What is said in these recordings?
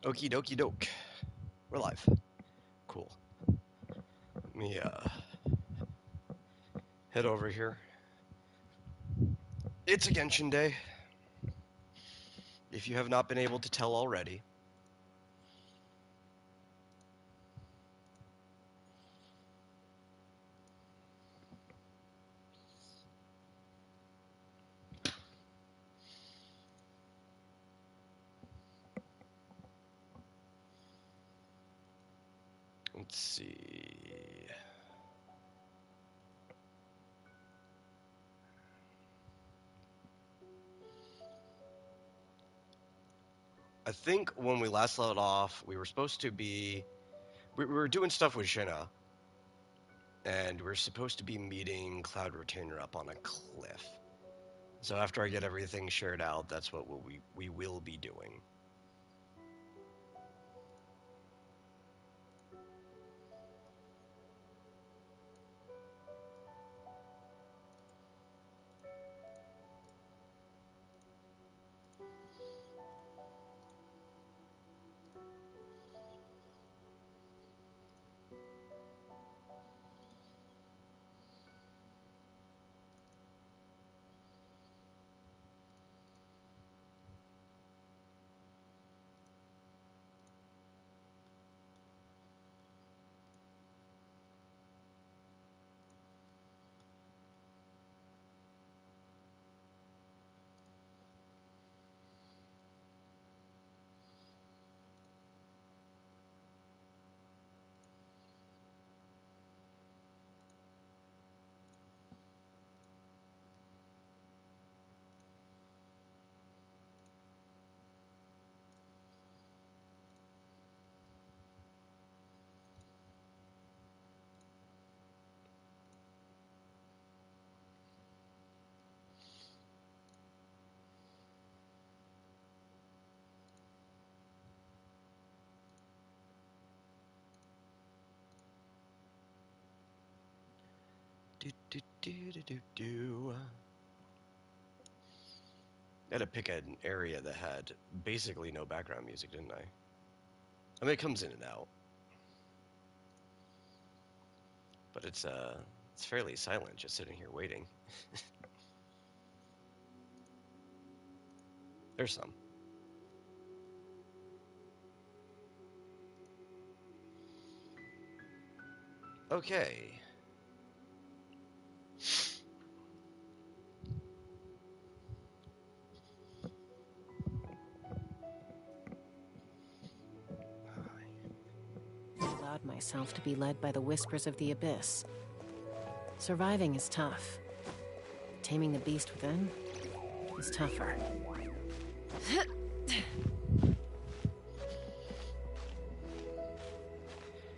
Okie dokie doke. We're live. Cool. Let me head over here. It's a Genshin day. If you have not been able to tell already. Let's see. I think when we last let off, we were supposed to be. We were doing stuff with Shinna, and we're supposed to be meeting Cloud Retainer up on a cliff. So after I get everything shared out, that's what we will be doing. Do, do, do, do, do, do. I had to pick an area that had basically no background music, didn't I? I mean, it comes in and out, but it's fairly silent, just sitting here waiting. There's some. Okay. I allowed myself to be led by the whispers of the abyss. Surviving is tough. Taming the beast within is tougher.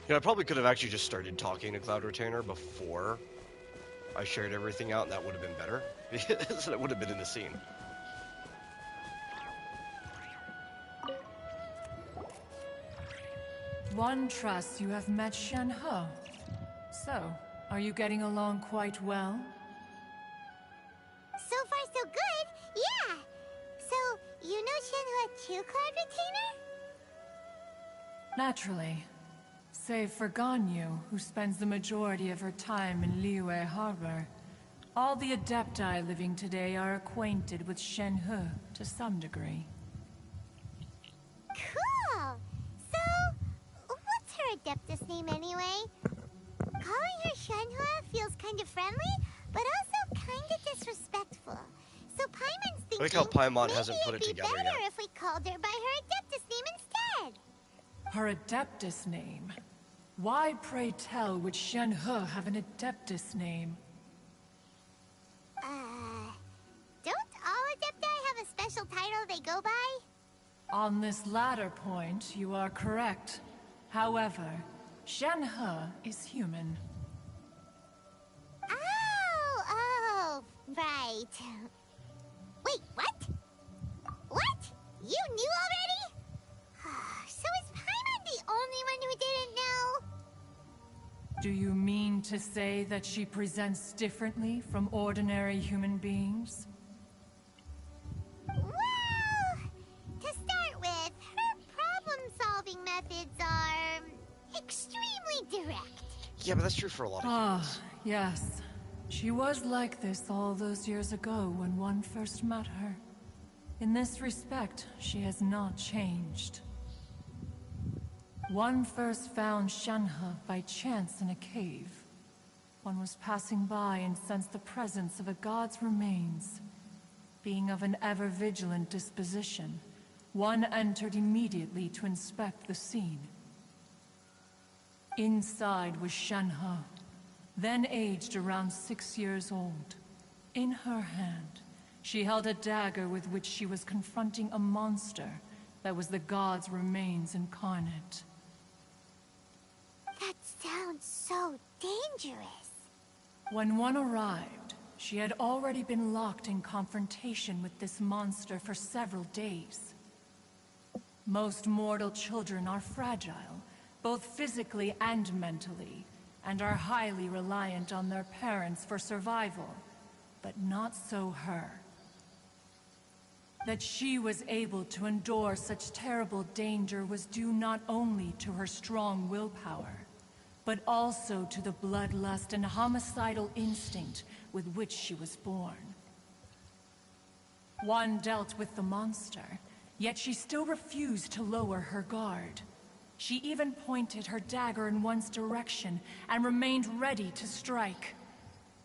You know, I probably could have actually just started talking to Cloud Retainer before I shared everything out, and that would have been better. Because it would have been in the scene. One trusts you have met Shen He. So, are you getting along quite well? So far, so good. Yeah. So, you know Shenhua too, Cloud Retainer? Naturally. Save for Ganyu, who spends the majority of her time in Liyue Harbor. All the Adepti living today are acquainted with Shen He to some degree. Cool. So, what's her Adeptus name anyway? Calling her Shenhua feels kind of friendly, but also kind of disrespectful. So Paimon's thinking I like how Paimon maybe hasn't put it it'd be together better yet. if we called her by her Adeptus name instead. Her Adeptus name? Why, pray tell, would Shen He have an Adeptus name? Don't all Adepti have a special title they go by? On this latter point, you are correct. However, Shen He is human. Oh, right. Wait, what? What? You knew already? So is Paimon the only one who didn't know? Do you mean to say that she presents differently from ordinary human beings? Well, to start with, her problem extremely direct. Yeah, but that's true for a lot of Ah, humans. yes. She was like this all those years ago when one first met her. In this respect, she has not changed. One first found Shenhe by chance in a cave. One was passing by and sensed the presence of a god's remains. Being of an ever-vigilant disposition, one entered immediately to inspect the scene. Inside was Shenhe, then aged around 6 years old. In her hand, she held a dagger with which she was confronting a monster that was the god's remains incarnate. That sounds so dangerous. When one arrived, she had already been locked in confrontation with this monster for several days. Most mortal children are fragile, both physically and mentally, and are highly reliant on their parents for survival, but not so her. That she was able to endure such terrible danger was due not only to her strong willpower, but also to the bloodlust and homicidal instinct with which she was born. One dealt with the monster, yet she still refused to lower her guard. She even pointed her dagger in one's direction and remained ready to strike.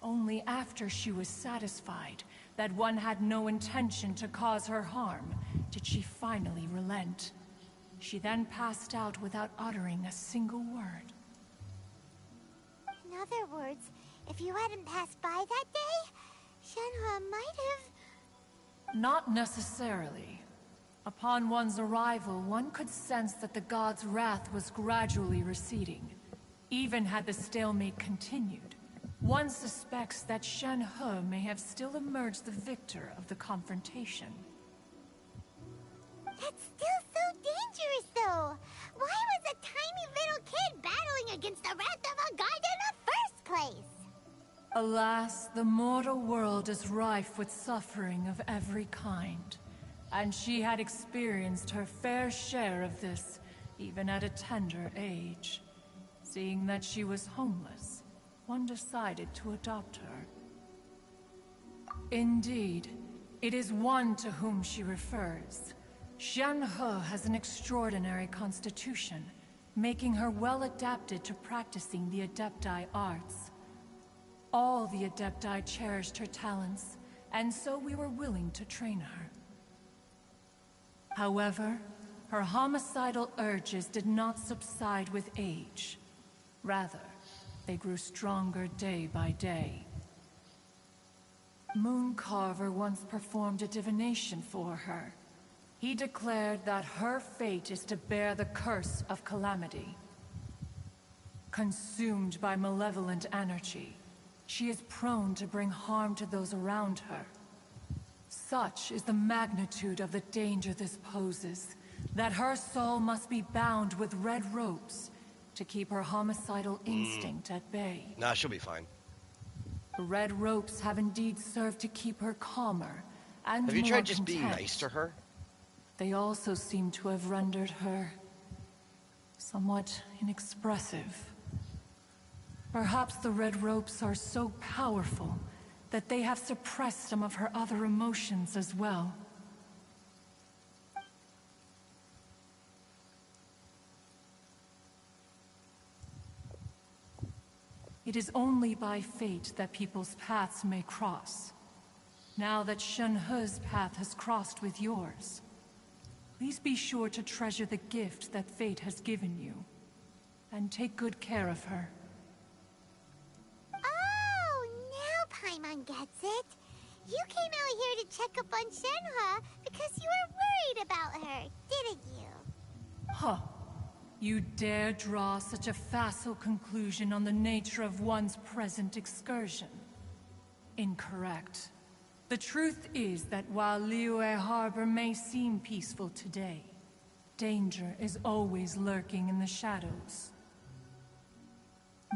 Only after she was satisfied that one had no intention to cause her harm did she finally relent. She then passed out without uttering a single word. In other words, if you hadn't passed by that day, Shenhe might have... Not necessarily. Upon one's arrival, one could sense that the god's wrath was gradually receding. Even had the stalemate continued, one suspects that Shenhe may have still emerged the victor of the confrontation. That's still so dangerous, though. Why was a tiny little kid battling against the wrath of a god in the first place? Alas, the mortal world is rife with suffering of every kind. And she had experienced her fair share of this, even at a tender age. Seeing that she was homeless, one decided to adopt her. Indeed, it is one to whom she refers. Shenhe has an extraordinary constitution, making her well adapted to practicing the Adepti arts. All the Adepti cherished her talents, and so we were willing to train her. However, her homicidal urges did not subside with age. Rather, they grew stronger day by day. Mooncarver once performed a divination for her. He declared that her fate is to bear the curse of calamity. Consumed by malevolent energy, she is prone to bring harm to those around her. Such is the magnitude of the danger this poses, that her soul must be bound with red ropes to keep her homicidal instinct at bay. Nah, she'll be fine. The red ropes have indeed served to keep her calmer and Have you more tried just being content. nice to her? They also seem to have rendered her somewhat inexpressive. Perhaps the red ropes are so powerful that they have suppressed some of her other emotions as well. It is only by fate that people's paths may cross. Now that Shenhe's path has crossed with yours, please be sure to treasure the gift that fate has given you, and take good care of her. Oh, now Paimon gets it. You came out here to check up on Shenhe because you were worried about her, didn't you? Huh. You dare draw such a facile conclusion on the nature of one's present excursion? Incorrect. The truth is that while Liyue Harbor may seem peaceful today, danger is always lurking in the shadows.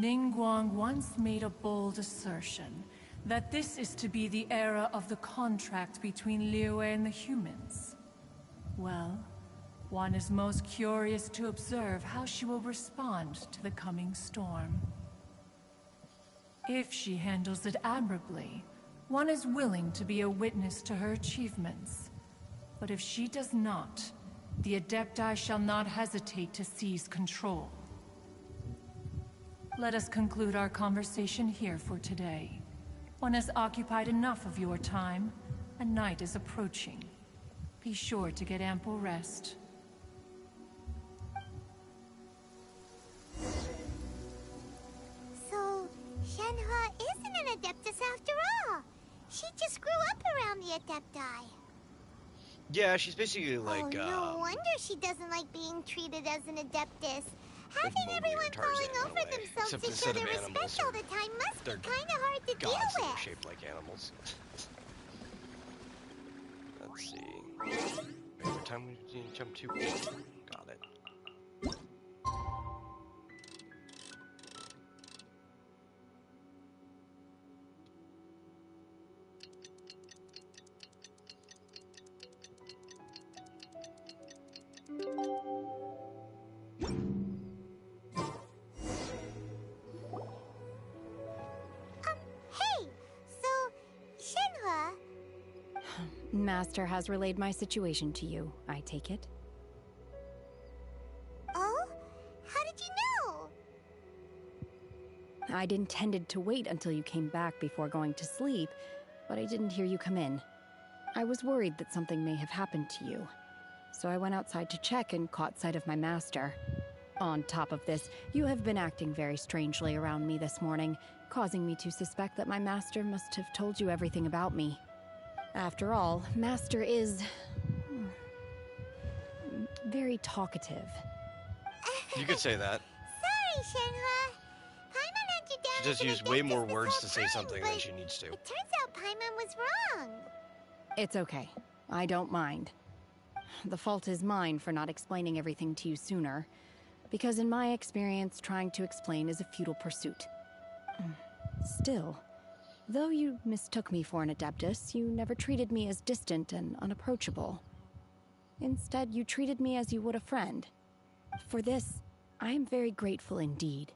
Ningguang once made a bold assertion that this is to be the era of the contract between Liyue and the humans. Well, One is most curious to observe how she will respond to the coming storm. If she handles it admirably, one is willing to be a witness to her achievements. But if she does not, the Adepti shall not hesitate to seize control. Let us conclude our conversation here for today. One has occupied enough of your time, and night is approaching. Be sure to get ample rest. So, Shenhua isn't an Adeptus after all. She just grew up around the Adepti. Yeah, she's basically like, oh, no wonder she doesn't like being treated as an Adeptus. Having Mowgli everyone or Tarzan falling in a over way. themselves Except to show instead of their animals, respect all the time must be they're kind of hard to deal gods that are with. shaped like animals. Let's see. Every time we jump to... Got it. Hey! So, Shenhua... Master has relayed my situation to you, I take it. Oh? How did you know? I'd intended to wait until you came back before going to sleep, but I didn't hear you come in. I was worried that something may have happened to you, so I went outside to check and caught sight of my master. On top of this, you have been acting very strangely around me this morning, causing me to suspect that my master must have told you everything about me. After all, Master is... very talkative. You could say that. Sorry, Shenhua. Paimon had you down She just as an used way Adeptus more this words whole to say time, something than but she needs to. It turns out Paimon was wrong. It's okay. I don't mind. The fault is mine for not explaining everything to you sooner, because in my experience, trying to explain is a futile pursuit. Still, though you mistook me for an Adeptus, you never treated me as distant and unapproachable. Instead, you treated me as you would a friend. For this, I am very grateful indeed.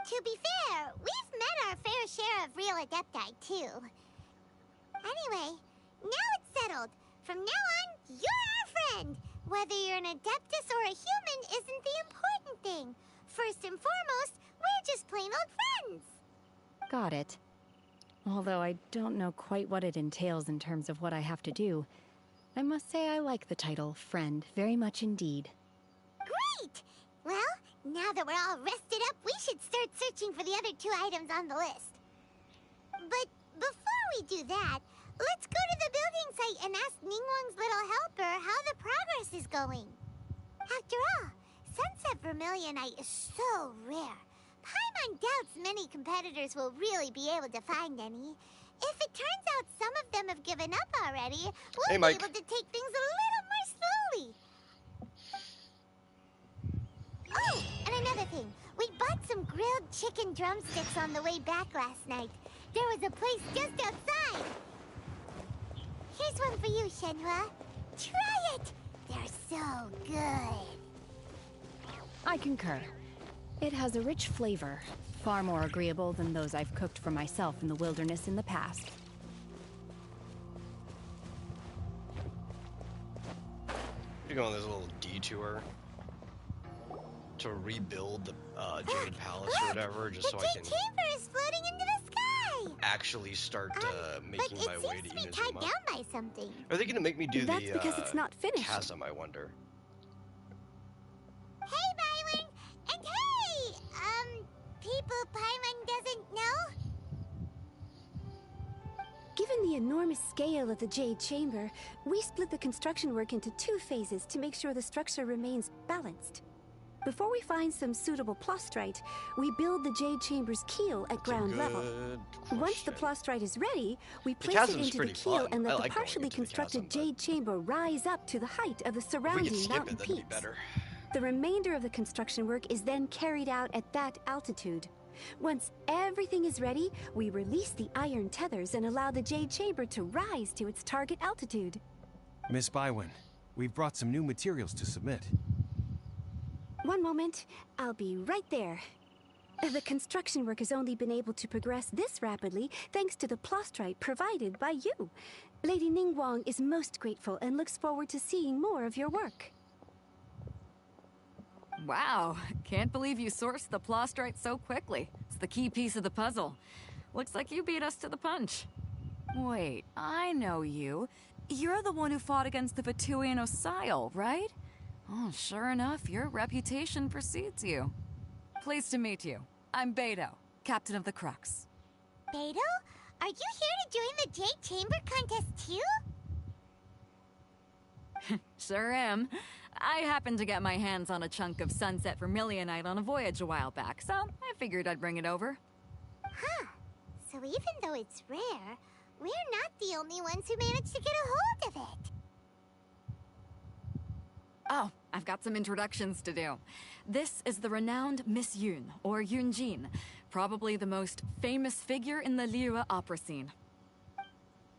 To be fair, we've met our fair share of real Adepti, too. Anyway, now it's settled. From now on, you're our friend. Whether you're an Adeptus or a human isn't the important thing. First and foremost, we're just plain old friends. Got it. Although I don't know quite what it entails in terms of what I have to do, I must say I like the title friend very much indeed. Great! Well, now that we're all rested up, we should start searching for the other 2 items on the list. But before we do that, let's go to the building site and ask Ningguang's little helper how the progress is going. After all, Sunset Vermilionite is so rare. Paimon doubts many competitors will really be able to find any. If it turns out some of them have given up already, we'll be able to take things a little more slowly. Oh, and another thing. We bought some grilled chicken drumsticks on the way back last night. There was a place just outside. Here's one for you, Shenhua. Try it! They're so good. I concur. It has a rich flavor, far more agreeable than those I've cooked for myself in the wilderness in the past. You're going on this little detour to rebuild the Jade Palace or whatever, just so I can The chamber is floating into the sky! actually start making my way to But it seems to be tied Inazuma. down by something. Are they going to make me do That's the because it's not finished. chasm, I wonder? Hey, Byron! And hey! People Paimon doesn't know? Given the enormous scale of the Jade Chamber, we split the construction work into 2 phases to make sure the structure remains balanced. Before we find some suitable plastrite, we build the Jade Chamber's keel at ground level. Once the plastrite is ready, we place it chasm's into the pretty keel fun. and I let like the going partially into the constructed chasm, but- Jade Chamber rise up to the height of the If we surrounding could skip mountain it, that'd be peaks. better. The remainder of the construction work is then carried out at that altitude. Once everything is ready, we release the iron tethers and allow the Jade Chamber to rise to its target altitude. Miss Bywin, We've brought some new materials to submit. One moment, I'll be right there. The construction work has only been able to progress this rapidly thanks to the plastrite provided by you. Lady Ningguang is most grateful and looks forward to seeing more of your work. Wow, can't believe you sourced the plastrite so quickly. It's the key piece of the puzzle. Looks like you beat us to the punch. Wait, I know you. You're the one who fought against the Vatuian Osile, right? Oh, sure enough, your reputation precedes you. Pleased to meet you. I'm Beto, captain of the Crux. Beto? Are you here to join the Jade Chamber contest too? Sure am. I happened to get my hands on a chunk of sunset vermilionite on a voyage a while back, so I figured I'd bring it over. Huh. So even though it's rare, we're not the only ones who managed to get a hold of it. Oh, I've got some introductions to do. This is the renowned Miss Yun, or Yunjin, probably the most famous figure in the Liyue opera scene.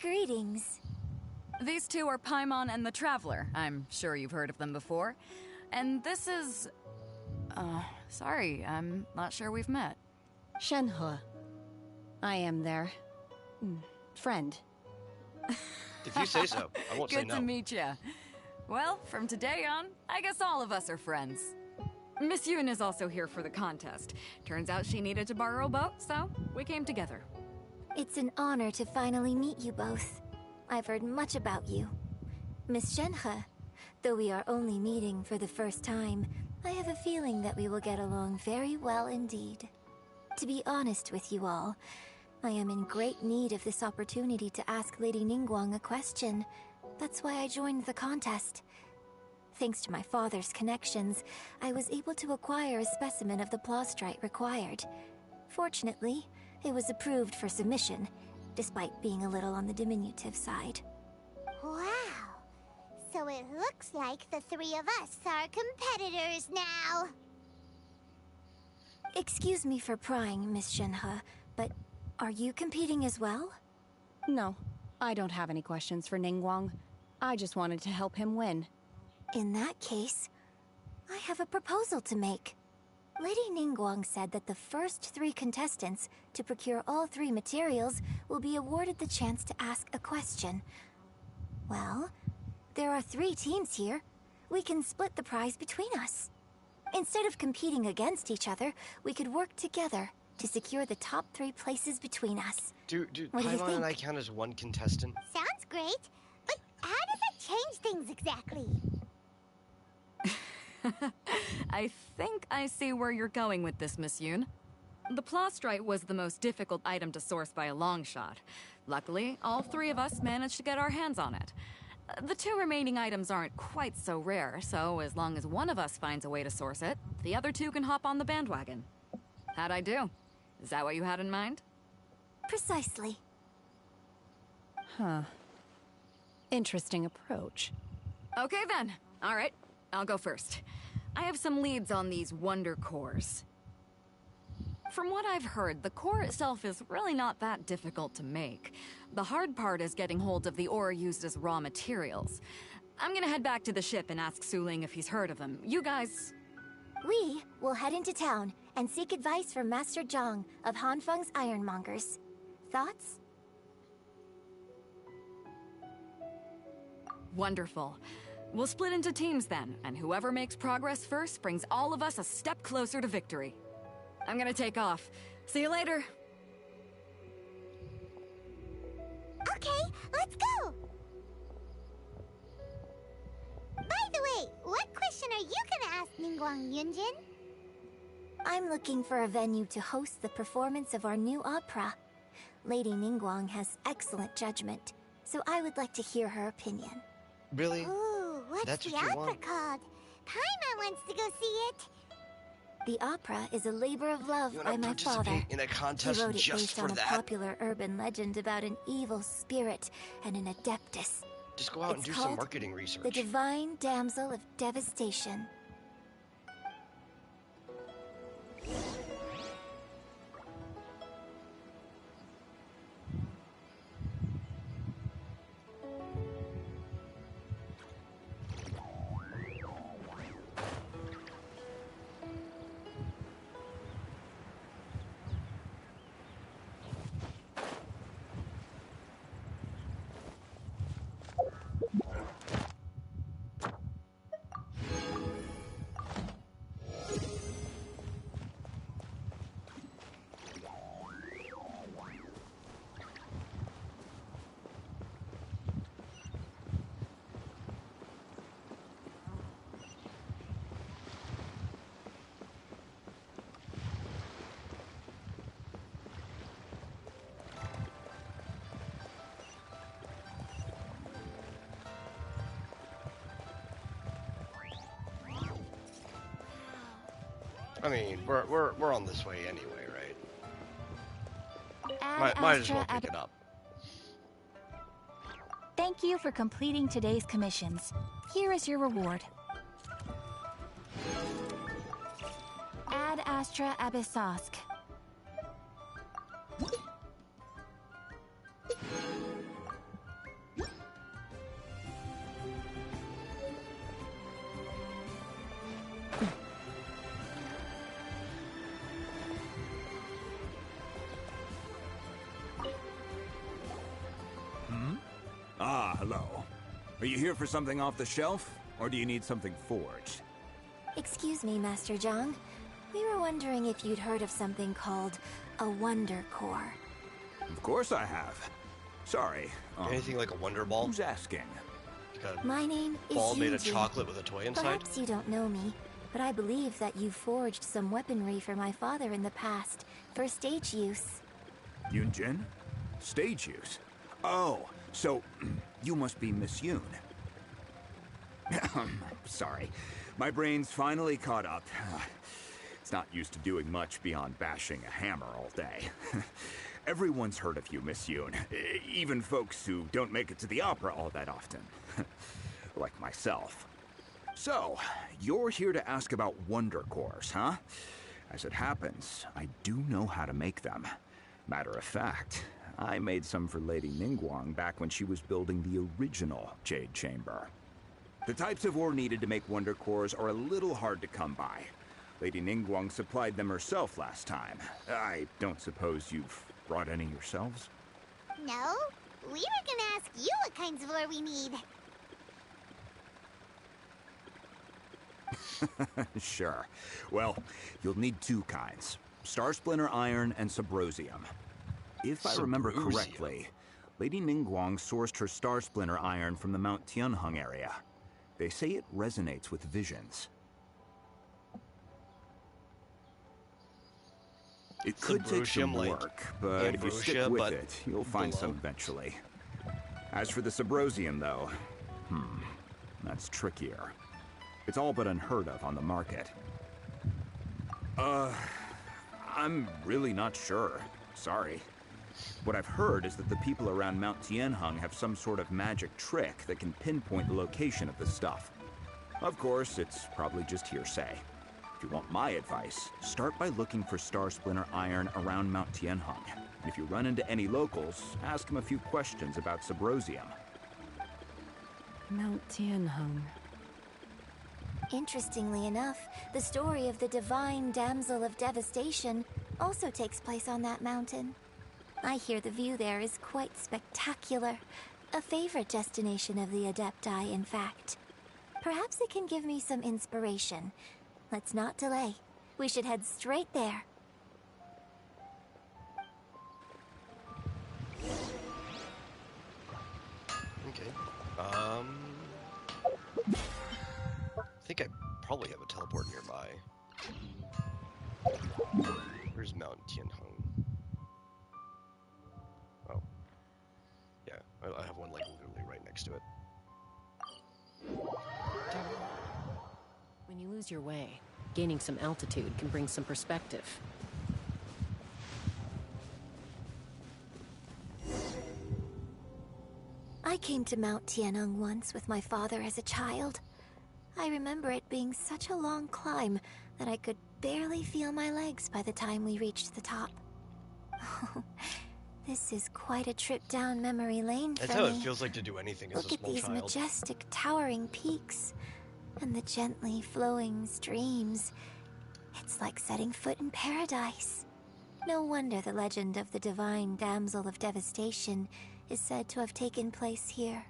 Greetings. These two are Paimon and the Traveler. I'm sure you've heard of them before. And this is... sorry, I'm not sure we've met. Shenhe. I am their... friend. If you say so, I won't say Good no. to meet ya. Well, from today on, I guess all of us are friends. Miss Yun is also here for the contest. Turns out she needed to borrow a boat, so we came together. It's an honor to finally meet you both. I've heard much about you. Miss Shenhe, though we are only meeting for the first time, I have a feeling that we will get along very well indeed. To be honest with you all, I am in great need of this opportunity to ask Lady Ningguang a question. That's why I joined the contest. Thanks to my father's connections, I was able to acquire a specimen of the plastrite required. Fortunately, it was approved for submission, despite being a little on the diminutive side. Wow! So it looks like the three of us are competitors now! Excuse me for prying, Miss Shenhe, but are you competing as well? No, I don't have any questions for Ningguang. I just wanted to help him win. In that case, I have a proposal to make. Lady Ningguang said that the first 3 contestants to procure all 3 materials will be awarded the chance to ask a question. Well, there are 3 teams here. We can split the prize between us. Instead of competing against each other, we could work together to secure the top 3 places between us. Do What do you Paimon and I think? count as one contestant? Sounds great, but how does that change things exactly? I think I see where you're going with this, Miss Yun. The plastrite was the most difficult item to source by a long shot. Luckily, all 3 of us managed to get our hands on it. The 2 remaining items aren't quite so rare, so as long as one of us finds a way to source it, the other 2 can hop on the bandwagon. How'd I do? Is that what you had in mind? Precisely. Huh. Interesting approach. Okay then. All right, I'll go first. I have some leads on these wonder cores. From what I've heard, the core itself is really not that difficult to make. The hard part is getting hold of the ore used as raw materials. I'm gonna head back to the ship and ask Suling if he's heard of them. You guys... We will head into town and seek advice from Master Zhang of Hanfeng's Ironmongers. Thoughts? Wonderful. We'll split into teams then, and whoever makes progress first brings all of us a step closer to victory. I'm gonna take off. See you later. Okay, let's go! By the way, what question are you gonna ask Ningguang Yunjin? I'm looking for a venue to host the performance of our new opera. Lady Ningguang has excellent judgment, so I would like to hear her opinion. Really? Ooh, what's That's the what you opera want? called? Paimon wants to go see it. The opera is a labor of love You by want to my father. participate in a He contest wrote it just based for on a that? popular urban legend about an evil spirit and an adeptus. Just go out and It's do some called marketing research. The Divine Damsel of Devastation. I mean, we're on this way anyway, right? Ad Might as Astra well pick it up. Thank you for completing today's commissions. Here is your reward. Ad Astra Abyssosk. Ah, hello. Are you here for something off the shelf, or do you need something forged? Excuse me, Master Zhang. We were wondering if you'd heard of something called a Wonder Core. Of course I have. Sorry. Anything like a Wonder Ball? Who's asking? Like a My name is ball made of Yuji. chocolate with a toy inside? Perhaps you don't know me, but I believe that you forged some weaponry for my father in the past, for stage use. Yunjin? Stage use? Oh, so you must be Miss Yoon. Sorry. My brain's finally caught up. It's not used to doing much beyond bashing a hammer all day. Everyone's heard of you, Miss Yoon. Even folks who don't make it to the opera all that often. Like myself. So, you're here to ask about Wonder Cores, huh? As it happens, I do know how to make them. Matter of fact, I made some for Lady Ningguang back when she was building the original Jade Chamber. The types of ore needed to make Wonder Cores are a little hard to come by. Lady Ningguang supplied them herself last time. I don't suppose you've brought any yourselves? No, we were gonna ask you what kinds of ore we need. Sure. Well, you'll need two kinds. Star Splinter Iron and Subrosium. If I remember Subrosium. correctly, Lady Ningguang sourced her Star Splinter Iron from the Mount Tianheng area. They say it resonates with visions. It could take some Subrosium, like work, but if you stick ambrosia, with but it, you'll find some below. eventually. As for the Subrosium, though, that's trickier. It's all but unheard of on the market. I'm really not sure. Sorry. What I've heard is that the people around Mount Tianheng have some sort of magic trick that can pinpoint the location of the stuff. Of course, it's probably just hearsay. If you want my advice, start by looking for Star Splinter Iron around Mount Tianheng. And if you run into any locals, ask them a few questions about Subrosium. Mount Tianheng. Interestingly enough, the story of the divine damsel of devastation also takes place on that mountain. I hear the view there is quite spectacular. A favorite destination of the Adepti, in fact. Perhaps it can give me some inspiration. Let's not delay. We should head straight there. Okay. I think I probably have a teleport nearby. Where's Mount Tianheng? Oh. Yeah, I have one like literally right next to it. When you lose your way, gaining some altitude can bring some perspective. I came to Mount Tianheng once with my father as a child. I remember it being such a long climb that I could barely feel my legs by the time we reached the top. This is quite a trip down memory lane for That's how it me. feels like to do anything as Look a at small these child. majestic, towering peaks and the gently flowing streams. It's like setting foot in paradise. No wonder the legend of the divine damsel of devastation is said to have taken place here.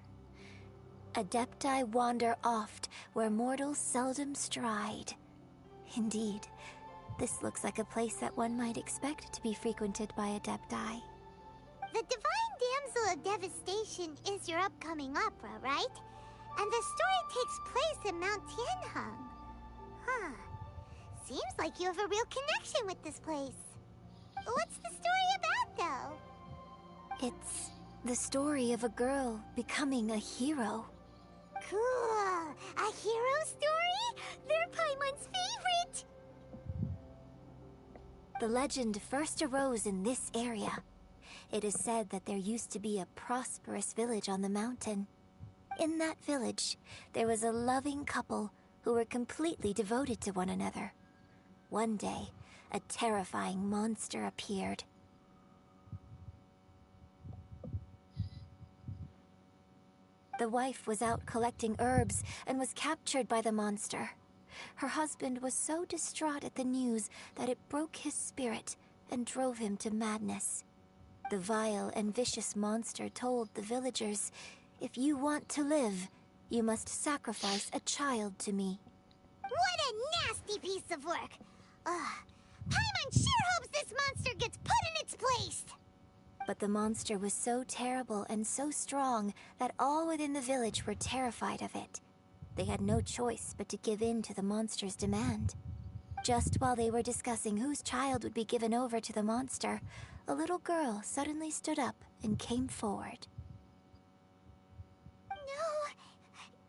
Adepti wander oft where mortals seldom stride. Indeed, this looks like a place that one might expect to be frequented by Adepti. The Divine Damsel of Devastation is your upcoming opera, right? And the story takes place in Mount Tianheng. Huh. Seems like you have a real connection with this place. What's the story about, though? It's the story of a girl becoming a hero. Cool! A hero story? They're Paimon's favorite! The legend first arose in this area. It is said that there used to be a prosperous village on the mountain. In that village, there was a loving couple who were completely devoted to one another. One day, a terrifying monster appeared. The wife was out collecting herbs and was captured by the monster. Her husband was so distraught at the news that it broke his spirit and drove him to madness. The vile and vicious monster told the villagers, "If you want to live, you must sacrifice a child to me." What a nasty piece of work! Paimon sure hopes this monster gets put in its place! But the monster was so terrible and so strong that all within the village were terrified of it. They had no choice but to give in to the monster's demand. Just while they were discussing whose child would be given over to the monster, a little girl suddenly stood up and came forward. No!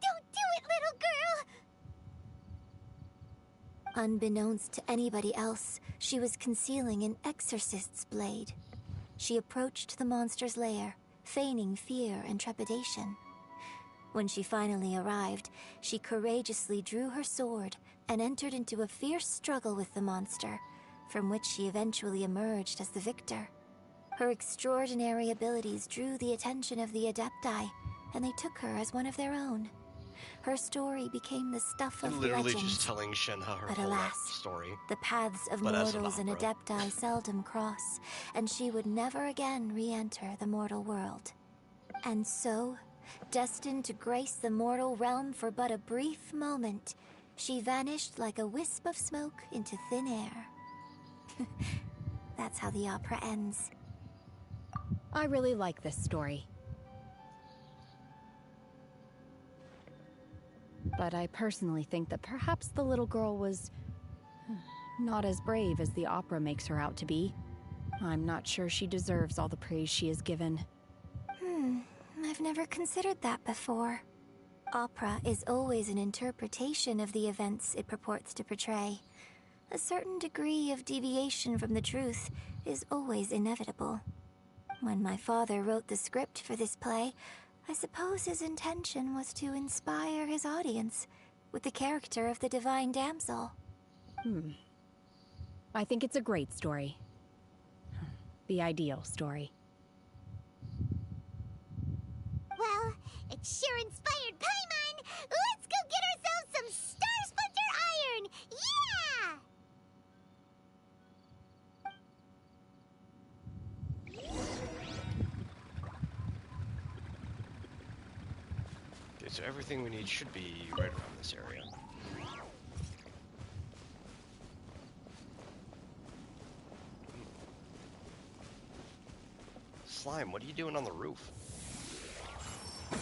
Don't do it, little girl! Unbeknownst to anybody else, she was concealing an exorcist's blade. She approached the monster's lair, feigning fear and trepidation. When she finally arrived, she courageously drew her sword and entered into a fierce struggle with the monster, from which she eventually emerged as the victor. Her extraordinary abilities drew the attention of the Adepti, and they took her as one of their own. Her story became the stuff of Literally legends. just telling Shenhe her But whole alas, story. the paths of But as an mortals and opera. Adepti seldom cross, and she would never again re-enter the mortal world. And so, destined to grace the mortal realm for but a brief moment, she vanished like a wisp of smoke into thin air. That's how the opera ends. I really like this story. But I personally think that perhaps the little girl was not as brave as the opera makes her out to be. I'm not sure she deserves all the praise she is given. I've never considered that before. Opera is always an interpretation of the events it purports to portray. A certain degree of deviation from the truth is always inevitable. When my father wrote the script for this play, I suppose his intention was to inspire his audience with the character of the divine damsel. I think it's a great story. The ideal story. Well, it sure inspired Paimon! Let's go get ourselves some Star Splinter Iron! Yeah! Okay, so everything we need should be right around this area. Slime, what are you doing on the roof?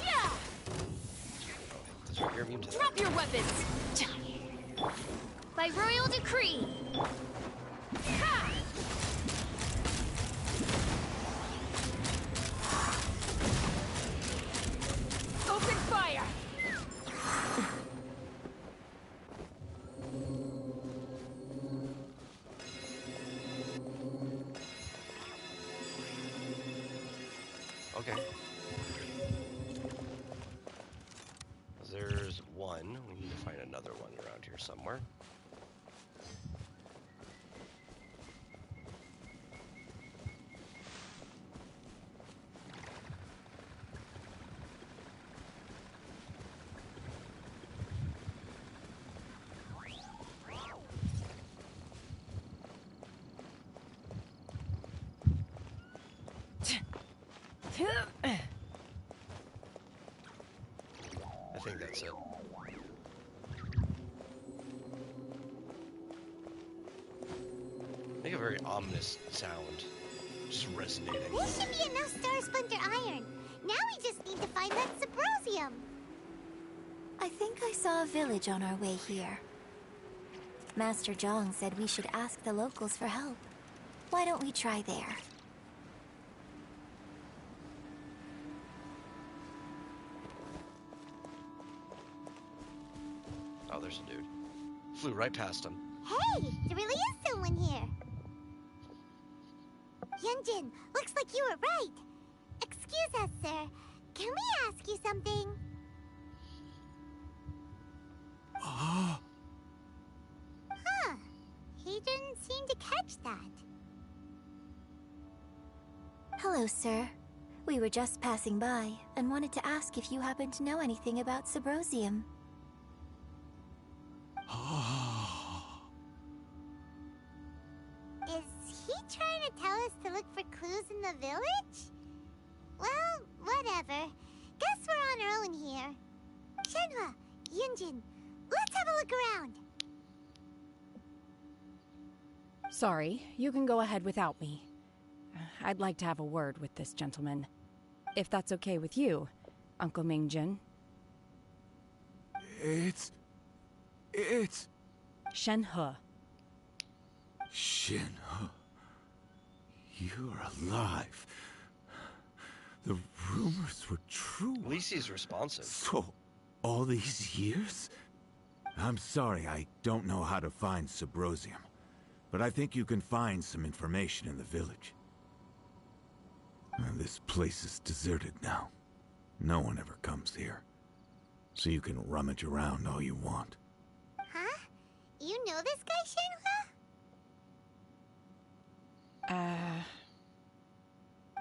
Yeah! Does you're immune to that? Drop your weapons! By royal decree! Ha! Open fire! Okay. There's one. We need to find another one around here somewhere. I think that's it. Make a very ominous sound. Just resonating. This should be enough Star Splinter Iron. Now we just need to find that Subrosium. I think I saw a village on our way here. Master Zhang said we should ask the locals for help. Why don't we try there? Oh, there's a dude. Flew right past him. Hey, there really is someone here. Yunjin, looks like you were right. Excuse us, sir. Can we ask you something? Huh. He didn't seem to catch that. Hello, sir. We were just passing by and wanted to ask if you happen to know anything about Subrosium. Is he trying to tell us to look for clues in the village? Well, whatever. Guess we're on our own here. Shenhua, Yunjin, let's have a look around. Sorry, you can go ahead without me. I'd like to have a word with this gentleman. If that's okay with you, Uncle Mingjin. It's... Shenhe. Shenhe. You're alive. The rumors were true. At least he's responsive. So, all these years? I'm sorry, I don't know how to find Subrosium. But I think you can find some information in the village. And this place is deserted now. No one ever comes here. So you can rummage around all you want. Huh? You know this guy, Shenhua?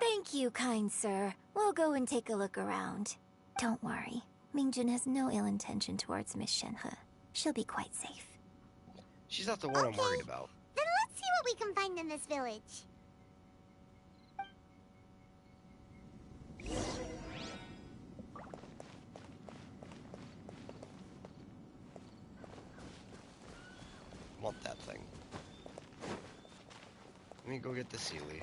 Thank you, kind sir. We'll go and take a look around. Don't worry. Mingjin has no ill intention towards Miss Shenhe. She'll be quite safe. She's not the one I'm worried about. Then let's see what we can find in this village. Want that thing. Let me go get the Sealy.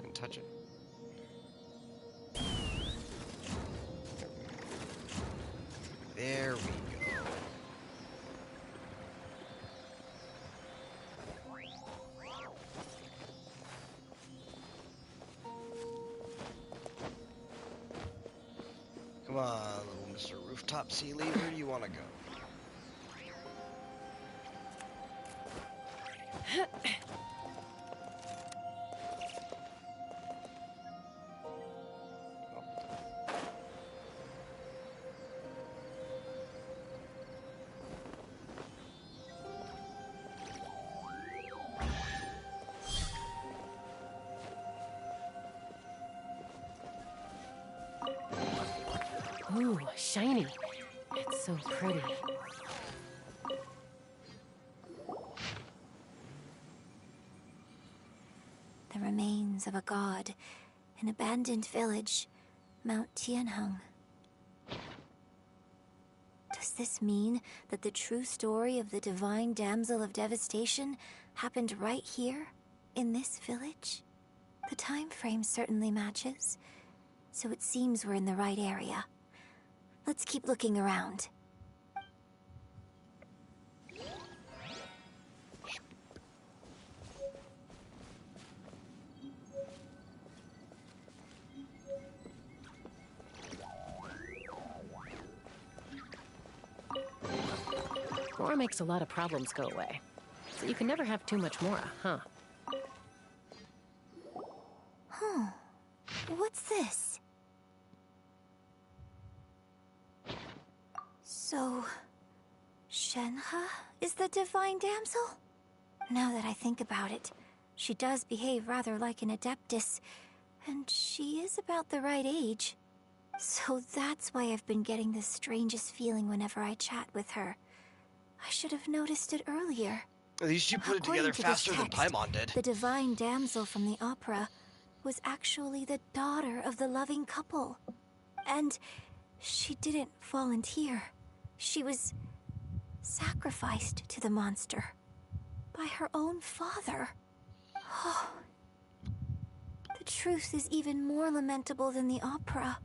And touch it. There we go. Come on, little Mr. Rooftop Sealy, where do you want to go? Ooh, shiny. It's so pretty. The remains of a god, an abandoned village, Mount Tianheng. Does this mean that the true story of the divine damsel of devastation happened right here, in this village? The time frame certainly matches, so it seems we're in the right area. Let's keep looking around. Mora makes a lot of problems go away. So you can never have too much Mora, huh? What's this? So, Shenhe is the divine damsel? Now that I think about it, she does behave rather like an adeptus, and she is about the right age. So that's why I've been getting the strangest feeling whenever I chat with her. I should have noticed it earlier. At least you put it together According to this faster than text, Paimon did. the divine damsel from the opera was actually the daughter of the loving couple. And she didn't volunteer. She was sacrificed to the monster by her own father. Oh, the truth is even more lamentable than the opera.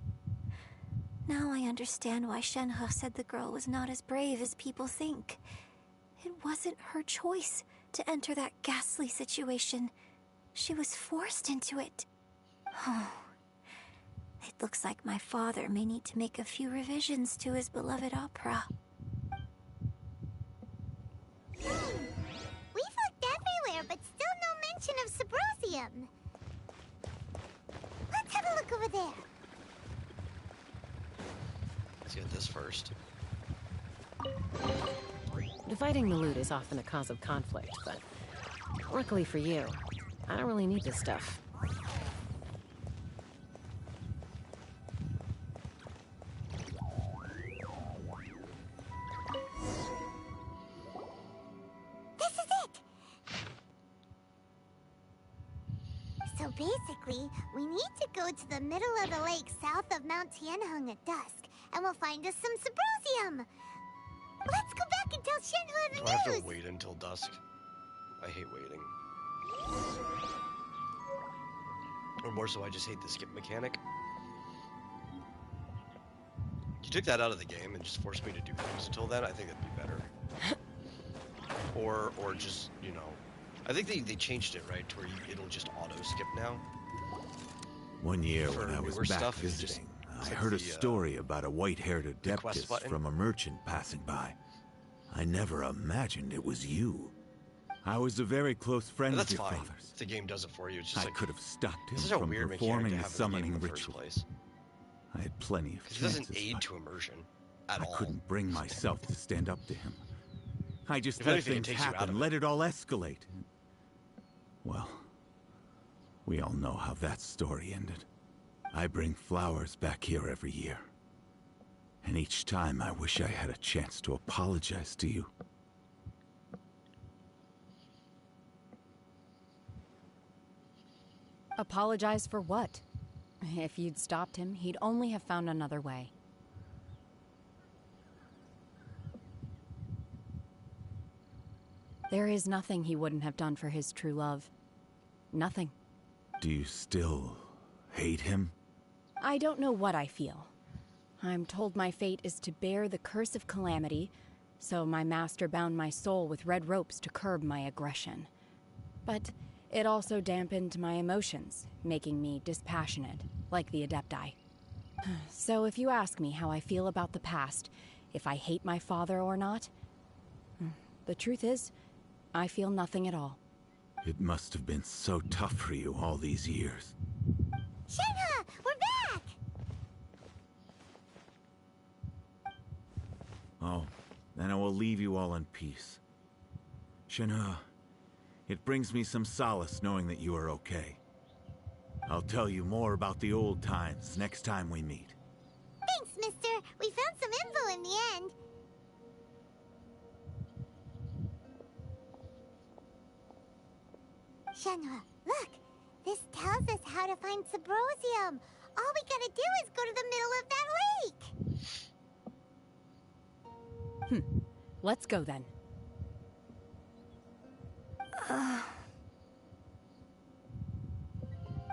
Now I understand why Shenhe said the girl was not as brave as people think. It wasn't her choice to enter that ghastly situation. She was forced into it. Oh, It looks like my father may need to make a few revisions to his beloved opera. We've looked everywhere, but still no mention of Sabrosium. Let's have a look over there. Let's get this first. Dividing the loot is often a cause of conflict, but luckily for you, I don't really need this stuff. This is it! So basically, we need to go to the middle of the lake south of Mount Tianheng at dusk, and we'll find us some Sabrosium! Let's go back and tell Shenhua the Do I have news! to wait until dusk? I hate waiting. Or more so, I just hate the skip mechanic. If you took that out of the game and just forced me to do things until then, I think that'd be better. Or just, you know... I think they changed it, right, to where it'll just auto-skip now. One year For when I was newer back stuff, it's visiting, I like heard a the, story about a white-haired quest adeptus button. from a merchant passing by. I never imagined it was you. I was a very close friend And of that's your fine. father's. If the game does it for you, it's just I like... could have stopped him This is a from weird mechanic performing to the have in the game summoning in the first ritual. place. I had plenty of Because it chances, doesn't aid but to immersion at I all. couldn't bring myself to stand up to him. I just If let anything, it things takes you out happen, of let it all escalate. Well, we all know how that story ended. I bring flowers back here every year. And each time I wish I had a chance to apologize to you. Apologize for what? If you'd stopped him, he'd only have found another way. There is nothing he wouldn't have done for his true love. Nothing. Do you still hate him? I don't know what I feel. I'm told my fate is to bear the curse of calamity, so my master bound my soul with red ropes to curb my aggression. But it also dampened my emotions, making me dispassionate, like the Adepti. So if you ask me how I feel about the past, if I hate my father or not, the truth is, I feel nothing at all. It must have been so tough for you all these years. Shenhua, we're back! Oh, then I will leave you all in peace. Shenhua, it brings me some solace knowing that you are okay. I'll tell you more about the old times next time we meet. Thanks, mister. We found some info in the end. Shenhua, look! This tells us how to find Sabrosium. All we gotta do is go to the middle of that lake. Let's go then.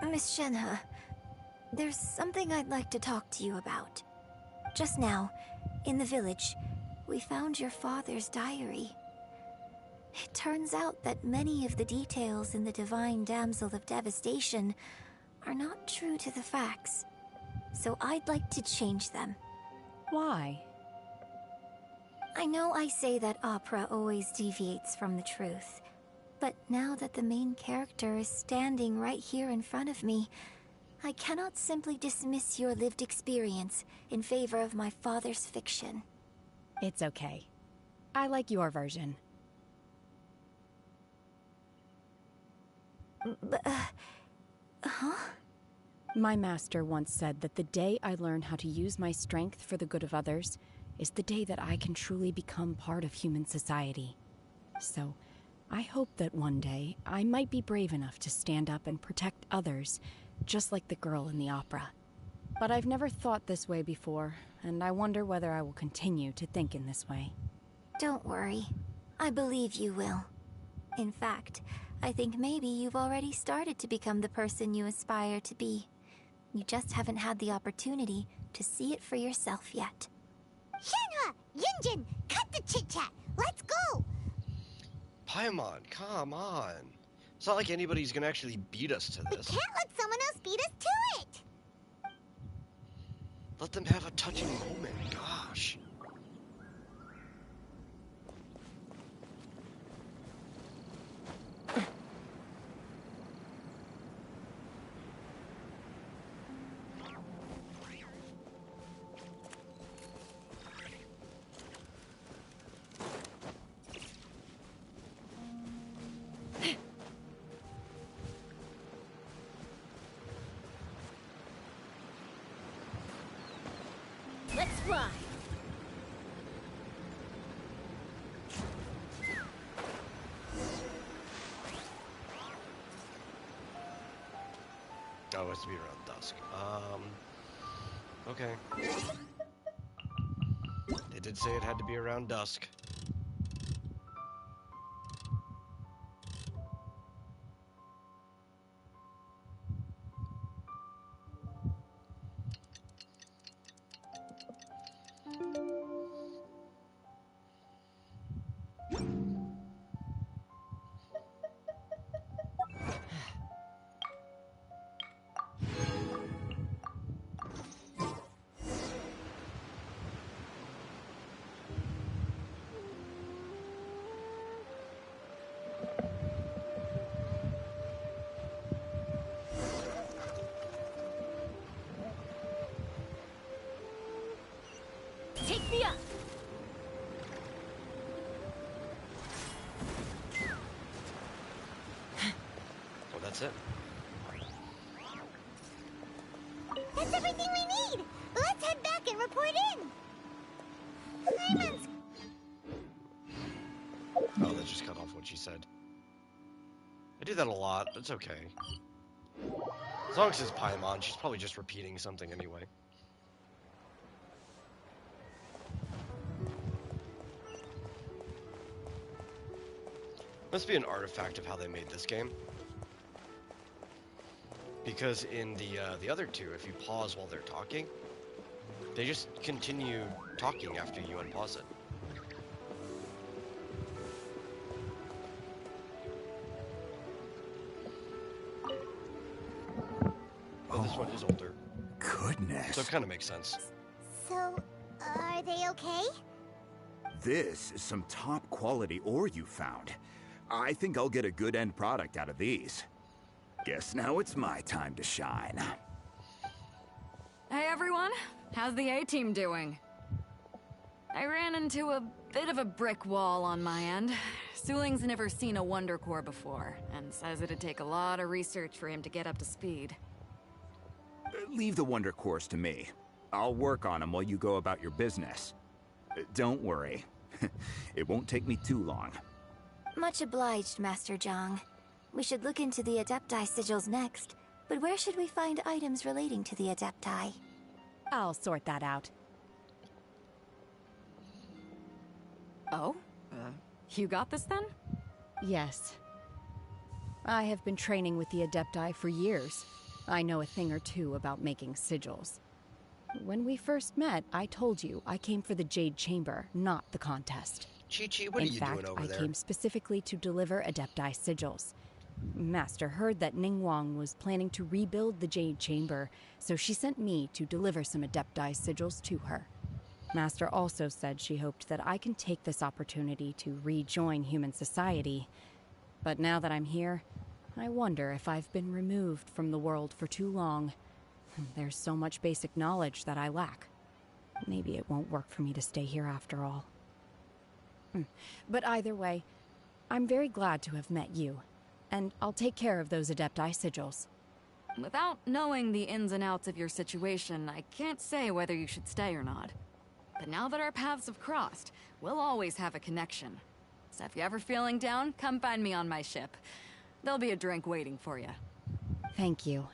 Miss Shenhua, there's something I'd like to talk to you about. Just now, in the village, we found your father's diary. It turns out that many of the details in the Divine Damsel of Devastation are not true to the facts. So I'd like to change them. Why? I know I say that opera always deviates from the truth, but now that the main character is standing right here in front of me, I cannot simply dismiss your lived experience in favor of my father's fiction. It's okay. I like your version. My master once said that the day I learn how to use my strength for the good of others is the day that I can truly become part of human society. So, I hope that one day I might be brave enough to stand up and protect others, just like the girl in the opera. But I've never thought this way before, and I wonder whether I will continue to think in this way. Don't worry. I believe you will. In fact, I think maybe you've already started to become the person you aspire to be. You just haven't had the opportunity to see it for yourself yet. Shenhua! Yunjin! Cut the chit-chat! Let's go! Paimon, come on. It's not like anybody's gonna actually beat us to We this. can't let someone else beat us to it! Let them have a touching moment. Gosh. Let's fly. Oh, it has to be around dusk. Okay. They did say it had to be around dusk. Take me up. Oh, that's it. That's everything we need! Let's head back and report in! Paimon's... Oh, that just cut off what she said. I do that a lot, but it's okay. As long as it's Paimon, she's probably just repeating something anyway. Must be an artifact of how they made this game. Because in the other two, if you pause while they're talking, they just continue talking after you unpause it. But this one is older, Goodness. so it kind of makes sense. So, are they okay? This is some top quality ore you found. I think I'll get a good end product out of these. Guess now it's my time to shine. Hey everyone, how's the A-team doing? I ran into a bit of a brick wall on my end. Suling's never seen a Wonder Core before, and says it'd take a lot of research for him to get up to speed. Leave the Wonder Cores to me. I'll work on them while you go about your business. Don't worry. It won't take me too long. Much obliged, Master Zhang. We should look into the Adepti sigils next, but where should we find items relating to the Adepti? I'll sort that out. Oh? You got this then? Yes. I have been training with the Adepti for years. I know a thing or two about making sigils. When we first met, I told you I came for the Jade Chamber, not the contest. Chi-Chi, what are you doing over In there? fact, I came specifically to deliver Adepti sigils. Master heard that Ningguang was planning to rebuild the Jade Chamber, so she sent me to deliver some Adepti sigils to her. Master also said she hoped that I can take this opportunity to rejoin human society. But now that I'm here, I wonder if I've been removed from the world for too long. There's so much basic knowledge that I lack. Maybe it won't work for me to stay here after all. But either way, I'm very glad to have met you, and I'll take care of those Adepti sigils. Without knowing the ins and outs of your situation, I can't say whether you should stay or not. But now that our paths have crossed, we'll always have a connection. So if you're ever feeling down, come find me on my ship. There'll be a drink waiting for you. Thank you.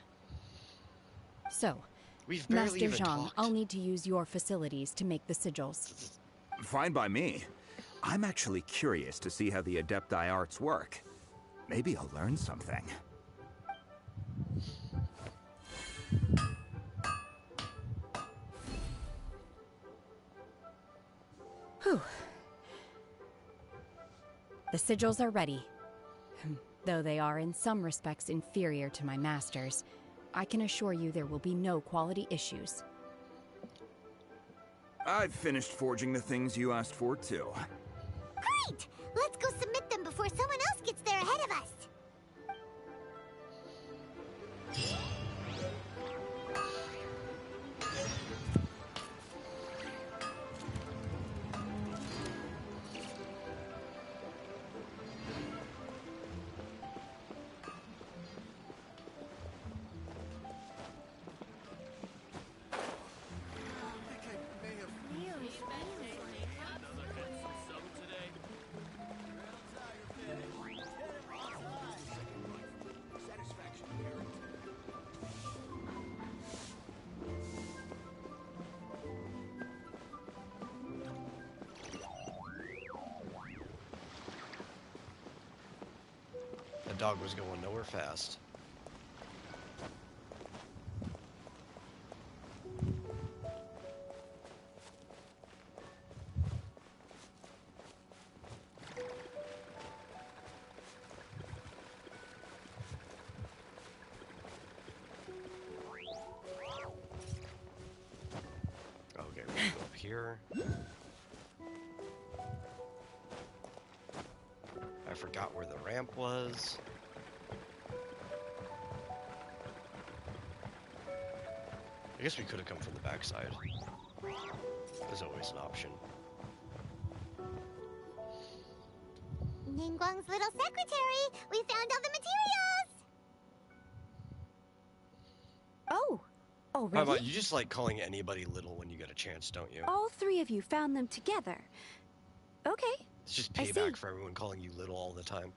So, We've barely Master even Zhang, talked. I'll need to use your facilities to make the sigils. Fine by me. I'm actually curious to see how the Adepti arts work. Maybe I'll learn something. Whew. The sigils are ready. Though they are in some respects inferior to my master's, I can assure you there will be no quality issues. I've finished forging the things you asked for, too. Great! Let's go submit them before someone else gets there ahead of us. The dog was going nowhere fast. Okay, we're gonna go up here. I forgot where the ramp was. I guess we could have come from the backside. There's always an option. Ningguang's little secretary! We found all the materials! Oh, How already? about you just like calling anybody little when you get a chance, don't you? All three of you found them together. Okay. It's just I see. payback for everyone calling you little all the time.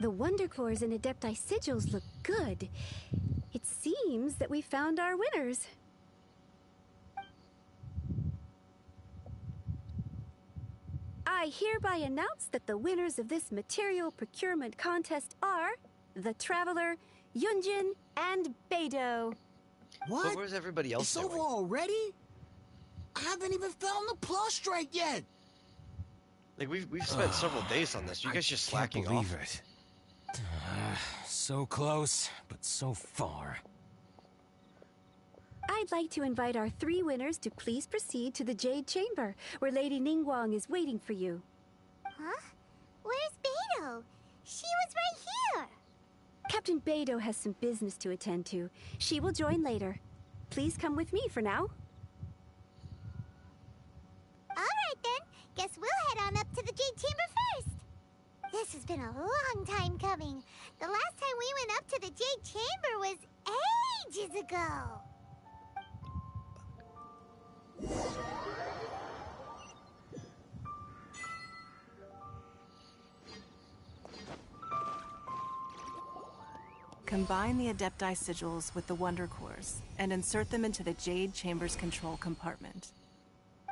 The Wonder Cores and Adepti sigils look good. It seems that we found our winners. I hereby announce that the winners of this material procurement contest are the Traveler, Yunjin, and Beidou. But What? where's everybody else It's over doing? already? I haven't even found the plush yet. Like we've spent several days on this. You guys just slacking Can't off. believe it. So close, but so far. I'd like to invite our three winners to please proceed to the Jade Chamber, where Lady Ningguang is waiting for you. Huh? Where's Beidou? She was right here! Captain Beidou has some business to attend to. She will join later. Please come with me for now. Alright then, guess we'll head on up to the Jade Chamber first. This has been a long time coming. The last time we went up to the Jade Chamber was ages ago. Combine the Adepti sigils with the Wonder Cores and insert them into the Jade Chamber's control compartment.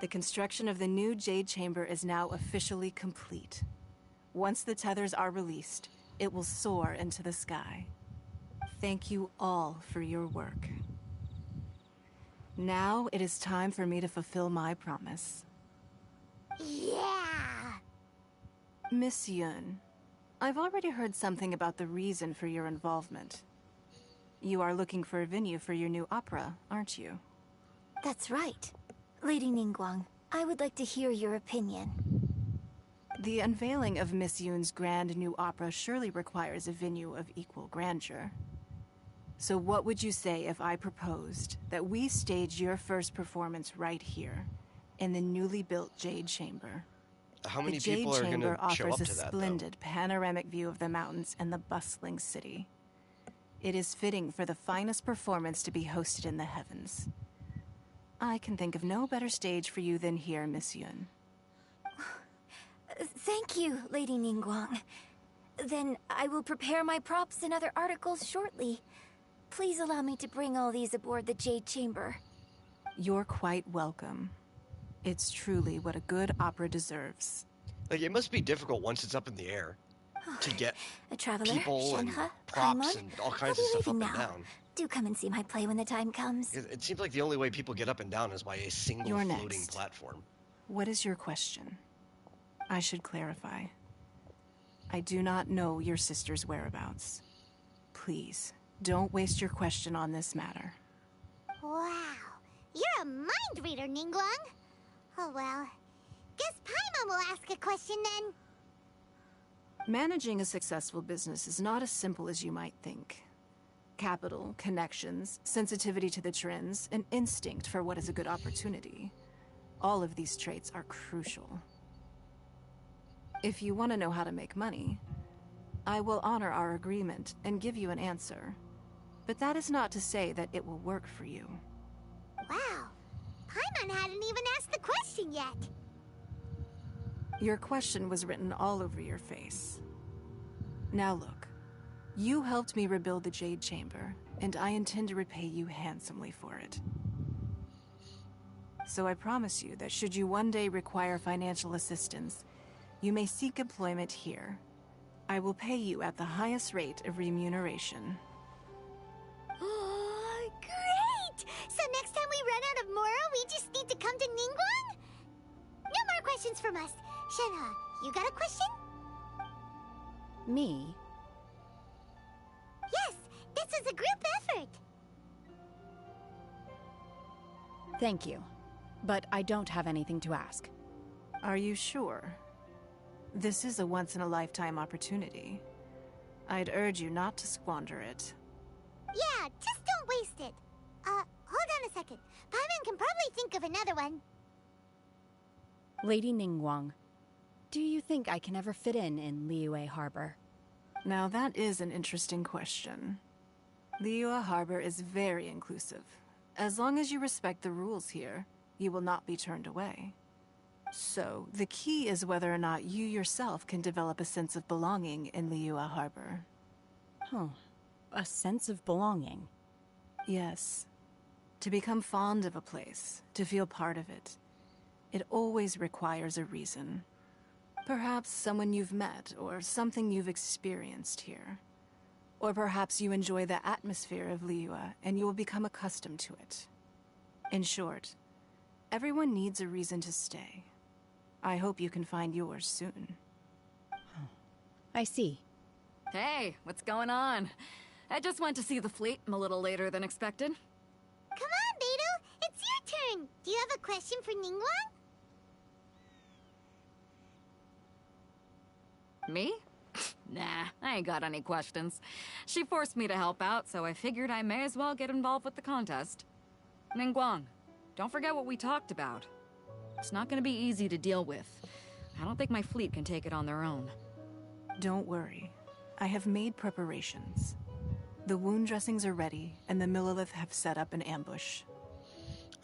The construction of the new Jade Chamber is now officially complete. Once the tethers are released, it will soar into the sky. Thank you all for your work. Now it is time for me to fulfill my promise. Yeah! Miss Yun, I've already heard something about the reason for your involvement. You are looking for a venue for your new opera, aren't you? That's right. Lady Ningguang, I would like to hear your opinion. The unveiling of Miss Yun's grand new opera surely requires a venue of equal grandeur. So what would you say if I proposed that we stage your first performance right here, in the newly built Jade Chamber? How many the Jade people are going Chamber to show up offers to a that, though? splendid panoramic view of the mountains and the bustling city. It is fitting for the finest performance to be hosted in the heavens. I can think of no better stage for you than here, Miss Yun. Thank you, Lady Ningguang. Then I will prepare my props and other articles shortly. Please allow me to bring all these aboard the Jade Chamber. You're quite welcome. It's truly what a good opera deserves. Like, it must be difficult once it's up in the air to get A traveler, people and Shenhe, props Paimon, and all I'll kinds be of stuff up leaving and now. down. Do come and see my play when the time comes. It seems like the only way people get up and down is by a single You're floating next. platform. What is your question? I should clarify. I do not know your sister's whereabouts. Please, don't waste your question on this matter. Wow, you're a mighty mind reader, Ningguang. Oh well. Guess Paimon will ask a question then. Managing a successful business is not as simple as you might think. Capital, connections, sensitivity to the trends, and instinct for what is a good opportunity. All of these traits are crucial. If you want to know how to make money, I will honor our agreement and give you an answer. But that is not to say that it will work for you. Wow. Paimon hadn't even asked the question yet. Your question was written all over your face. Now look, you helped me rebuild the Jade Chamber, and I intend to repay you handsomely for it. So I promise you that should you one day require financial assistance, you may seek employment here. I will pay you at the highest rate of remuneration. Oh, great! So next time we run out of Mora, we just need to come to Ningguang? No more questions from us. Shenhe, you got a question? Me? Yes, this was a group effort. Thank you. But I don't have anything to ask. Are you sure? This is a once-in-a-lifetime opportunity. I'd urge you not to squander it. Yeah, just don't waste it. Hold on a second. Paimon can probably think of another one. Lady Ningguang, do you think I can ever fit in Liyue Harbor? Now that is an interesting question. Liyue Harbor is very inclusive. As long as you respect the rules here, you will not be turned away. So, the key is whether or not you yourself can develop a sense of belonging in Liyue Harbor. Huh. A sense of belonging? Yes. To become fond of a place, to feel part of it, it always requires a reason. Perhaps someone you've met, or something you've experienced here. Or perhaps you enjoy the atmosphere of Liyue, and you will become accustomed to it. In short, everyone needs a reason to stay. I hope you can find yours soon. I see. Hey, what's going on? I just went to see the fleet a little later than expected. Come on, Beidou. It's your turn. Do you have a question for Ningguang? Me? Nah, I ain't got any questions. She forced me to help out, so I figured I may as well get involved with the contest. Ningguang, don't forget what we talked about. It's not gonna be easy to deal with. I don't think my fleet can take it on their own. Don't worry. I have made preparations. The wound dressings are ready, and the Millelith have set up an ambush.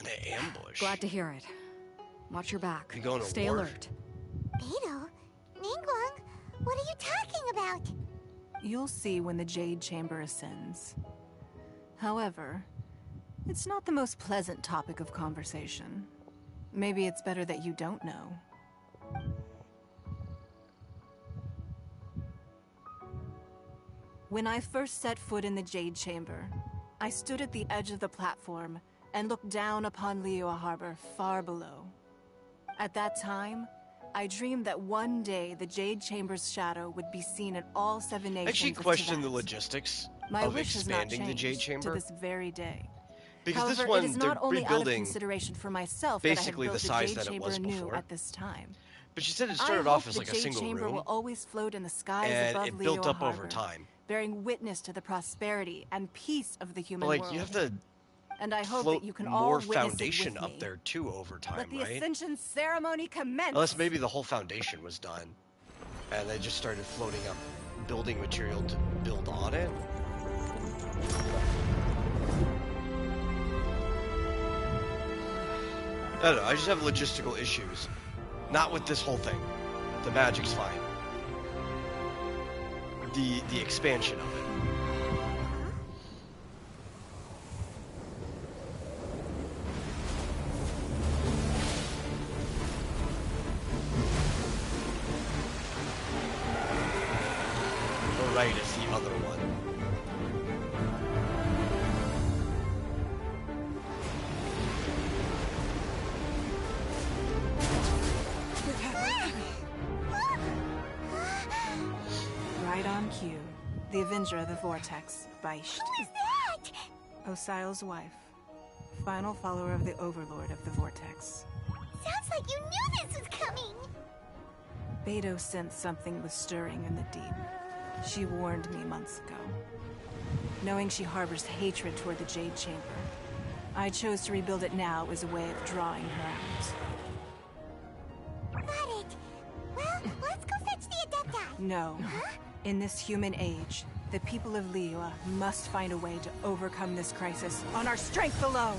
An ambush? Glad to hear it. Watch your back. You going to Stay war? alert. Beidou? Ningguang? What are you talking about? You'll see when the Jade Chamber ascends. However, it's not the most pleasant topic of conversation. Maybe it's better that you don't know. When I first set foot in the Jade Chamber, I stood at the edge of the platform and looked down upon Liyue Harbor far below. At that time, I dreamed that one day the Jade Chamber's shadow would be seen in all 7 nations. Actually, of question the Tibet. logistics My of wish has not expanding the Jade changed Chamber. to this very day. Because However, this one, it is they're not only out of rebuilding consideration for myself basically that I the have built size the that Jade it was Chamber anew before. at this time. But she said it I started hope off as the like a Jade single Chamber room will always float in the skies and above it built Liyue up over Harbor, time. bearing witness to the prosperity and peace of the human But like world. you have to And I hope float that you can all more witness foundation it with up me. there too over time, Let the right? ascension ceremony commence. Unless maybe the whole foundation was done and they just started floating up building material to build on it. I don't know, I just have logistical issues. Not with this whole thing. The magic's fine. The expansion of it. The right is the other one. Right on cue. The Avenger of the Vortex, Beisht. Who is that? Osial's wife. final follower of the Overlord of the Vortex. Sounds like you knew this was coming! Beidou sensed something was stirring in the deep. She warned me months ago. Knowing she harbors hatred toward the Jade Chamber, I chose to rebuild it now as a way of drawing her out. Got it. Well, let's go fetch the Adepti. No. Huh? In this human age, the people of Liyue must find a way to overcome this crisis on our strength alone!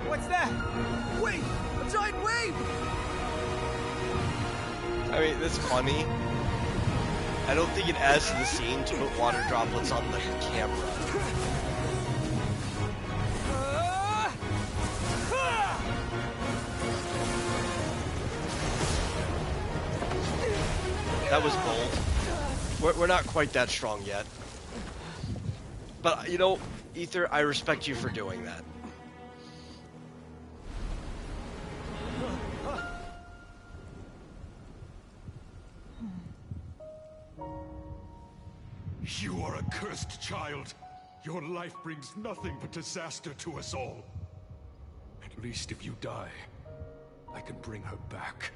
What's that? Wait! A giant wave! I mean, that's funny. I don't think it adds to the scene to put water droplets on the camera. That was bold. We're not quite that strong yet. But, you know, Ether, I respect you for doing that. You are a cursed child. Your life brings nothing but disaster to us all. At least if you die, I can bring her back.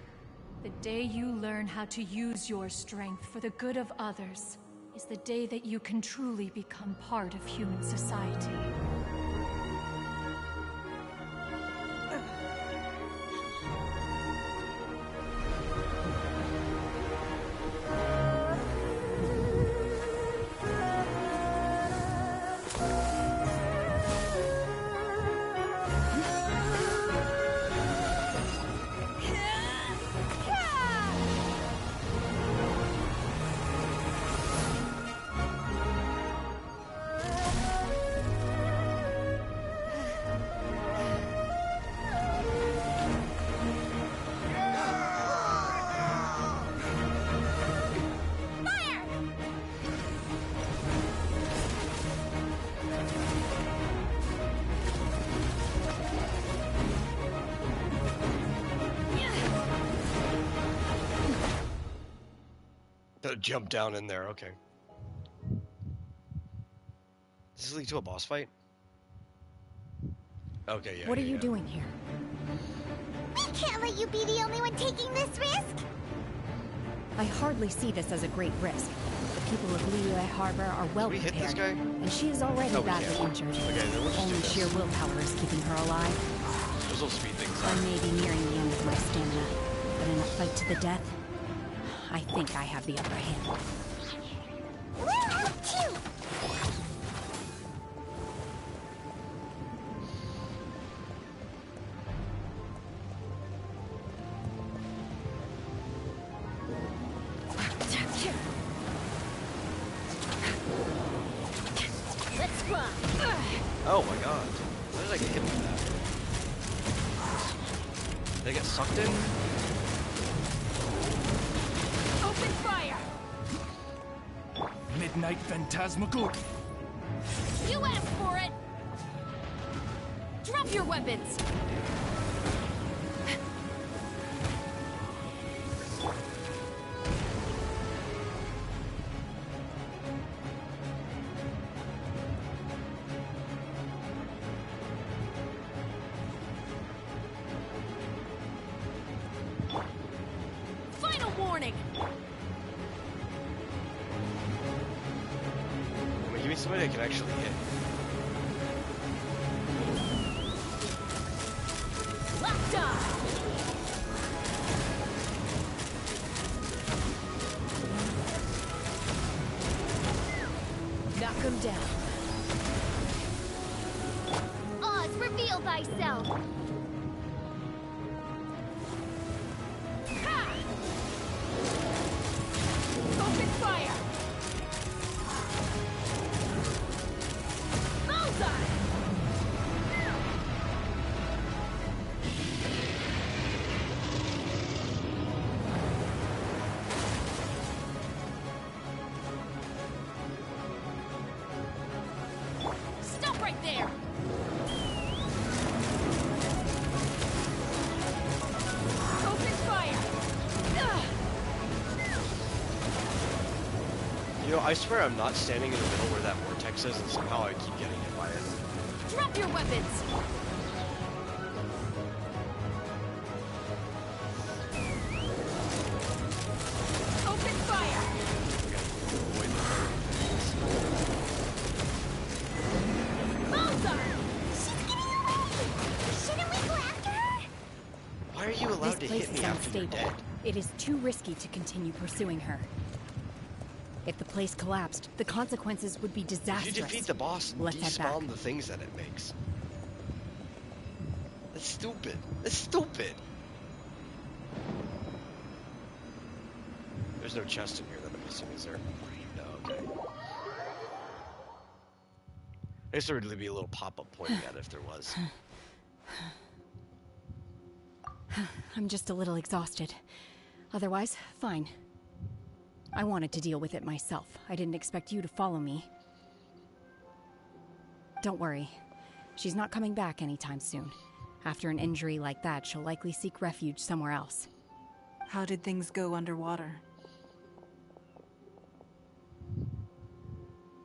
The day you learn how to use your strength for the good of others is the day that you can truly become part of human society. Jump down in there, okay. Does this lead to a boss fight? Okay, yeah. What are you doing here? We can't let you be the only one taking this risk! I hardly see this as a great risk. The people of Liyue Harbor are well Did we hit prepared, this guy? and she is already No, we badly can't. injured. Okay, then we'll just Only do this. sheer willpower is keeping her alive. Those little speed things. I may be nearing the end of my stamina, but in a fight to the death, I think I have the upper hand. We're up too! Let's run! Oh my god. How did I get hit with that? Did I get sucked in? Open fire! Midnight Phantasmagoria. You asked for it! Drop your weapons! Final warning! I mean, give me somebody I can actually hit. Locked on! Knock him down. Oz, reveal thyself! Ha! Open fire! Bullseye! Stop right there! Open fire! Ugh. You know, I swear I'm not standing in the middle where that vortex is, and somehow I keep getting hit by it. Drop your weapons! Open fire! Bullseye! She's getting away! Shouldn't we go after her? Why are you allowed to This place hit me is after you're unstable. dead? It is too risky to continue pursuing her. If the place collapsed, the consequences would be disastrous. You defeat the boss and Let's head back. despawn the things that it makes. That's stupid. That's stupid. There's no chest in here that I'm missing, is there? No, okay. I guess there would be a little pop-up pointing at it if there was. I'm just a little exhausted. Otherwise, fine. I wanted to deal with it myself. I didn't expect you to follow me. Don't worry. She's not coming back anytime soon. After an injury like that, she'll likely seek refuge somewhere else. How did things go underwater?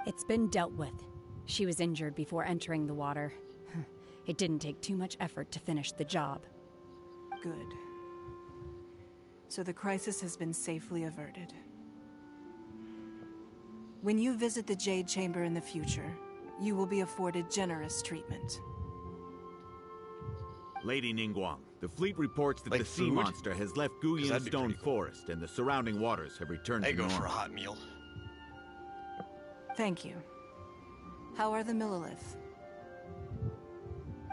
It's been dealt with. She was injured before entering the water. It didn't take too much effort to finish the job. Good. So the crisis has been safely averted. When you visit the Jade Chamber in the future, you will be afforded generous treatment. Lady Ningguang, the fleet reports that Like the sea food? monster has left 'Cause Guyan that'd be Stone pretty cool. Forest and the surrounding waters have returned I to go normal. for a hot meal. Thank you. How are the Millilith?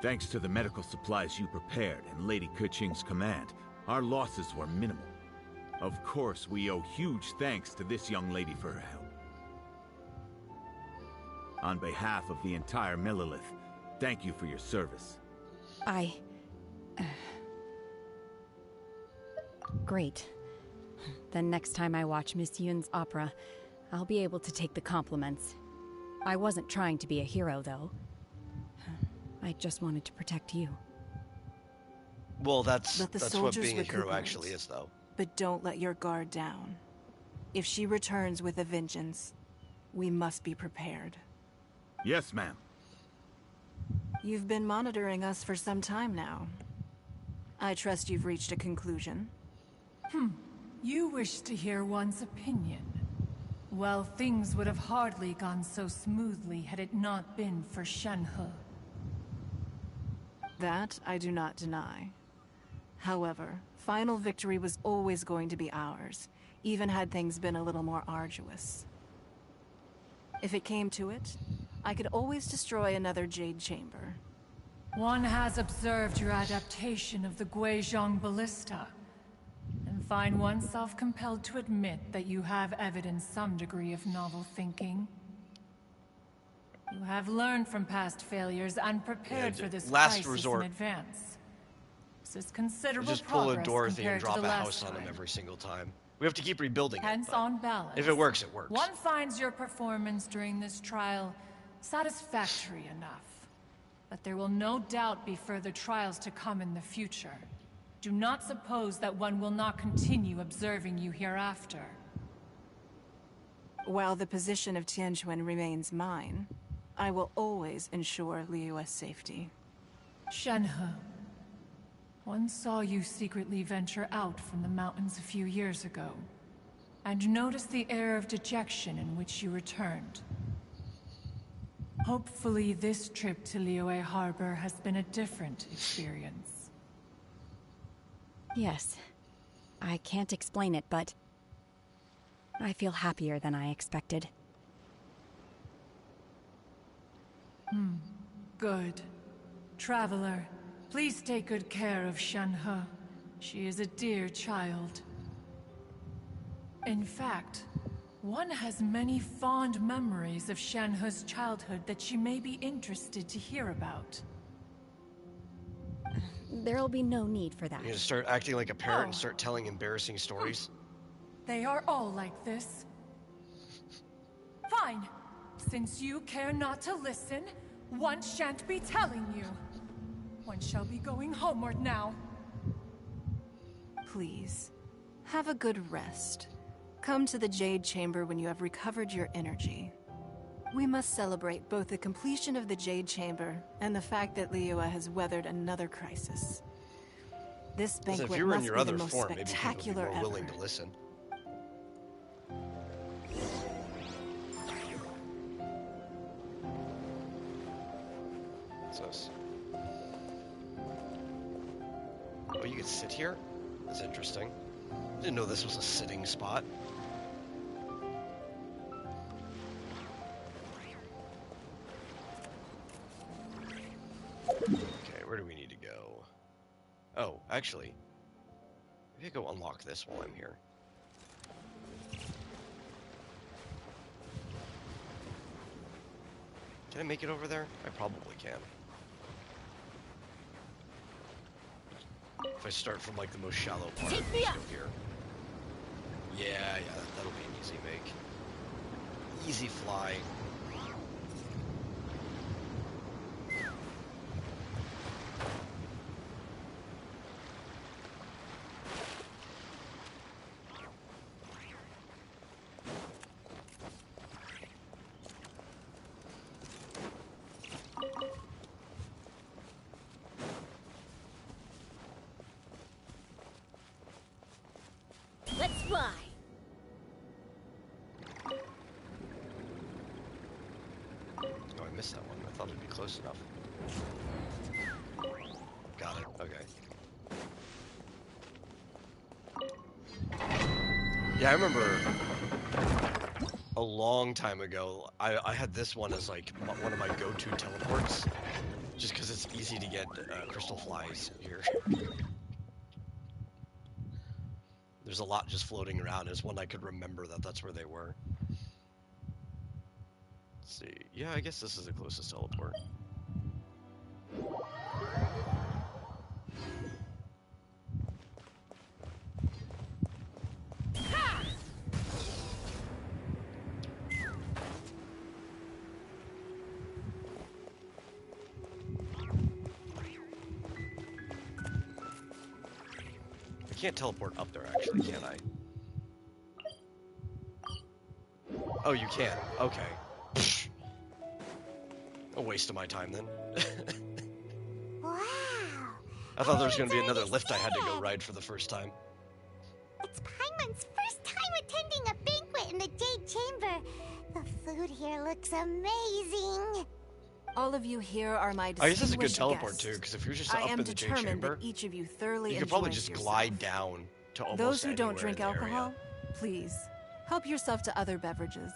Thanks to the medical supplies you prepared and Lady Keqing's command, our losses were minimal. Of course, we owe huge thanks to this young lady for her help. On behalf of the entire Millilith, thank you for your service. Great. Then next time I watch Miss Yun's opera, I'll be able to take the compliments. I wasn't trying to be a hero, though. I just wanted to protect you. Well, that's Let the what soldiers being a hero recuperate. actually is, though. But don't let your guard down. If she returns with a vengeance, we must be prepared. Yes, ma'am. You've been monitoring us for some time now. I trust you've reached a conclusion. You wish to hear one's opinion. Well, things would have hardly gone so smoothly had it not been for Shenhe. That I do not deny. However, final victory was always going to be ours, even had things been a little more arduous. If it came to it, I could always destroy another Jade Chamber. One has observed your adaptation of the Guizhong Ballista, and find oneself compelled to admit that you have evidenced some degree of novel thinking. You have learned from past failures and prepared for this last crisis resort. in advance. This is considerable Just pull a progress Dorothy and compared to drop the a last house on time. him every single time. We have to keep rebuilding Hence, it. but on balance, if it works, it works. one finds your performance during this trial satisfactory enough. But there will no doubt be further trials to come in the future. Do not suppose that one will not continue observing you hereafter. While the position of Tianquan remains mine, I will always ensure Liyue's safety. Shenhe, one saw you secretly venture out from the mountains a few years ago, and noticed the air of dejection in which you returned. Hopefully this trip to Liyue Harbor has been a different experience. Yes. I can't explain it, but I feel happier than I expected. Good. Traveler, please take good care of Shenhe. She is a dear child. In fact, one has many fond memories of Shenhe's childhood that she may be interested to hear about. There'll be no need for that. You're gonna start acting like a parent and start telling embarrassing stories? They are all like this. Fine. Since you care not to listen, one shan't be telling you. One shall be going homeward now. Please, have a good rest. Come to the Jade Chamber when you have recovered your energy. We must celebrate both the completion of the Jade Chamber and the fact that Liyue has weathered another crisis. This banquet if you were in must your be other the most form, maybe people would be spectacular more ever. willing to listen. What's this? Oh, you can sit here? That's interesting. Didn't know this was a sitting spot. Okay, where do we need to go? Oh, actually, maybe I go unlock this while I'm here. Can I make it over there? I probably can. If I start from like the most shallow part, Take me just up. go here. Yeah, that'll be an easy make. Easy fly. Let's fly. Oh, I missed that one. I thought it'd be close enough. Got it. Okay. Yeah, I remember a long time ago, I had this one as like one of my go-to teleports, just because it's easy to get crystal flies here. There's a lot just floating around. It's one I could remember that's where they were. Let's see. Yeah, I guess this is the closest teleport. I can't teleport up there, actually, can I? Oh, you can. Okay. Psh. A waste of my time, then. Wow. I thought there was going to be another lift I had to go ride for the first time. It's Paimon's first time attending a banquet in the Jade Chamber. The food here looks amazing. All of you here are my I guess it's a good distinguished teleport, guests. too, because if you're just I up am in the Jade determined Chamber, that each of you thoroughly you could probably enjoys just yourself. glide down to almost Those who don't anywhere drink in the area. alcohol, please, help yourself to other beverages.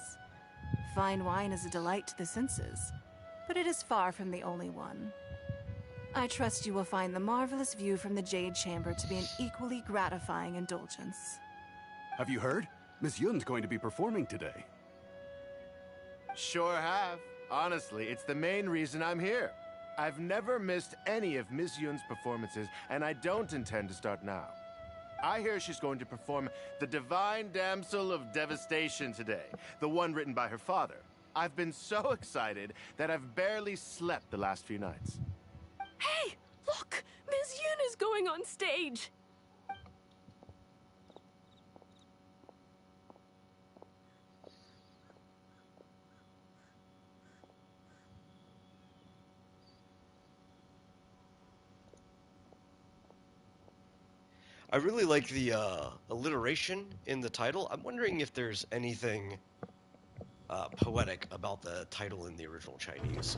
Fine wine is a delight to the senses, but it is far from the only one. I trust you will find the marvelous view from the Jade Chamber to be an equally gratifying indulgence. Have you heard? Miss Yun's going to be performing today. Sure have. Honestly, it's the main reason I'm here. I've never missed any of Miss Yun's performances, and I don't intend to start now. I hear she's going to perform The Divine Damsel of Devastation today, the one written by her father. I've been so excited that I've barely slept the last few nights. Hey, look! Miss Yun is going on stage! I really like the alliteration in the title. I'm wondering if there's anything poetic about the title in the original Chinese.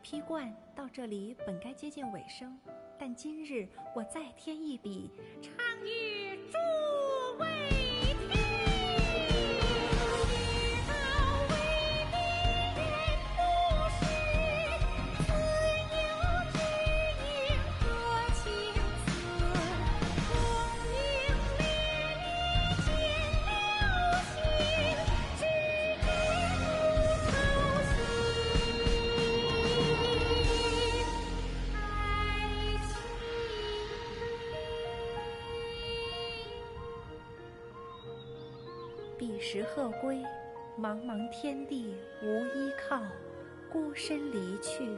披冠到这里本该接近尾声，但今日我再添一笔，唱与诸位听。彼时鹤归，茫茫天地无依靠，孤身离去。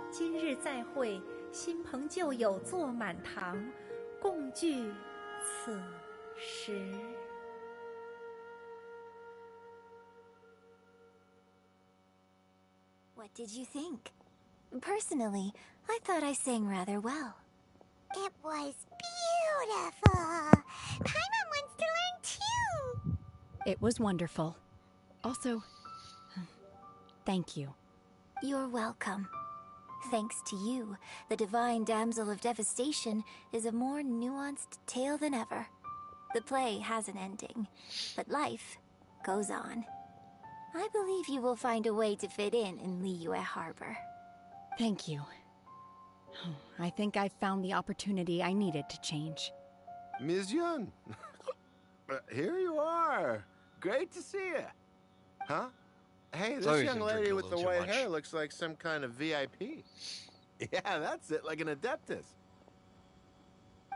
今日再会，新朋旧友坐满堂，共聚此时。What did you think? Personally, I thought I sang rather well. It was beautiful. Paimon wants to learn too. It was wonderful. Also, thank you. You're welcome. Thanks to you, the Divine Damsel of Devastation is a more nuanced tale than ever. The play has an ending, but life goes on. I believe you will find a way to fit in Liyue Harbor. Thank you. I think I've found the opportunity I needed to change. Ms. Yun, here you are. Great to see you. Huh? Hey, this young lady with the white hair looks like some kind of VIP. Yeah, that's it, like an Adeptus.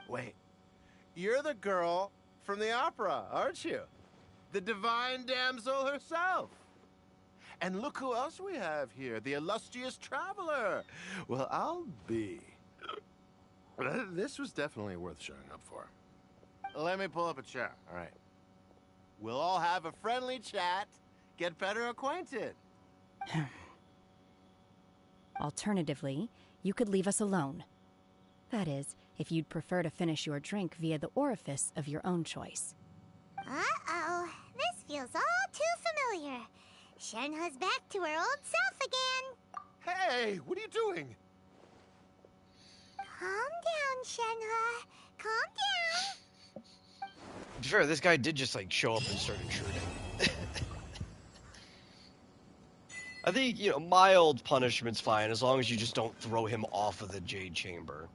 Wait, you're the girl from the opera, aren't you? The Divine Damsel herself. And look who else we have here, the illustrious traveler. Well, I'll be. This was definitely worth showing up for. Let me pull up a chair, all right. We'll all have a friendly chat, get better acquainted. Alternatively, you could leave us alone. That is, if you'd prefer to finish your drink via the orifice of your own choice. Uh-oh, this feels all too familiar. Shenhua's back to her old self again. Hey, what are you doing? Calm down, Shenhua. Calm down. Sure, this guy did just, like, show up and start intruding. I think, you know, mild punishment's fine, as long as you just don't throw him off of the Jade Chamber.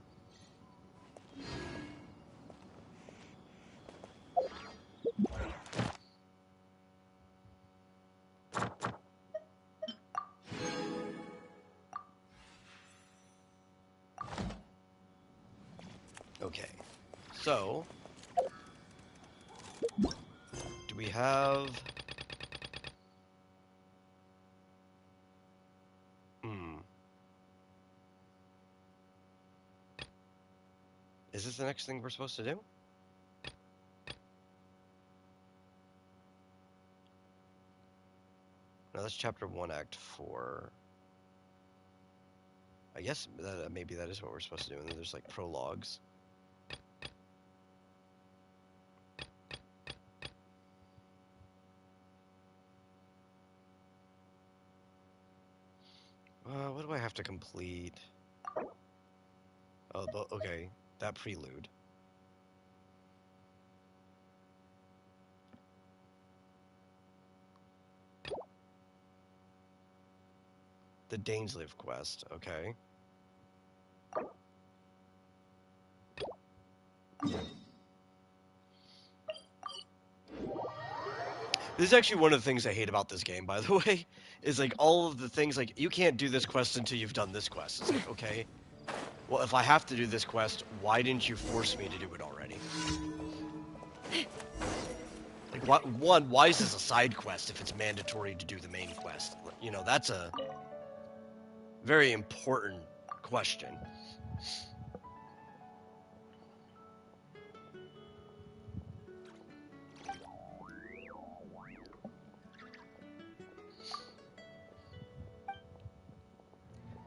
Okay, so do we have is this the next thing we're supposed to do? No, that's chapter 1, act 4. I guess that, maybe that is what we're supposed to do, and then there's like prologues. What do I have to complete? Oh, okay, that prelude. The Dainsleif quest, okay. This is actually one of the things I hate about this game, by the way, is like all of the things like, you can't do this quest until you've done this quest. It's like, okay, well, if I have to do this quest, why didn't you force me to do it already? Like, why is this a side quest if it's mandatory to do the main quest? You know, that's a very important question.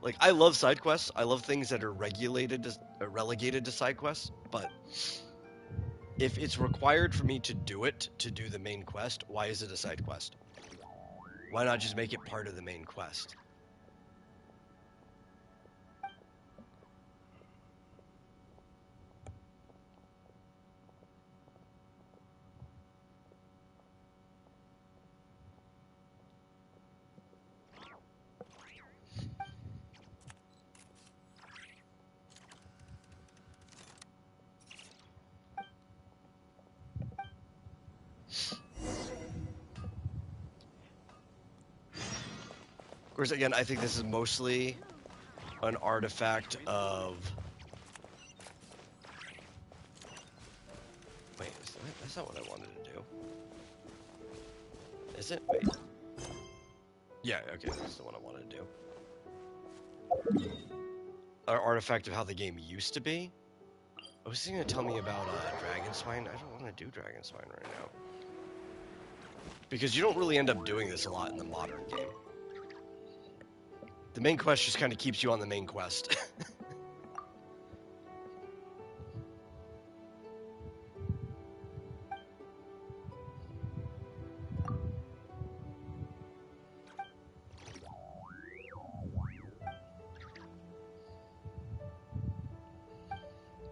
Like, I love side quests. I love things that are relegated to side quests, but if it's required for me to do it to do the main quest, why is it a side quest? Why not just make it part of the main quest? Whereas again, I think this is mostly an artifact of. Wait, that's not what I wanted to do. Is it? Wait. Yeah, okay, that's the one I wanted to do. An artifact of how the game used to be. I was going to tell me about Dragon Spine. I don't want to do Dragon Spine right now. Because you don't really end up doing this a lot in the modern game. The main quest just kind of keeps you on the main quest.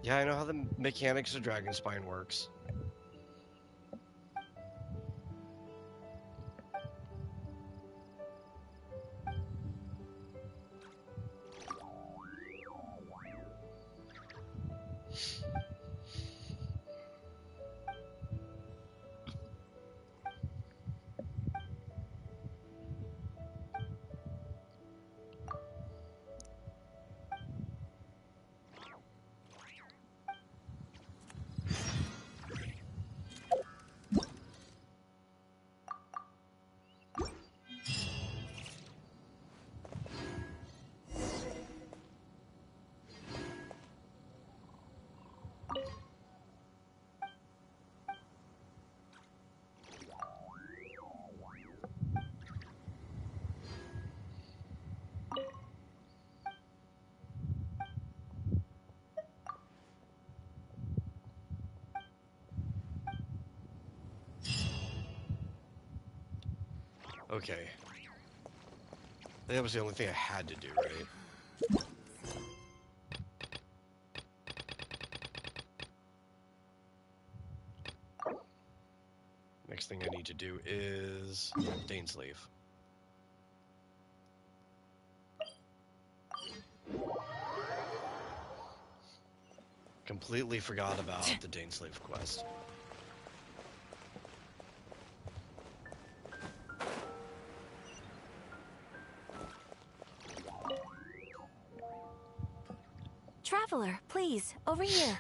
Yeah, I know how the mechanics of Dragon Spine works. Okay. That was the only thing I had to do, right? Next thing I need to do is Dainsleif. Completely forgot about the Dainsleif quest. Traveler, please, over here.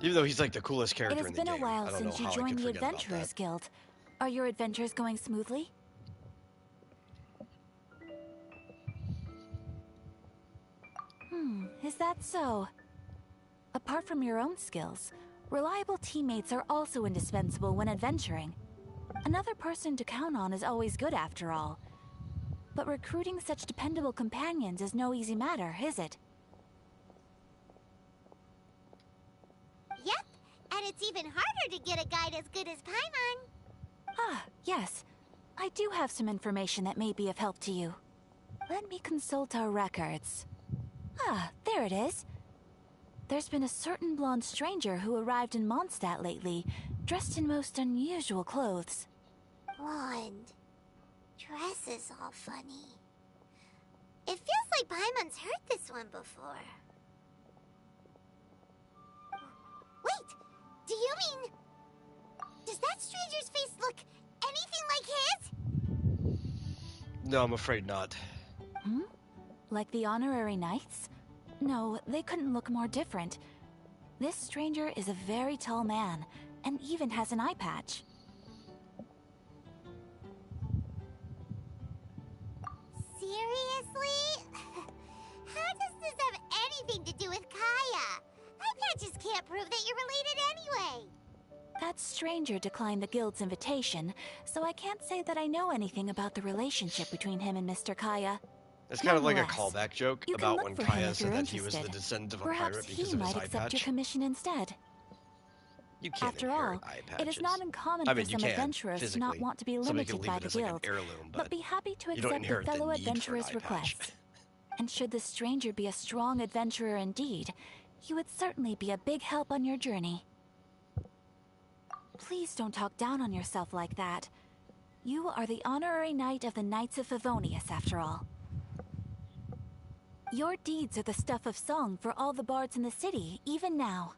Even though he's like the coolest It character has in the been game. a while I don't since know you how I joined could the forget about Adventurers that. Guild. Are your adventures going smoothly? Is that so? Apart from your own skills, reliable teammates are also indispensable when adventuring. Another person to count on is always good after all. But recruiting such dependable companions is no easy matter, is it? Yep, and it's even harder to get a guide as good as Paimon. Ah, yes. I do have some information that may be of help to you. Let me consult our records. Ah, there it is. There's been a certain blonde stranger who arrived in Mondstadt lately, dressed in most unusual clothes. Blonde. Dresses all funny. It feels like Paimon's heard this one before. Wait, do you mean... Does that stranger's face look anything like his? No, I'm afraid not. Like the honorary knights? No, they couldn't look more different. This stranger is a very tall man, and even has an eye patch. Seriously? How does this have anything to do with Kaya? Eye patches can't prove that you're related anyway. That stranger declined the guild's invitation, so I can't say that I know anything about the relationship between him and Mr. Kaya. It's kind of like a Nonetheless, callback joke you can about look when for him Kaya if you're said that he was the interested. descendant of a Perhaps pirate he because of his might eye accept patch. your commission instead. You can't After all, eye it is patches. not uncommon I mean, for you some can, adventurers to not physically. want to be Somebody can limited leave by it the as like an guild, heirloom, but be happy to you don't accept the inherit the fellow need for an adventurer's eye patch. request. And should the stranger be a strong adventurer indeed, he would certainly be a big help on your journey. Please don't talk down on yourself like that. You are the honorary knight of the Knights of Favonius, after all. Your deeds are the stuff of song for all the bards in the city, even now.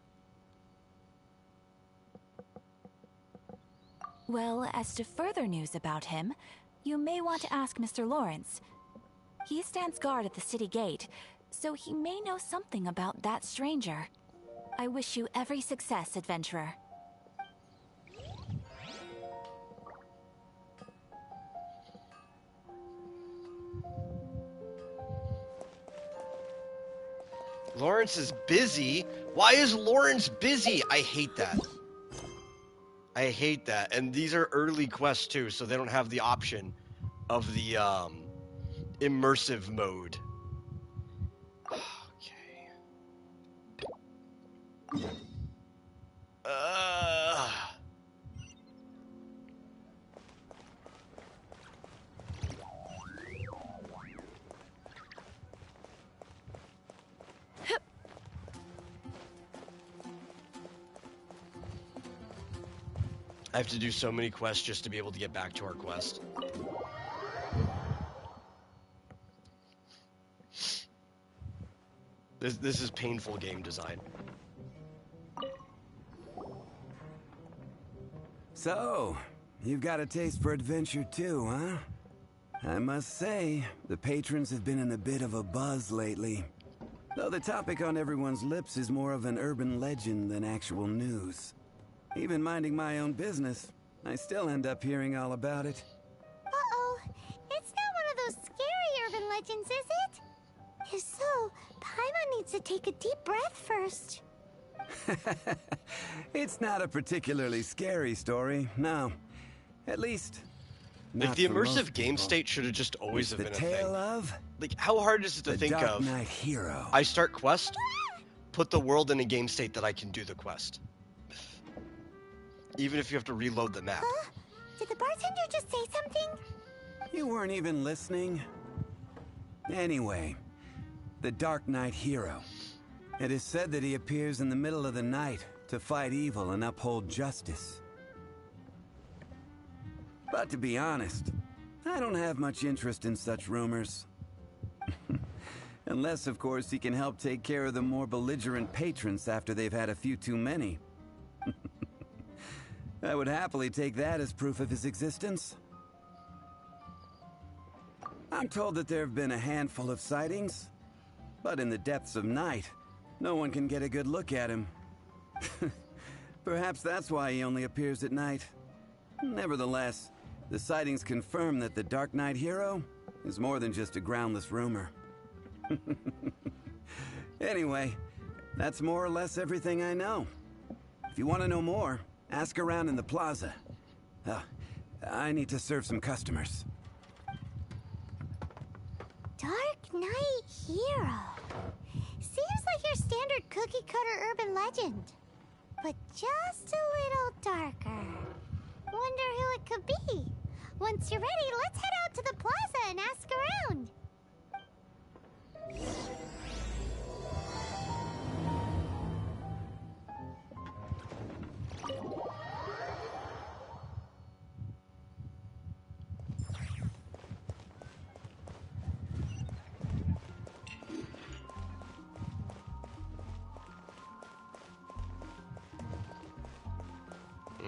Well, as to further news about him, you may want to ask Mr. Lawrence. He stands guard at the city gate, so he may know something about that stranger. I wish you every success, adventurer. Lawrence is busy? Why is Lawrence busy? I hate that. I hate that. And these are early quests too, so they don't have the option of the immersive mode. Okay. I have to do so many quests just to be able to get back to our quest. This is painful game design. So, you've got a taste for adventure too, huh? I must say, the patrons have been in a bit of a buzz lately. Though the topic on everyone's lips is more of an urban legend than actual news. Even minding my own business, I still end up hearing all about it. Uh-oh. It's not one of those scary urban legends, is it? If so, Paimon needs to take a deep breath first. It's not a particularly scary story, no. At least, like not the for immersive most game people. state should have just always It's have the been a thing. tale of Like, how hard is it to the think Dark of? Knight Hero. I start quest, put the world in a game state that I can do the quest. Even if you have to reload the map. Huh? Did the bartender just say something? You weren't even listening. Anyway, the Dark Knight Hero. It is said that he appears in the middle of the night to fight evil and uphold justice. But to be honest, I don't have much interest in such rumors. Unless, of course, he can help take care of the more belligerent patrons after they've had a few too many. I would happily take that as proof of his existence. I'm told that there have been a handful of sightings, but in the depths of night, no one can get a good look at him. Perhaps that's why he only appears at night. Nevertheless, the sightings confirm that the Dark Knight Hero is more than just a groundless rumor. Anyway, that's more or less everything I know. If you want to know more, ask around in the plaza. I need to serve some customers. Dark Knight Hero. Seems like your standard cookie-cutter urban legend. But just a little darker. Wonder who it could be. Once you're ready, let's head out to the plaza and ask around.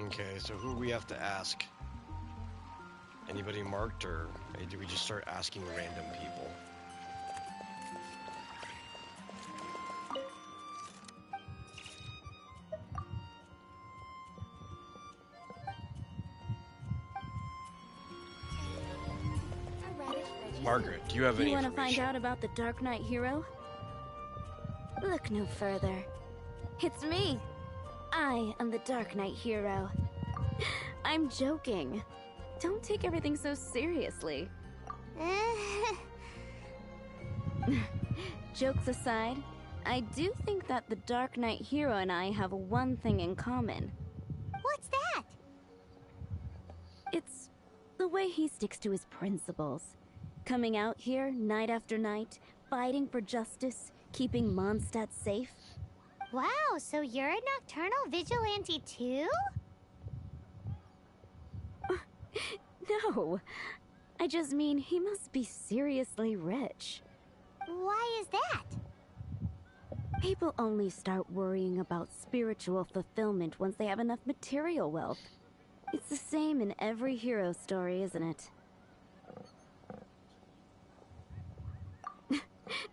Okay, so who we have to ask? Anybody marked, or do we just start asking random people? Margaret, do you have any You want to information? find out about the Dark Knight Hero? Look no further. It's me. I am the Dark Knight Hero. I'm joking. Don't take everything so seriously. Jokes aside, I do think that the Dark Knight Hero and I have one thing in common. What's that? It's the way he sticks to his principles. Coming out here night after night, fighting for justice, keeping Mondstadt safe. Wow, so you're a nocturnal vigilante too? No, I just mean he must be seriously rich. Why is that? People only start worrying about spiritual fulfillment once they have enough material wealth. It's the same in every hero story, isn't it?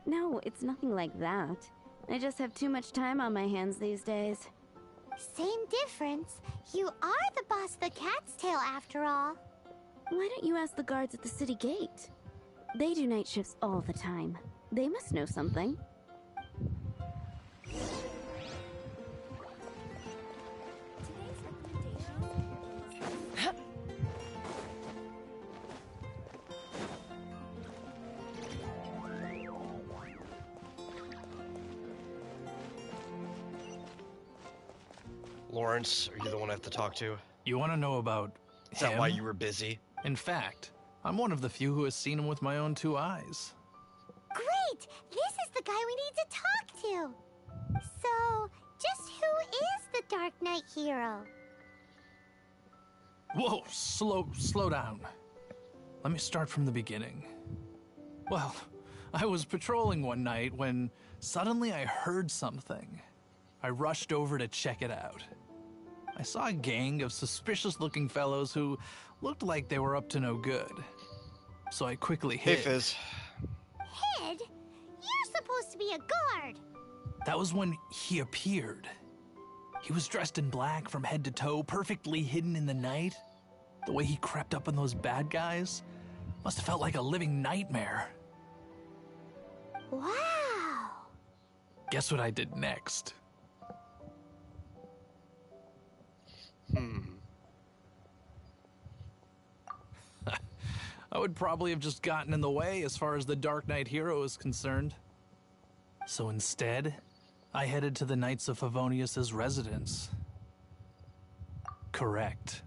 No, it's nothing like that. I just have too much time on my hands these days. Same difference. You are the boss of the Cat's Tail after all. Why don't you ask the guards at the city gate? They do night shifts all the time. They must know something. Lawrence, are you the one I have to talk to? You want to know about Is that him? why you were busy? In fact, I'm one of the few who has seen him with my own 2 eyes. Great! This is the guy we need to talk to. So, just who is the Dark Knight hero? Whoa, slow down. Let me start from the beginning. Well, I was patrolling one night when suddenly I heard something. I rushed over to check it out. I saw a gang of suspicious-looking fellows who looked like they were up to no good. So I quickly hid. Hey, Fizz. Hid? You're supposed to be a guard. That was when he appeared. He was dressed in black from head to toe, perfectly hidden in the night. The way he crept up on those bad guys must have felt like a living nightmare. Wow. Guess what I did next? I would probably have just gotten in the way as far as the Dark Knight hero is concerned. So instead, I headed to the Knights of Favonius's residence. Correct.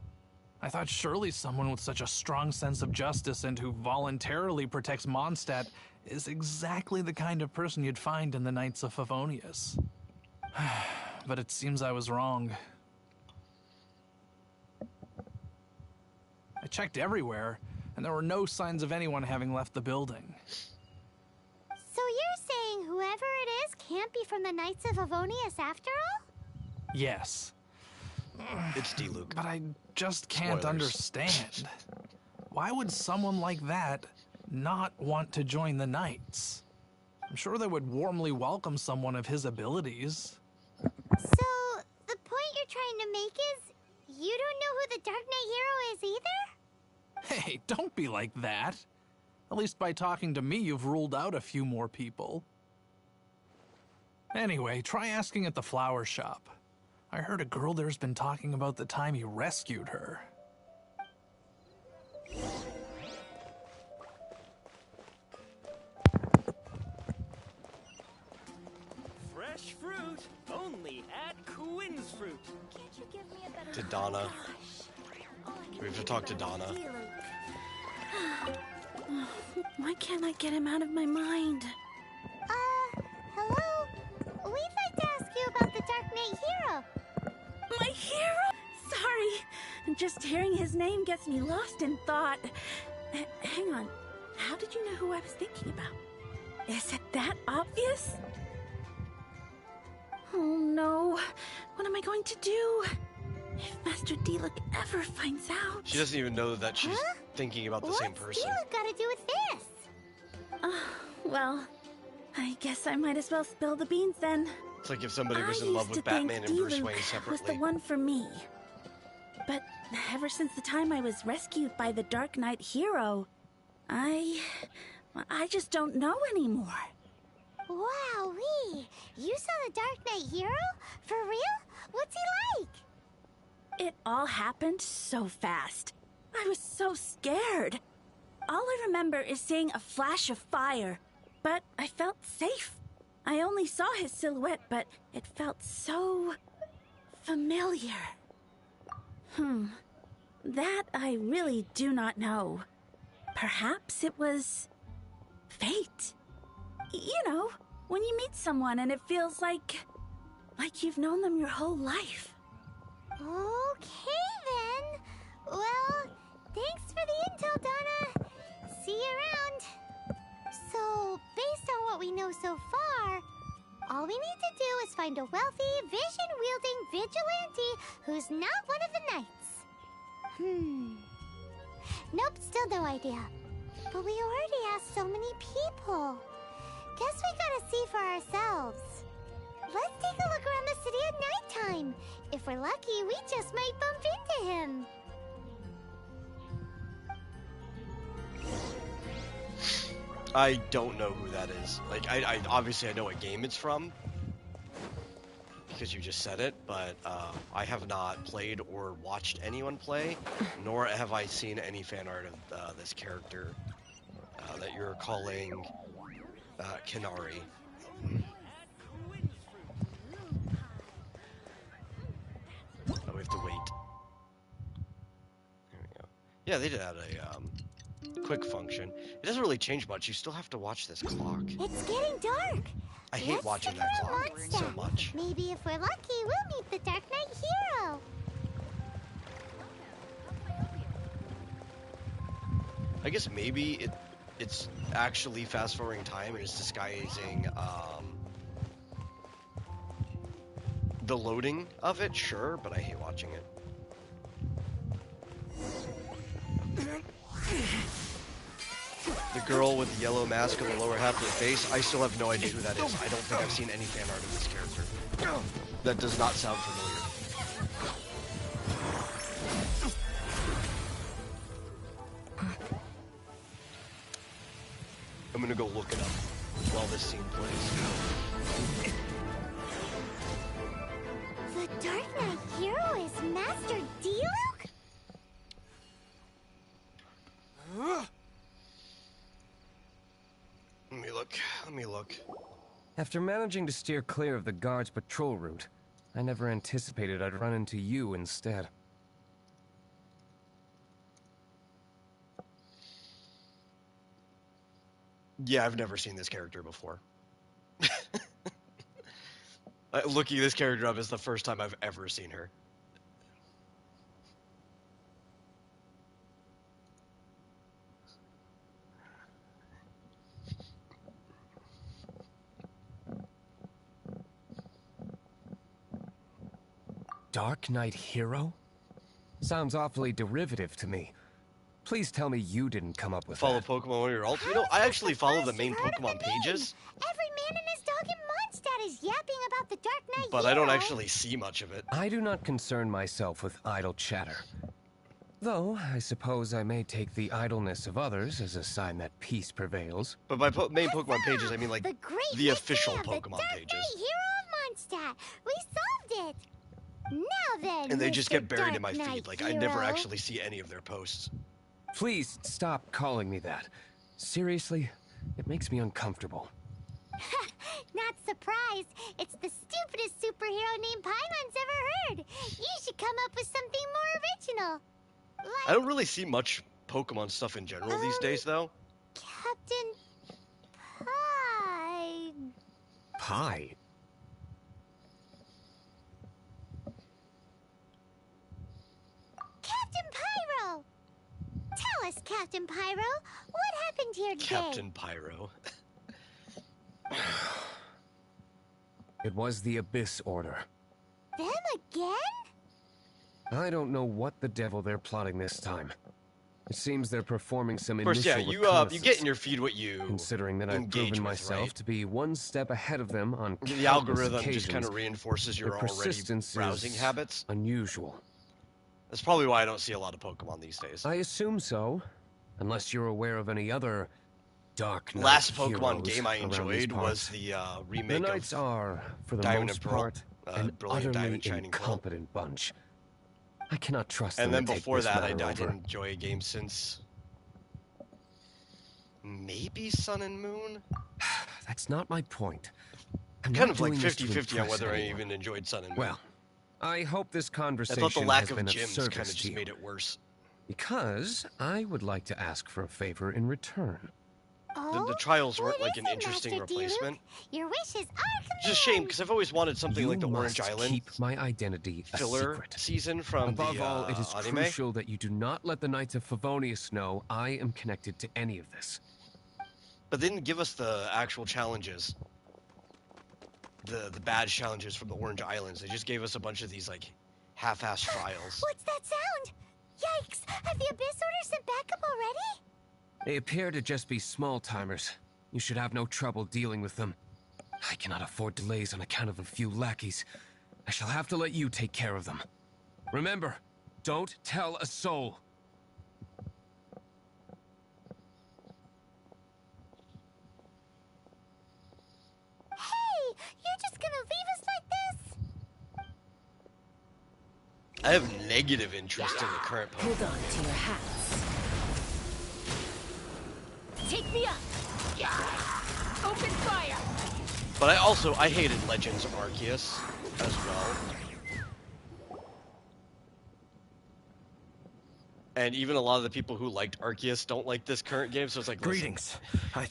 I thought surely someone with such a strong sense of justice and who voluntarily protects Mondstadt is exactly the kind of person you'd find in the Knights of Favonius. But it seems I was wrong. I checked everywhere, and there were no signs of anyone having left the building. So you're saying whoever it is can't be from the Knights of Favonius after all? Yes. It's D-Luke. But I just can't Spoilers. understand. Why would someone like that not want to join the Knights? I'm sure they would warmly welcome someone of his abilities. So, the point you're trying to make is you don't know who the Dark Knight hero is either? Hey, don't be like that. At least by talking to me, you've ruled out a few more people. Anyway, try asking at the flower shop. I heard a girl there's been talking about the time he rescued her. Fresh fruit, only at Quinn's Fruit. Can't you give me a better... To Donna. We have to talk to Donna. Why can't I get him out of my mind? Hello? We'd like to ask you about the Dark Knight hero. My hero? Sorry. Just hearing his name gets me lost in thought. Hang on. How did you know who I was thinking about? Is it that obvious? Oh no. What am I going to do? If Master D-Luke ever finds out... She doesn't even know that she's thinking about the same person. What's D-Luke got to do with this? Well, I guess I might as well spill the beans then. It's like if somebody was in love with Batman and Bruce Wayne separately. Was the one for me. But ever since the time I was rescued by the Dark Knight hero, I just don't know anymore. Wowee! You saw the Dark Knight hero? For real? What's he like? It all happened so fast. I was so scared. All I remember is seeing a flash of fire, but I felt safe. I only saw his silhouette, but it felt so familiar. That I really do not know. Perhaps it was fate. You know, when you meet someone and it feels like you've known them your whole life. Okay then. Well, thanks for the intel, Donna. See you around. So, based on what we know so far, all we need to do is find a wealthy, vision-wielding vigilante who's not one of the knights. Nope, still no idea. But we already asked so many people. Guess we gotta see for ourselves. Let's take a look around the city at nighttime. If we're lucky, we just might bump into him. I don't know who that is. Like, I obviously I know what game it's from because you just said it, but I have not played or watched anyone play, nor have I seen any fan art of this character that you're calling Kinari. Oh, we have to wait. There we go. Yeah, they did add a quick function. It doesn't really change much. You still have to watch this clock. It's getting dark. I hate watching that clock so much. Maybe if we're lucky, we'll meet the Dark Knight hero. I guess maybe it's actually fast-forwarding time and it's disguising the loading of it, sure, but I hate watching it. The girl with the yellow mask on the lower half of the face, I still have no idea who that is. I don't think I've seen any fan art of this character. That does not sound familiar. I'm gonna go look it up while this scene plays. The Dark Knight hero is Master Diluc? Let me look. After managing to steer clear of the guard's patrol route, I never anticipated I'd run into you instead. Yeah, I've never seen this character before. Looking this character up is the first time I've ever seen her. Dark Knight hero? Sounds awfully derivative to me. Please tell me you didn't come up with Follow that. Pokemon on your alt? You know, I actually follow the main Pokemon pages, Every man and his dog in Mondstadt is yapping about the Dark Knight but hero. I don't actually see much of it. I do not concern myself with idle chatter. Though, I suppose I may take the idleness of others as a sign that peace prevails. But by main Pokemon pages, I mean like the official Of the Pokemon Dark pages. Knight hero of Mondstadt. We solved it. Now then, And they just Mr. get buried Dark in my Knight feed. Like, I never hero. actually see any of their posts. Please stop calling me that. Seriously, it makes me uncomfortable. Not surprised. It's the stupidest superhero name Paimon's ever heard. You should come up with something more original. I don't really see much Pokemon stuff in general these days, though. Captain Pie. Pie? Captain Pyro! Tell us, Captain Pyro, what happened here today? Captain Pyro. It was the Abyss Order. Them again? I don't know what the devil they're plotting this time. It seems they're performing some Of course, yeah, initial you get in your feed what you considering that I've engage proven with, myself right? to be one step ahead of them on The countless algorithm just occasions. kind of reinforces your Their already persistence browsing is habits. Unusual. That's probably why I don't see a lot of Pokemon these days. I assume so, unless you're aware of any other Dark Knight Last Pokemon heroes game I around these enjoyed was parts. the remake The Knights of are, for the Diamond most and Pearl, part, an Brilliant utterly Diamond, Shining Pearl. incompetent bunch. I cannot trust And them then to take before this that, I matter over. didn't enjoy a game since maybe Sun and Moon? That's not my point. I'm Kind not of like doing this to 50-50 on impress whether I anyone. even enjoyed Sun and Moon. Well, I hope this I conversation thought the lack has of been of gyms kind service of to just you. made it worse. Because I would like to ask for a favor in return. The trials weren't What like is an it, interesting Master replacement. Diluc? Your wishes are It's just a shame because I've always wanted something You like the Orange must Island keep my identity a filler secret. season from Above the all, it is anime. crucial that you do not let the Knights of Favonius know I am connected to any of this. But they didn't give us the actual challenges. The badge challenges from the Orange Islands. They just gave us a bunch of these like half-assed trials. What's that sound? Yikes! Have the Abyss Order sent backup already? They appear to just be small-timers. You should have no trouble dealing with them. I cannot afford delays on account of a few lackeys. I shall have to let you take care of them. Remember, don't tell a soul. Hey, you're just gonna leave us like this? I have negative interest in the current Pokemon. Hold on to your hats. Take me up! Open fire! But I hated Legends of Arceus as well. And even a lot of the people who liked Arceus don't like this current game, so it's like, greetings.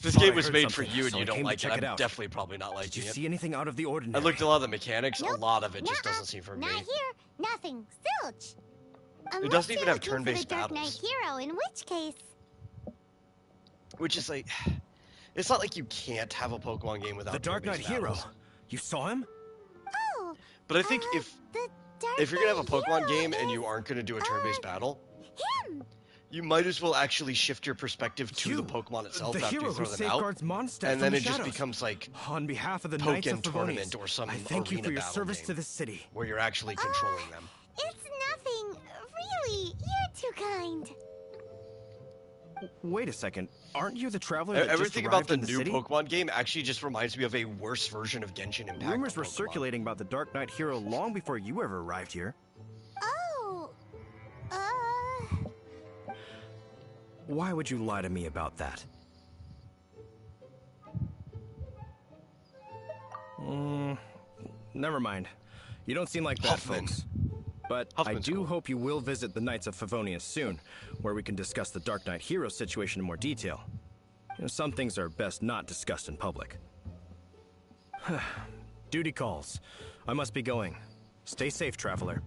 This game was made for you and you don't like it. I'm definitely probably not liking it. Did you see anything out of the ordinary? I looked at a lot of the mechanics, a lot of it just doesn't seem for me. Not here. Nothing. Zilch. It doesn't even have turn-based Dark battles. Knight Hero, in which case... Which is like... It's not like you can't have a Pokemon game without the Dark Knight Hero. You saw him? Oh. But I think if you're gonna have a Pokemon game and you aren't gonna do a turn-based battle, him. You might as well actually shift your perspective to the Pokemon itself the after hero you throw who them out, safeguards Mondstadt and then from it the just shadows. becomes like on behalf of the Knights of Pokken tournament Favonius, or some I thank you arena for your battle service game to the city. where you're actually controlling them. It's nothing. Really, you're too kind. Wait a second. Aren't you the traveler that Everything just about arrived the in the new city? Pokemon game actually just reminds me of a worse version of Genshin Impact. Rumors were circulating about the Dark Knight Hero long before you ever arrived here. Oh. Why would you lie to me about that? Never mind. You don't seem like that, Huffman. folks. But I do hope you will visit the Knights of Favonius soon, where we can discuss the Dark Knight Hero situation in more detail. You know, some things are best not discussed in public. Duty calls. I must be going. Stay safe, traveler.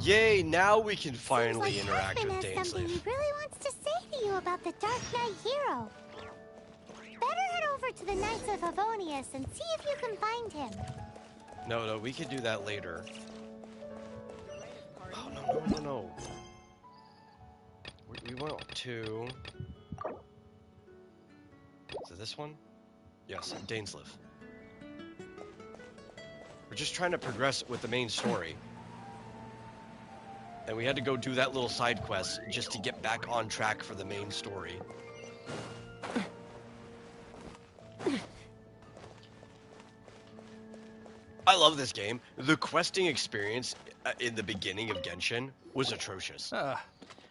Yay, now we can finally Seems like interact Huffman with has something Dainsleif. he really wants to say to you about the Dark Knight Hero. Better head over to the Knights of Favonius and see if you can find him. No, we can do that later. Oh, no. We went to... Is it this one? Yes, Dainsleif. We're just trying to progress with the main story. And we had to go do that little side quest just to get back on track for the main story. I love this game. The questing experience in the beginning of Genshin was atrocious.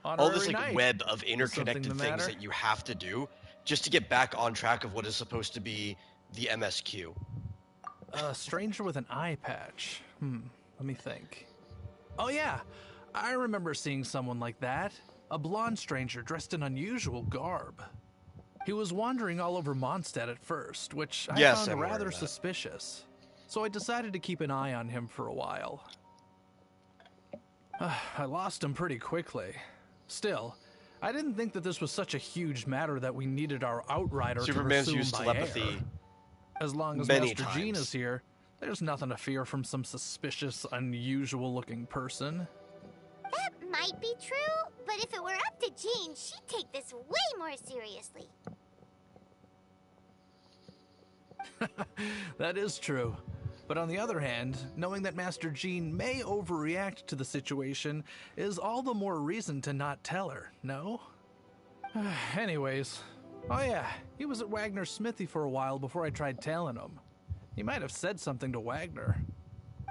All this like web of interconnected things that you have to do just to get back on track of what is supposed to be the MSQ. A stranger with an eye patch. Let me think. Oh yeah, I remember seeing someone like that. A blonde stranger dressed in unusual garb. He was wandering all over Mondstadt at first, which I found rather suspicious. So I decided to keep an eye on him for a while. I lost him pretty quickly. Still, I didn't think that this was such a huge matter that we needed our outrider Superman's to pursue used him by telepathy air. As long as many Master Jean times. is here, there's nothing to fear from some suspicious, unusual-looking person. That might be true, but if it were up to Jean, she'd take this way more seriously. That is true. But on the other hand, knowing that Master Jean may overreact to the situation is all the more reason to not tell her, no? Anyways, oh yeah, he was at Wagner's smithy for a while before I tried tailing him. He might have said something to Wagner.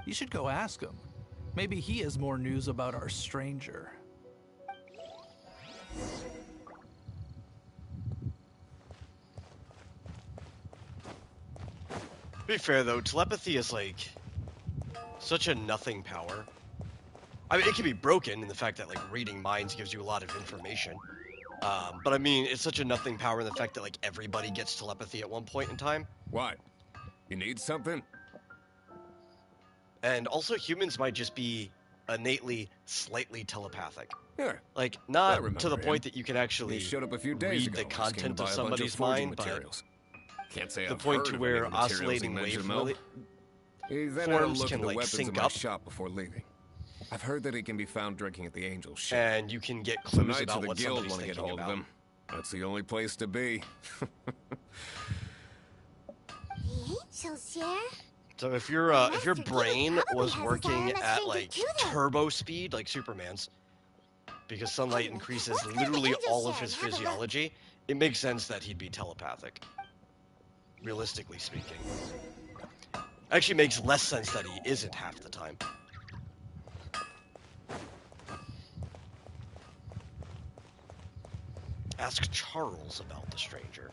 You should go ask him. Maybe he has more news about our stranger. To be fair though, telepathy is like such a nothing power. I mean, it can be broken in the fact that like reading minds gives you a lot of information. But I mean, it's such a nothing power in the fact that like everybody gets telepathy at one point in time. What? You need something? And also humans might just be innately slightly telepathic. Yeah. Like I not remember to the him. point that you can actually He showed up a few days read ago, the asking content to of buy a bunch somebody's forging mind, but materials. Can't say the I've point heard to of where any materials he oscillating mentioned, wave Mel. He then had a forms look can at the like weapons in sync my up, shop before leaving. I've heard that he can be found drinking at the Angel ship. and you can get The clues Knights about of the what Guild somebody's want to get thinking hold about. of him. That's the only place to be. The angels, yeah? So if your brain was working at like turbo speed, like Superman's, because sunlight increases literally all of his physiology, it makes sense that he'd be telepathic. Realistically speaking. Actually makes less sense that he isn't half the time. Ask Charles about the stranger.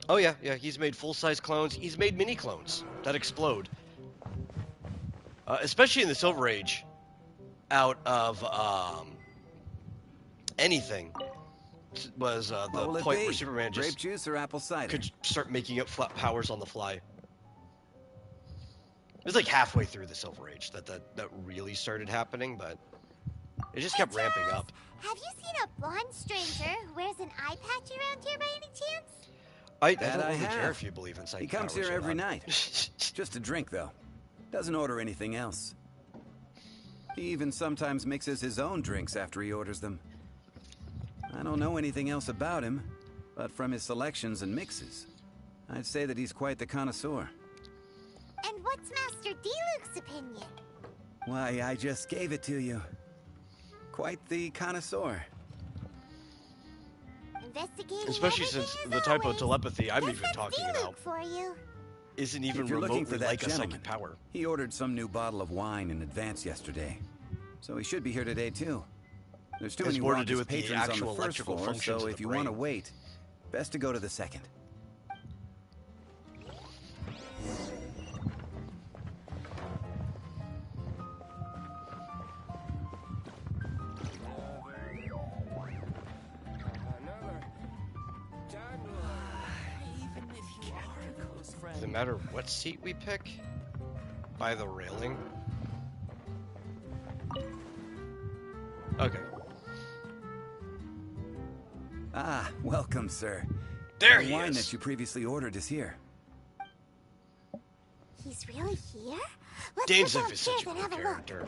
Oh yeah, he's made full-size clones. He's made mini clones that explode. Especially in the Silver Age, out of anything was the point where Superman just grape juice or apple cider could start making up powers on the fly. It was like halfway through the Silver Age that really started happening, but it just kept ramping up. Have you seen a blonde stranger who wears an eye patch around here by any chance? I don't really care if you believe in psychic He comes powers here or every not. night. Just to drink, though. Doesn't order anything else. He even sometimes mixes his own drinks after he orders them. I don't know anything else about him, but from his selections and mixes, I'd say that he's quite the connoisseur. And what's Master D-Luke's opinion? Why, I just gave it to you. Quite the connoisseur. Investigating Especially since the type of telepathy I'm even talking about for you. isn't even If you're looking for remotely that like a gentleman, psychic power. he ordered some new bottle of wine in advance yesterday, so he should be here today too. There's too Has many more to do raucous with the patrons on actual the first electrical floor, functions so of if the you want to brain. wait, best to go to the second. Does it matter what seat we pick? By the railing? Okay. Ah, welcome, sir. There the he wine is. that you previously ordered is here. He's really here? Let's Dainsleif go is such a downstairs and cool have a look. character.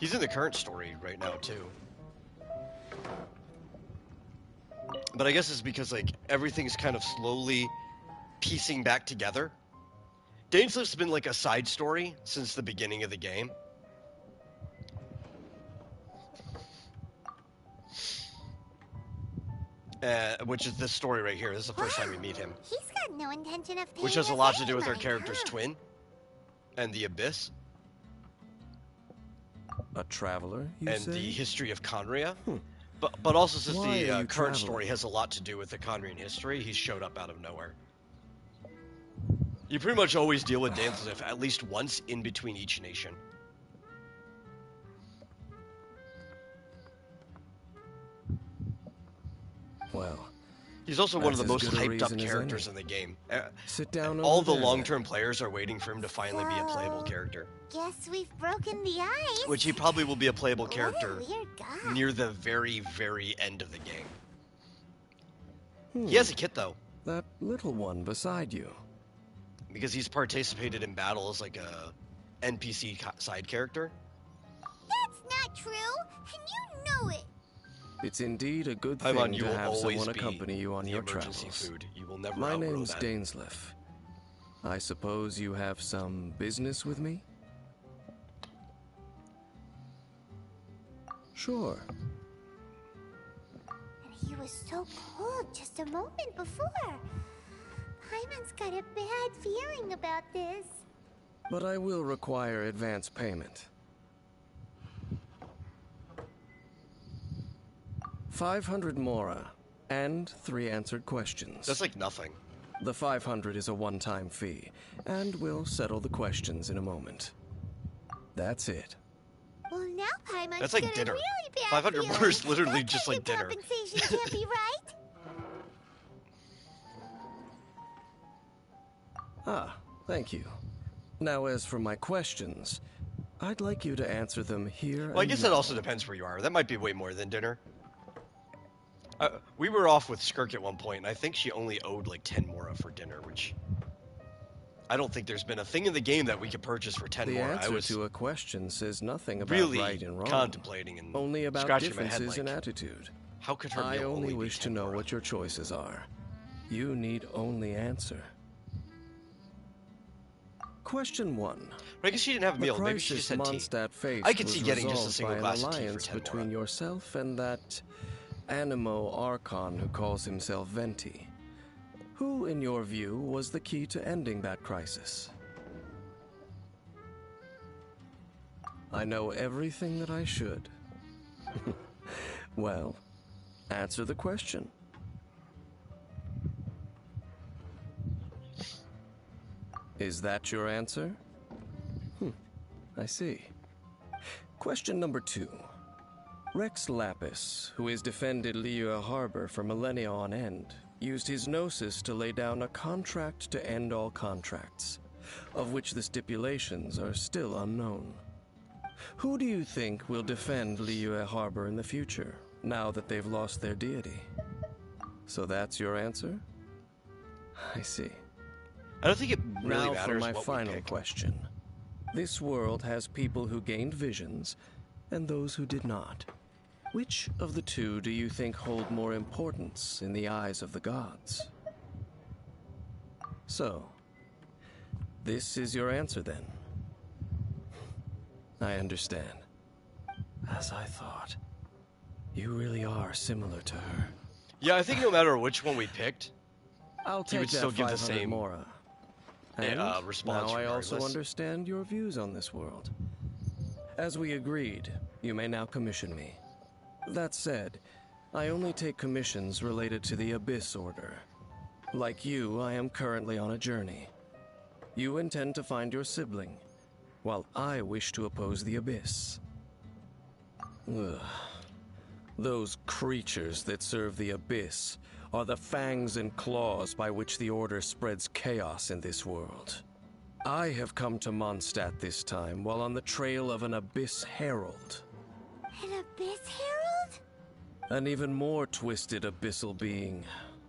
He's in the current story right now too. But I guess it's because like everything's kind of slowly piecing back together. Dainsleif's been like a side story since the beginning of the game. Which is this story right here. This is the first time we meet him. He's got no intention of paying Which has a us lot to any do with our mind, character's huh? twin and the Abyss A traveler, you and say? the history of Conria. But also since Why the are you current traveling? story has a lot to do with the Conrian history, he's showed up out of nowhere. You pretty much always deal with Dainsleif at least once in between each nation. Well, He's also one of the that's most as good a hyped up reason as characters any. in the game. Sit down All over the there, long-term players are waiting for him to finally be a playable character. Guess we've broken the ice. Which he probably will be a playable What a character weird guy. near the very, very end of the game. Hmm. He has a kit though, That little one beside you. because he's participated in battle as like a NPC side character. That's not true, and you know it. It's indeed a good Paimon, thing you to will have always someone be accompany you on the your emergency travels. food. You will never My outgrow name's that. Dainsleif. I suppose you have some business with me? Sure. And he was so cold just a moment before. Paimon's got a bad feeling about this. But I will require advance payment. 500 mora and 3 answered questions. That's like nothing. The 500 is a one-time fee, and we'll settle the questions in a moment. That's it. Well, now Paimon's That's like gonna dinner. really bad 500 feelings. more is literally That just kind like of dinner. compensation can't be right. Ah, thank you. Now, as for my questions, I'd like you to answer them here Well, I and guess now. it also depends where you are. That might be way more than dinner. We were off with Skirk at one point, and I think she only owed like 10 mora for dinner, which I don't think there's been a thing in the game that we could purchase for 10 The mora. answer I was to a question says nothing about really right and wrong. contemplating and only about scratching my head differences in like, attitude. how could her I meal only be wish 10 to know mora? what your choices are. You need only answer. Question 1. But I guess she didn't have a meal. The Maybe she just had tea. Mondstadt faced I could see was getting just a resolved single by glass an of tea for alliance 10 between mora. yourself and that Animo Archon who calls himself Venti. Who, in your view, was the key to ending that crisis? I know everything that I should. Well, answer the question. Is that your answer? I see. Question number 2. Rex Lapis, who has defended Liyue Harbor for millennia on end, used his gnosis to lay down a contract to end all contracts, of which the stipulations are still unknown. Who do you think will defend Liyue Harbor in the future, now that they've lost their deity? So that's your answer? I see. I don't think it really now matters for my what we final pick. question. This world has people who gained visions, and those who did not. Which of the two do you think hold more importance in the eyes of the gods? So, this is your answer then? I understand. As I thought. You really are similar to her. Yeah, I think no matter which one we picked, I'll he take would that still give the 500 same mora. And response now I also regardless. understand your views on this world. As we agreed, you may now commission me. That said, I only take commissions related to the Abyss Order. Like you, I am currently on a journey. You intend to find your sibling, while I wish to oppose the Abyss. Ugh. Those creatures that serve the Abyss are the fangs and claws by which the Order spreads chaos in this world. I have come to Mondstadt this time while on the trail of an Abyss Herald. An Abyss Herald? An even more twisted abyssal being.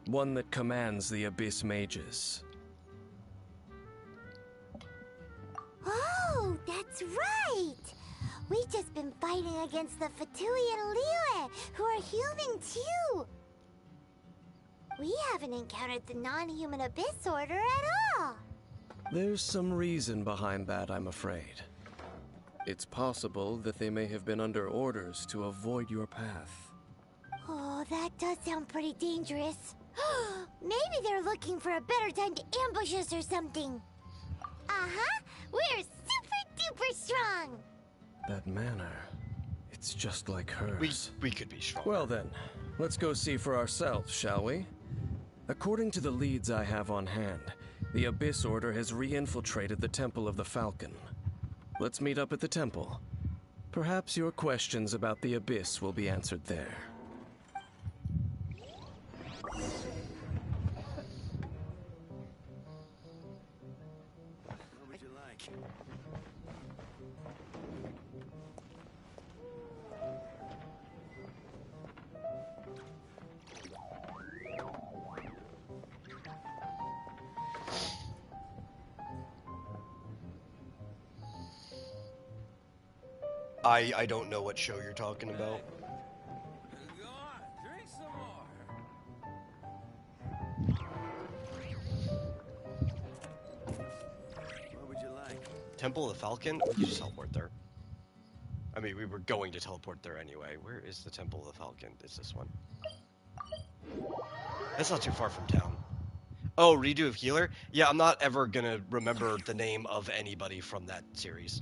One that commands the Abyss Mages. Oh, that's right! We've just been fighting against the Fatui and Liyue, who are human too! We haven't encountered the non-human Abyss Order at all! There's some reason behind that, I'm afraid. It's possible that they may have been under orders to avoid your path. Oh, that does sound pretty dangerous. Maybe they're looking for a better time to ambush us or something. Uh-huh! We're super-duper strong! That manner, it's just like hers. We could be strong. Well then, let's go see for ourselves, shall we? According to the leads I have on hand, the Abyss Order has re-infiltrated the Temple of the Falcon. Let's meet up at the temple. Perhaps your questions about the Abyss will be answered there. What would you like? I don't know what show you're talking about. Go on, drink some more. What would you like? Temple of the Falcon? We could just teleport there. I mean, we were going to teleport there anyway. Where is the Temple of the Falcon? It's this one. That's not too far from town. Oh, redo of Healer? Yeah, I'm not ever gonna remember the name of anybody from that series.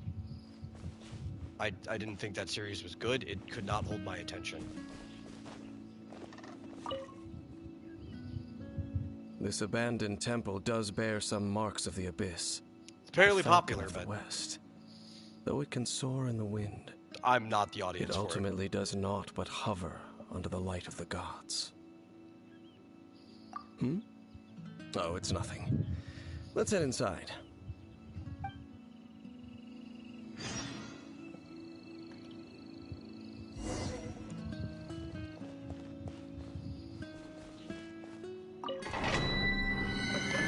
I didn't think that series was good. It could not hold my attention. This abandoned temple does bear some marks of the Abyss. It's fairly The falcon popular, of the but West. Though it can soar in the wind, I'm not the audience it for it. ultimately does naught but hover under the light of the gods. Hmm? Oh, it's nothing. Let's head inside.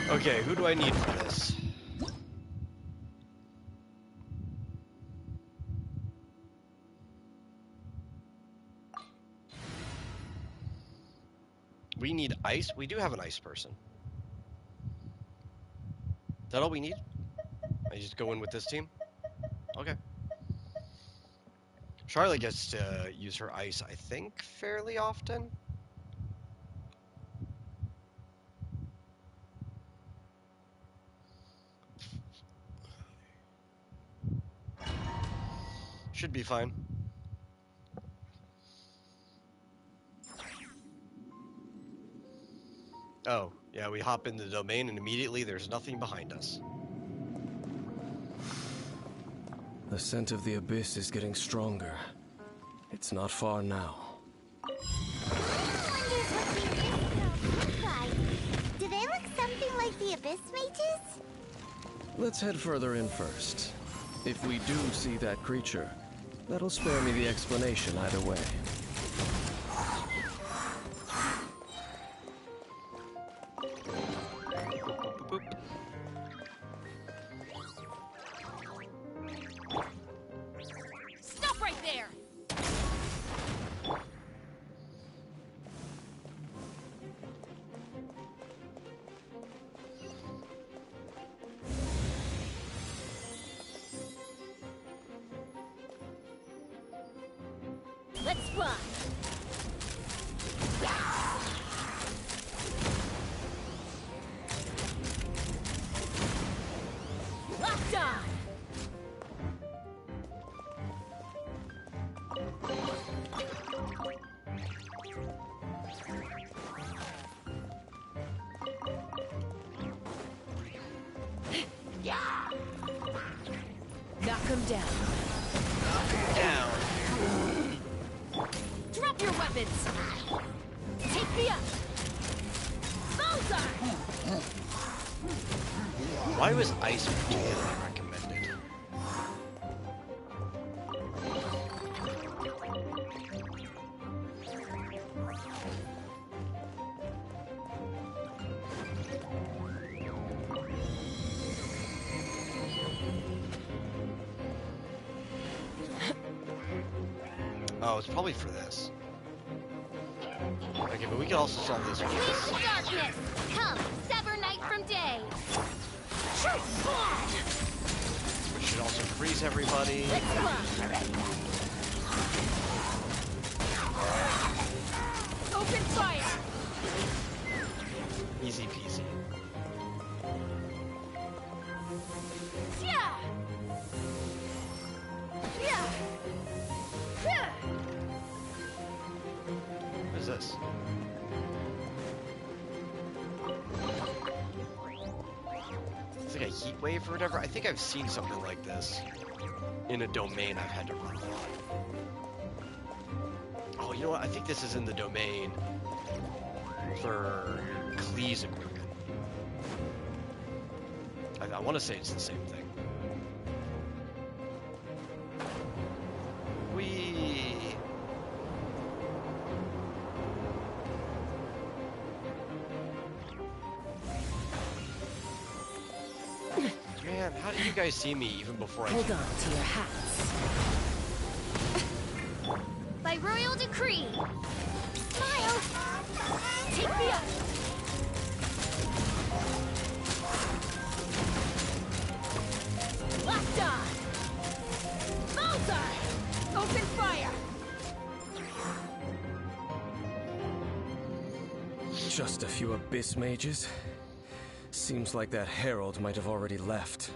Okay, who do I need for this? We need ice? We do have an ice person. Is that all we need? I just go in with this team? Okay. Charlotte gets to use her ice, I think, fairly often. Should be fine. Oh, yeah, we hop in the domain and immediately there's nothing behind us. The scent of the Abyss is getting stronger. It's not far now. Do they look something like the Abyss Mages? Let's head further in first. If we do see that creature, that'll spare me the explanation either way. Stop right there! Let's fly! Locked on! Knock him down. Knock him down. Drop your weapons! Take me up! Bullseye! Why was ice particularly recommended? Oh, it's probably for this. Okay, but we can also solve this with this. Darkness! Come, sever night from day! Which should also freeze everybody. Open fire! Easy peasy. Yeah! Yeah! Yeah! What is this? It's like a heat wave or whatever. I think I've seen something like this in a domain I've had to run on. Oh, you know what? I think this is in the domain for Klee's equipment. I want to say it's the same thing. Whee! Man, how did you guys see me even before I Hold on to your hats. By royal decree! Smile! Take me up! Locked on! Bullseye! Open fire! Just a few Abyss mages? Seems like that herald might have already left.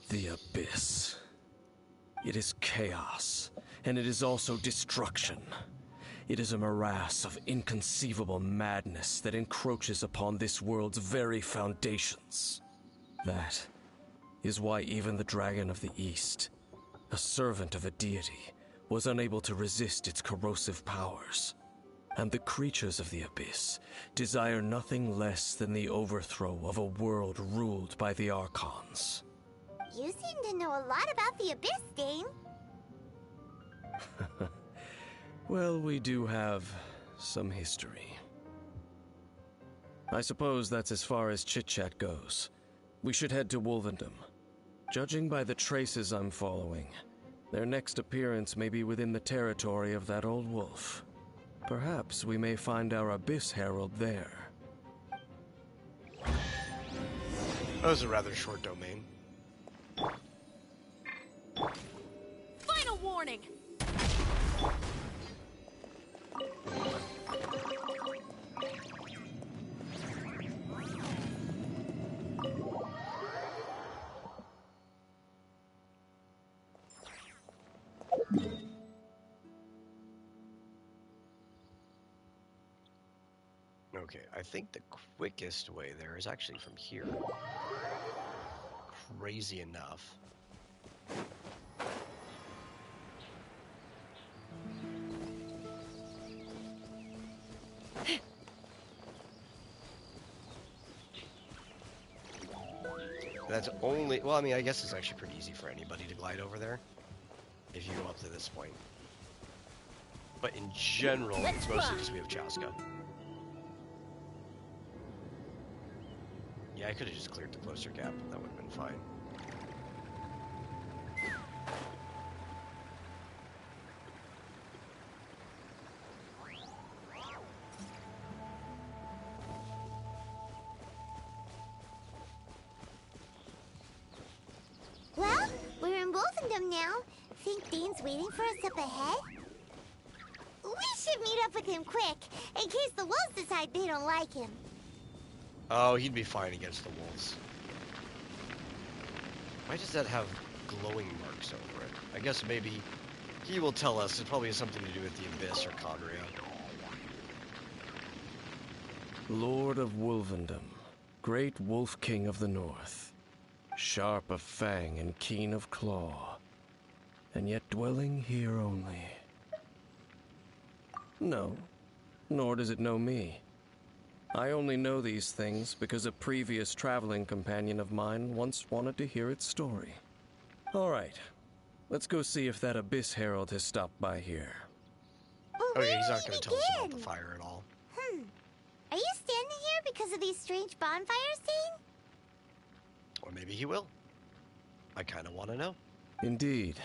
The Abyss. It is chaos, and it is also destruction. it is a morass of inconceivable madness that encroaches upon this world's very foundations. That is why even the Dragon of the East, a servant of a deity, was unable to resist its corrosive powers. And the creatures of the Abyss desire nothing less than the overthrow of a world ruled by the Archons. You seem to know a lot about the Abyss, Dane. Well, we do have some history. I suppose that's as far as chit-chat goes. We should head to Wolvendom. Judging by the traces I'm following, their next appearance may be within the territory of that old wolf. Perhaps we may find our Abyss Herald there. That was a rather short domain. Final warning! Okay, I think the quickest way there is actually from here. Crazy enough. That's only, well, I mean, I guess it's actually pretty easy for anybody to glide over there if you go up to this point. But in general, it's mostly because we have Chaska. Yeah, I could have just cleared the closer gap. That would have been fine. Well, we're in Wolfendom now. Think Dane's waiting for us up ahead? We should meet up with him quick, in case the wolves decide they don't like him. Oh, he'd be fine against the wolves. Why does that have glowing marks over it? I guess maybe he will tell us. It probably has something to do with the Abyss or Conria. Lord of Wolvendom, great Wolf King of the North, sharp of fang and keen of claw, and yet dwelling here only. No, nor does it know me. I only know these things because a previous traveling companion of mine once wanted to hear its story. All right, let's go see if that Abyss Herald has stopped by here. Okay, he's not going to tell us about the fire at all. Are you standing here because of these strange bonfires, Dane? Or maybe he will. I kind of want to know. Indeed.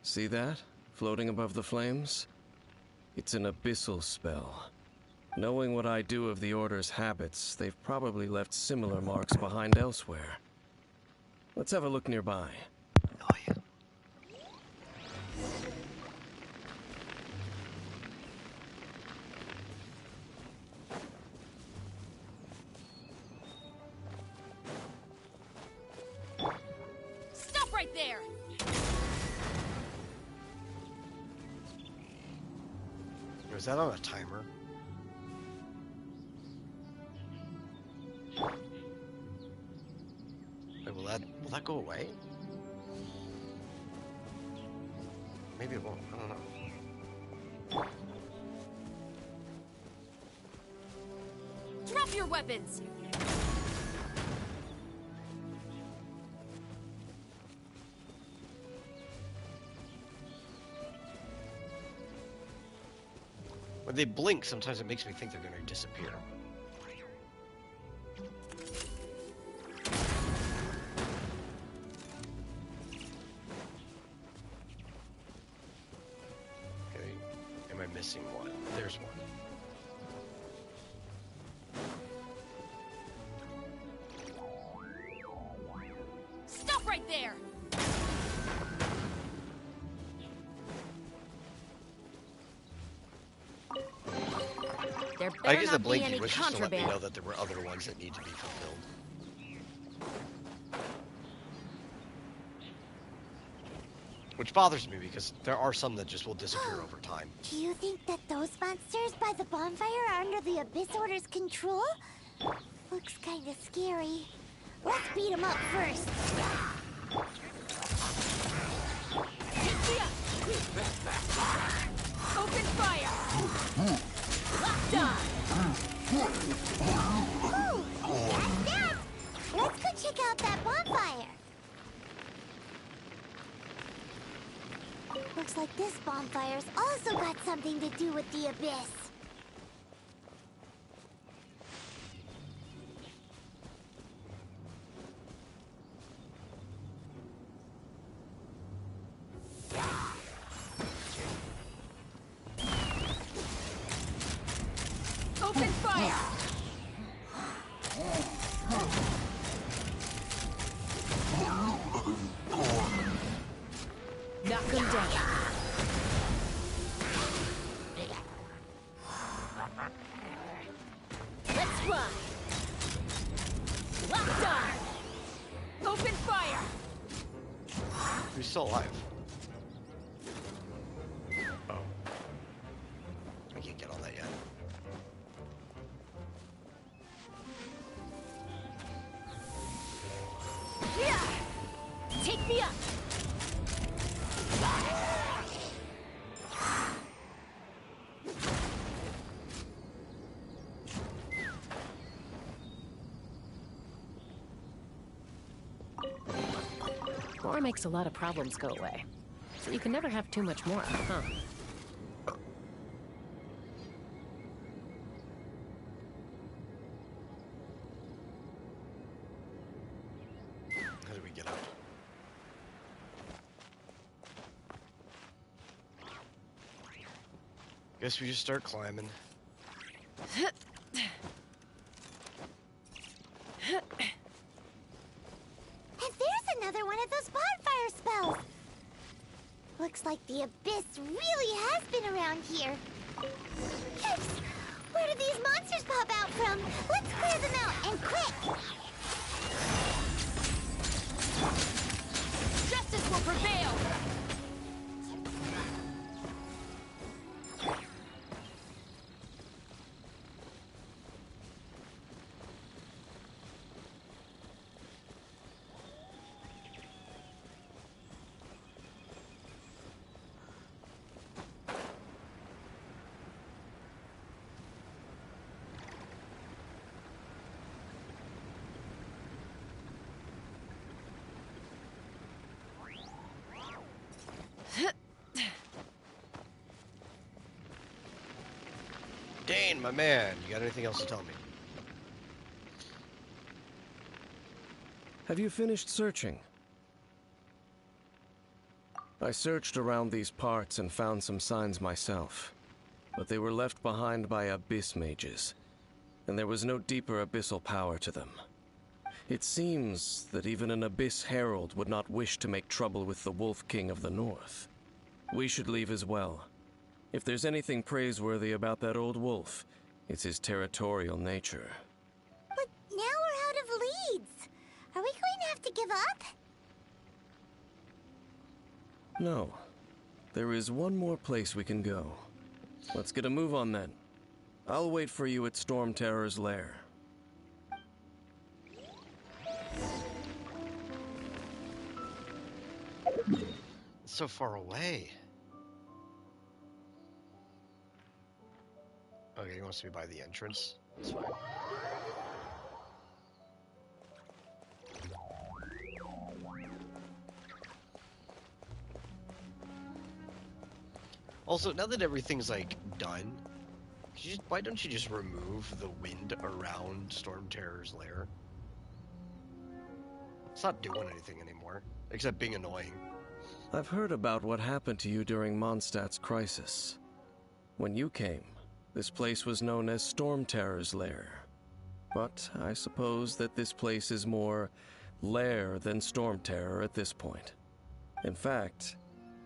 See that? Floating above the flames? It's an abyssal spell. Knowing what I do of the Order's habits, they've probably left similar marks behind elsewhere. Let's have a look nearby. Oh, yeah. Stop right there! Was that on a timer? Wait, will that go away? Maybe it won't. I don't know. Drop your weapons! When they blink, sometimes it makes me think they're going to disappear. Okay, am I missing one? There's one. Stop right there! I guess the blinky was just to let me know that there were other ones that need to be fulfilled. Which bothers me because there are some that just will disappear over time. Do you think that those monsters by the bonfire are under the Abyss Order's control? Looks kinda scary. Let's beat them up first. Open fire! Locked on! Ooh, that's that! Let's go check out that bonfire. Looks like this bonfire's also got something to do with the Abyss. Open fire! Knock him down. Let's fly. Locked on. Open fire. He's still alive. Oh. I can't get on that yet. Yeah. Take me up. More makes a lot of problems go away. So you can never have too much more, huh? How do we get out? Guess we just start climbing. And there's another one of those bonfire spells. Looks like the Abyss really has been around here. Yikes! Where did these monsters pop out from? Let's clear them out, and quick! Justice will prevail. Dane, my man, you got anything else to tell me? Have you finished searching? I searched around these parts and found some signs myself, but they were left behind by Abyss mages, and there was no deeper abyssal power to them. It seems that even an Abyss Herald would not wish to make trouble with the Wolf King of the North. We should leave as well. If there's anything praiseworthy about that old wolf, it's his territorial nature. But now we're out of leads. Are we going to have to give up? No. There is one more place we can go. Let's get a move on then. I'll wait for you at Storm Terror's lair. It's so far away. Okay, he wants to be by the entrance. That's fine. Also, now that everything's like done, why don't you just remove the wind around Storm Terror's lair? It's not doing anything anymore, except being annoying. I've heard about what happened to you during Mondstadt's crisis. When you came, this place was known as Storm Terror's lair. But I suppose that this place is more lair than Storm Terror at this point. In fact,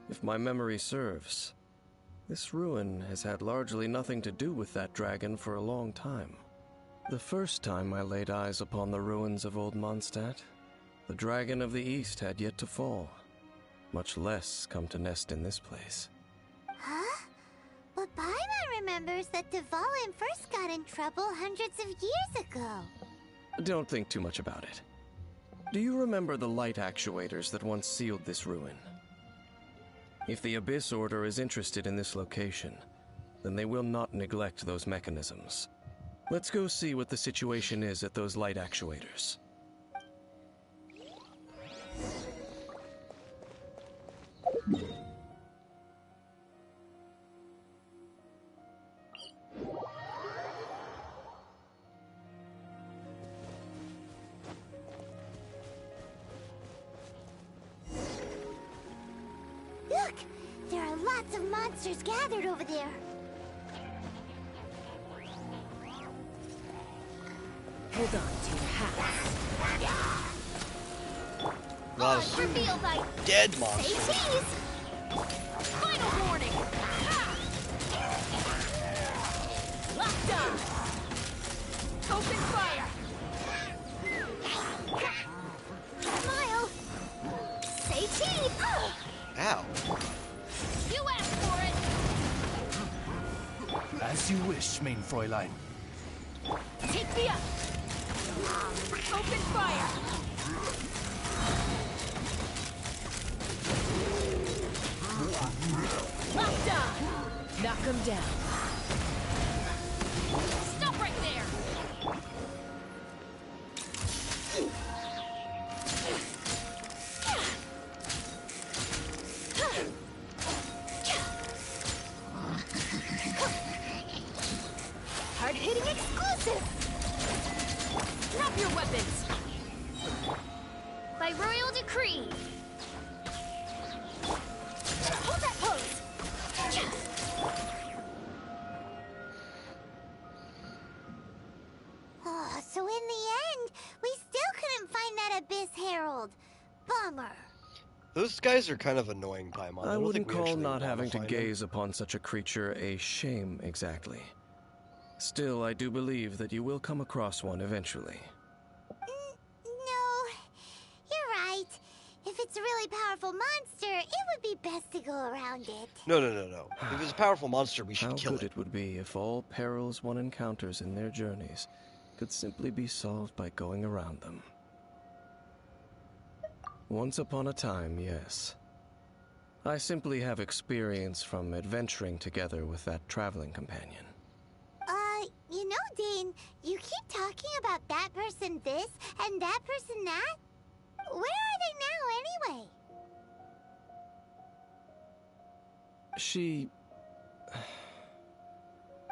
if my memory serves, this ruin has had largely nothing to do with that dragon for a long time. The first time I laid eyes upon the ruins of Old Mondstadt, the Dragon of the East had yet to fall. much less come to nest in this place. Huh? But Paimon remembers that Dvalin first got in trouble hundreds of years ago. Don't think too much about it. Do you remember the light actuators that once sealed this ruin? If the Abyss Order is interested in this location, then they will not neglect those mechanisms. Let's go see what the situation is at those light actuators. Look! There are lots of monsters gathered over there. Hold on to your hats. Lot of Reveal thy dead monsters. Say Final warning! Locked up! Open fire! Smile! Say cheese! Ow. You asked for it! As you wish, main Fräulein. Take me up! Open fire! Locked up! Knock him down. Stop right there! Hard-hitting exclusive! Drop your weapons! By royal decree! Hold that pose! Oh, so in the end, we still couldn't find that Abyss Herald. Bummer. Those guys are kind of annoying, Paimon. I don't wouldn't think we call actually not wanna having to find them. gaze upon such a creature a shame exactly. Still, I do believe that you will come across one eventually. No, you're right. If it's a really powerful monster, it would be best to go around it. No. If it's a powerful monster, we should How kill good it. it would be if all perils one encounters in their journeys could simply be solved by going around them. Once upon a time, yes. I simply have experience from adventuring together with that traveling companion. You know, Dane, you keep talking about that person this and that person that. Where are they now, anyway? She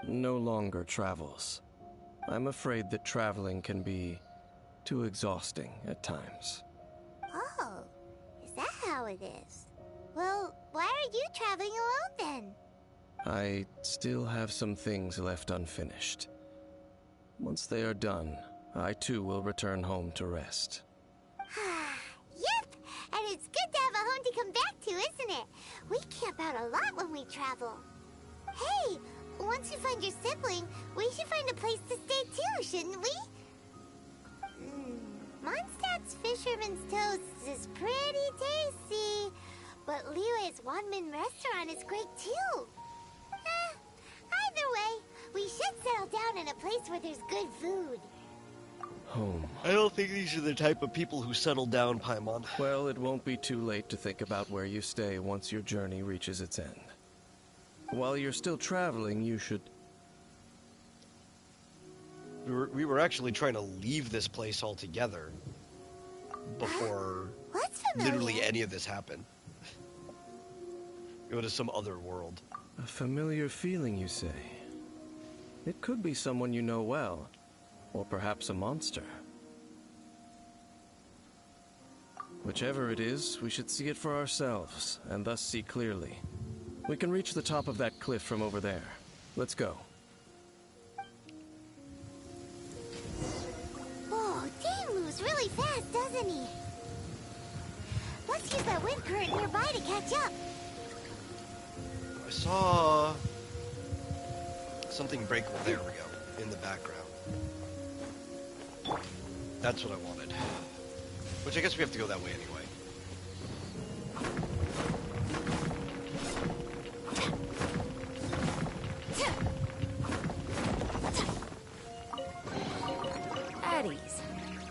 no longer travels. I'm afraid that traveling can be too exhausting at times. Oh, is that how it is? Well, why are you traveling alone then? I still have some things left unfinished. Once they are done, I too will return home to rest. Yep, and it's good to have a home to come back to, isn't it? We camp out a lot when we travel. Hey, once you find your sibling, we should find a place to stay too, shouldn't we? Mondstadt's Fisherman's Toast is pretty tasty, but Liyue's Wanmin restaurant is great too. Either way, we should settle down in a place where there's good food. Home. I don't think these are the type of people who settle down, Paimon. Well, it won't be too late to think about where you stay once your journey reaches its end. While you're still traveling, you should... We were actually trying to leave this place altogether before literally any of this happened. Go to some other world. A familiar feeling, you say? It could be someone you know well, or perhaps a monster. Whichever it is, we should see it for ourselves, and thus see clearly. We can reach the top of that cliff from over there. Let's go. Oh, Dane moves really fast, doesn't he? Let's use that wind current nearby to catch up. I saw something break. There we go, in the background. That's what I wanted. Which I guess we have to go that way anyway.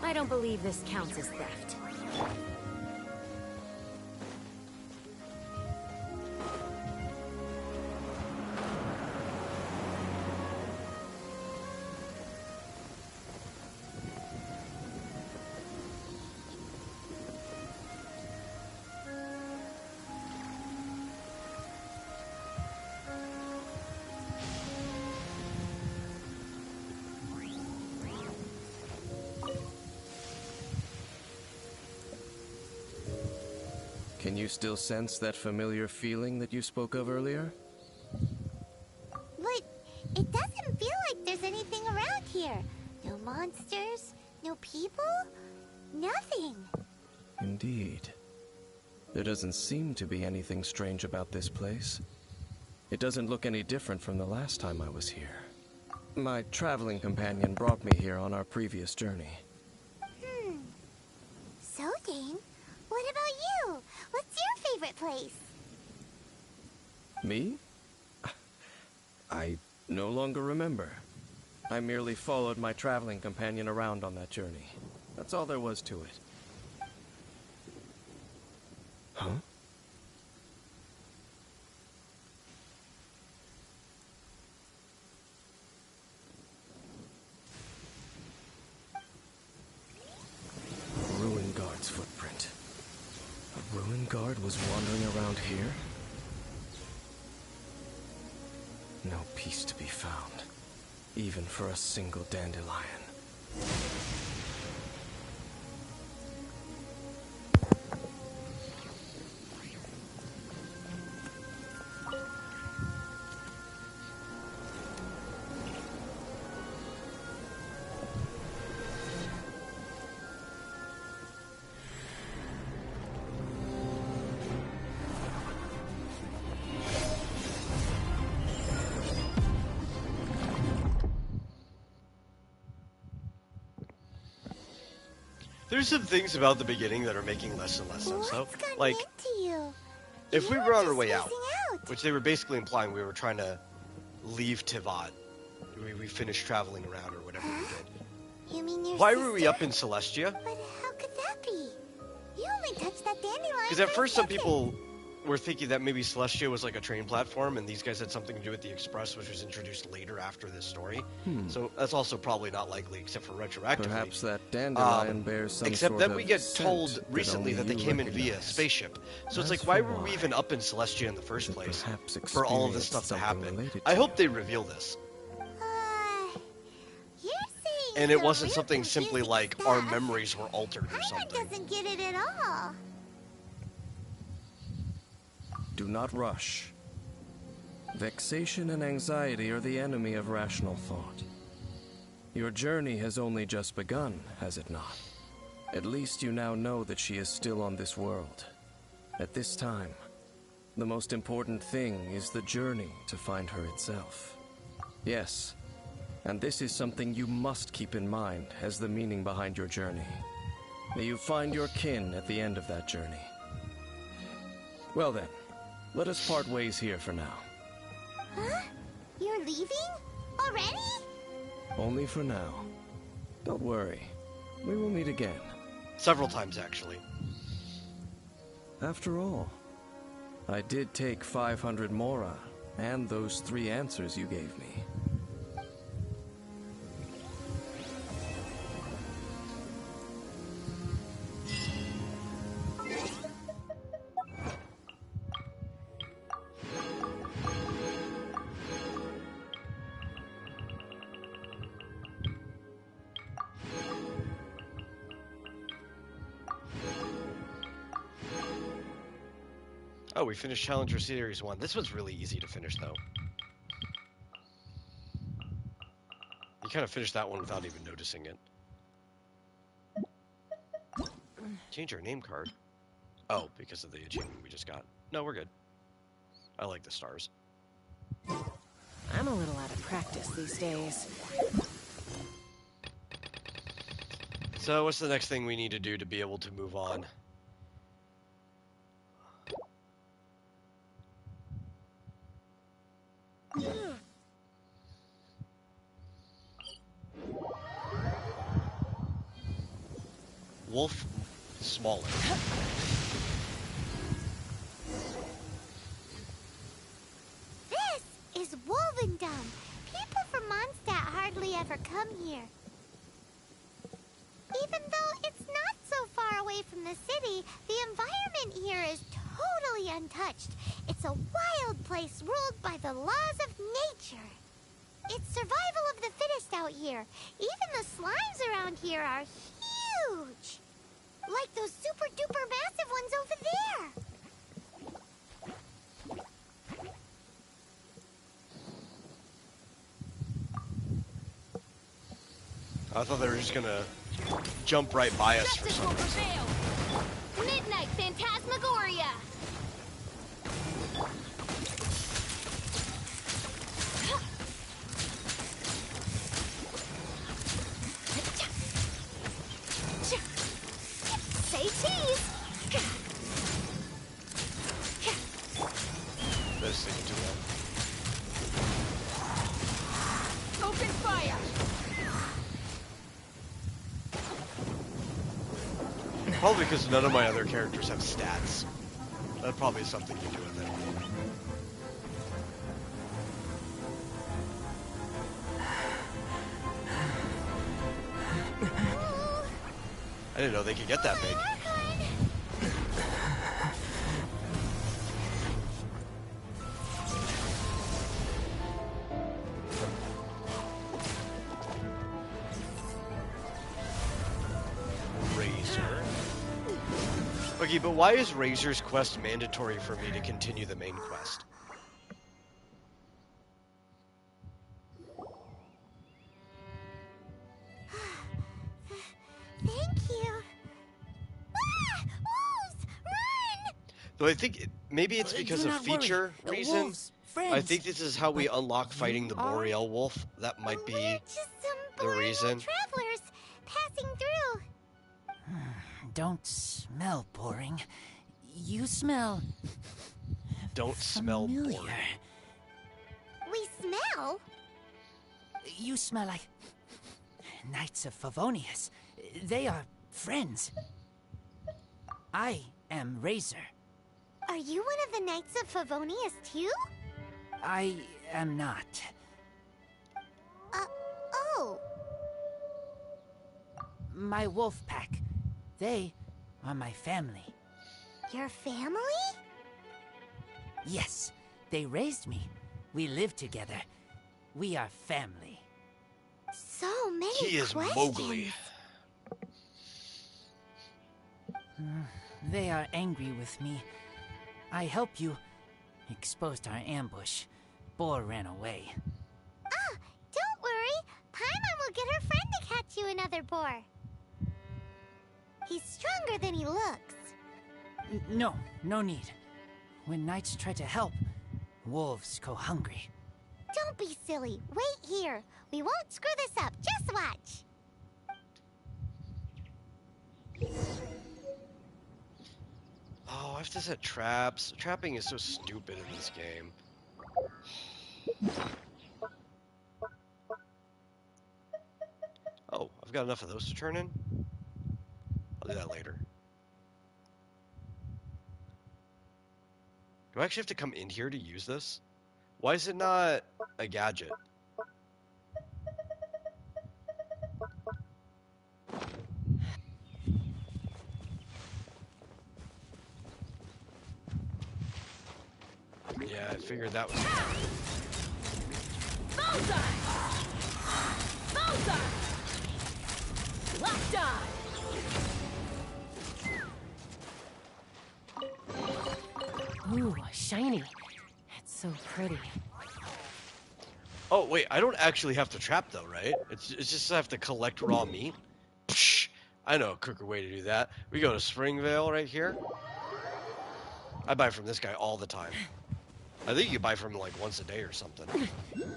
I don't believe this counts as theft. Can you still sense that familiar feeling that you spoke of earlier? But it doesn't feel like there's anything around here. No monsters, no people, nothing. Indeed. There doesn't seem to be anything strange about this place. It doesn't look any different from the last time I was here. My traveling companion brought me here on our previous journey. So, Dane, what about you? What's your favorite place? Me? I no longer remember. I merely followed my traveling companion around on that journey. That's all there was to it. Huh? Ruin Guard's footprint. A Ruin Guard was wandering around here? No peace to be found, even for a single dandelion. There's some things about the beginning that are making less and less sense, though. Like, To you. if we were on our way out, out. which they were basically implying we were trying to leave Tivat, we finished traveling around or whatever we did. You mean your Why sister? were we up in Celestia? But how could that be? You only touched that dandelion. Because at first some people were thinking that maybe Celestia was like a train platform, and these guys had something to do with the Express, which was introduced later after this story. So that's also probably not likely, except for retroactively. Perhaps that dandelion bears some except sort that of we get scent told that recently only that they you came in via recognize. spaceship. So it's As like, why for were we even up in Celestia in the first place? perhaps For all of this experienced stuff to something happen. related I to hope they reveal this. You're saying And it some wasn't real something simply confusing like our stuff. memories were altered or Paimon something. doesn't get it at all. Do not rush. Vexation and anxiety are the enemy of rational thought. Your journey has only just begun, has it not? At least you now know that she is still on this world. At this time, the most important thing is the journey to find her itself. Yes, and this is something you must keep in mind as the meaning behind your journey. May you find your kin at the end of that journey. Well then, let us part ways here for now. Huh? You're leaving? Already? Only for now. Don't worry. We will meet again. Several times, actually. After all, I did take 500 Mora and those 3 answers you gave me. Oh, we finished Challenger Series 1. This one's really easy to finish, though. You kind of finished that one without even noticing it. Change our name card. Oh, because of the achievement we just got. No, we're good. I like the stars. I'm a little out of practice these days. So, what's the next thing we need to do to be able to move on? wolf smaller. This is Wolvendom. People from Mondstadt hardly ever come here. Even though it's not so far away from the city, the environment here is totally untouched. It's a wild place ruled by the laws of nature. It's survival of the fittest out here. Even the slimes around here are huge. Like those super duper massive ones over there. I thought they were just gonna jump right by us for Justice some will reason. prevail! Midnight Phantasmagoria! Say cheese! This thing too long. Open fire! Probably because none of my other characters have stats. That probably has something to do with it. I didn't know they could get that big. Razor. Okay, but why is Razor's quest mandatory for me to continue the main quest? Thank you. Ah! Wolves! Run! Though I think maybe it's because Do of not worry. feature The reason. wolves, friends. I think this is how we unlock fighting the Boreal Wolf. That might be the reason. Travelers passing through. Don't smell boring. You smell Don't smell familiar. boring. We smell? You smell like Knights of Favonius. They are friends. I am Razor. Are you one of the Knights of Favonius too? I am not. Oh. My wolf pack. They are my family. Your family? Yes, they raised me. We live together. We are family. So many He is questions. Mowgli. They are angry with me. I helped you. Exposed our ambush. Boar ran away. Ah, don't worry. Paimon will get her friend to catch you another boar. He's stronger than he looks. No, no need. When knights try to help, wolves go hungry. Don't be silly. Wait here. We won't screw this up. Just watch. Oh, I have to set traps. Trapping is so stupid in this game. Oh, I've got enough of those to turn in? I'll do that later. Do I actually have to come in here to use this? Why is it not a gadget? Yeah, I figured that was... Bullseye! Bullseye! Locked on! Ooh, shiny. It's so pretty. Oh, wait, I don't actually have to trap, though, right? It's just I have to collect raw meat. Psh, I know a quicker way to do that. We go to Springvale right here. I buy from this guy all the time. I think you buy from him like once a day or something. And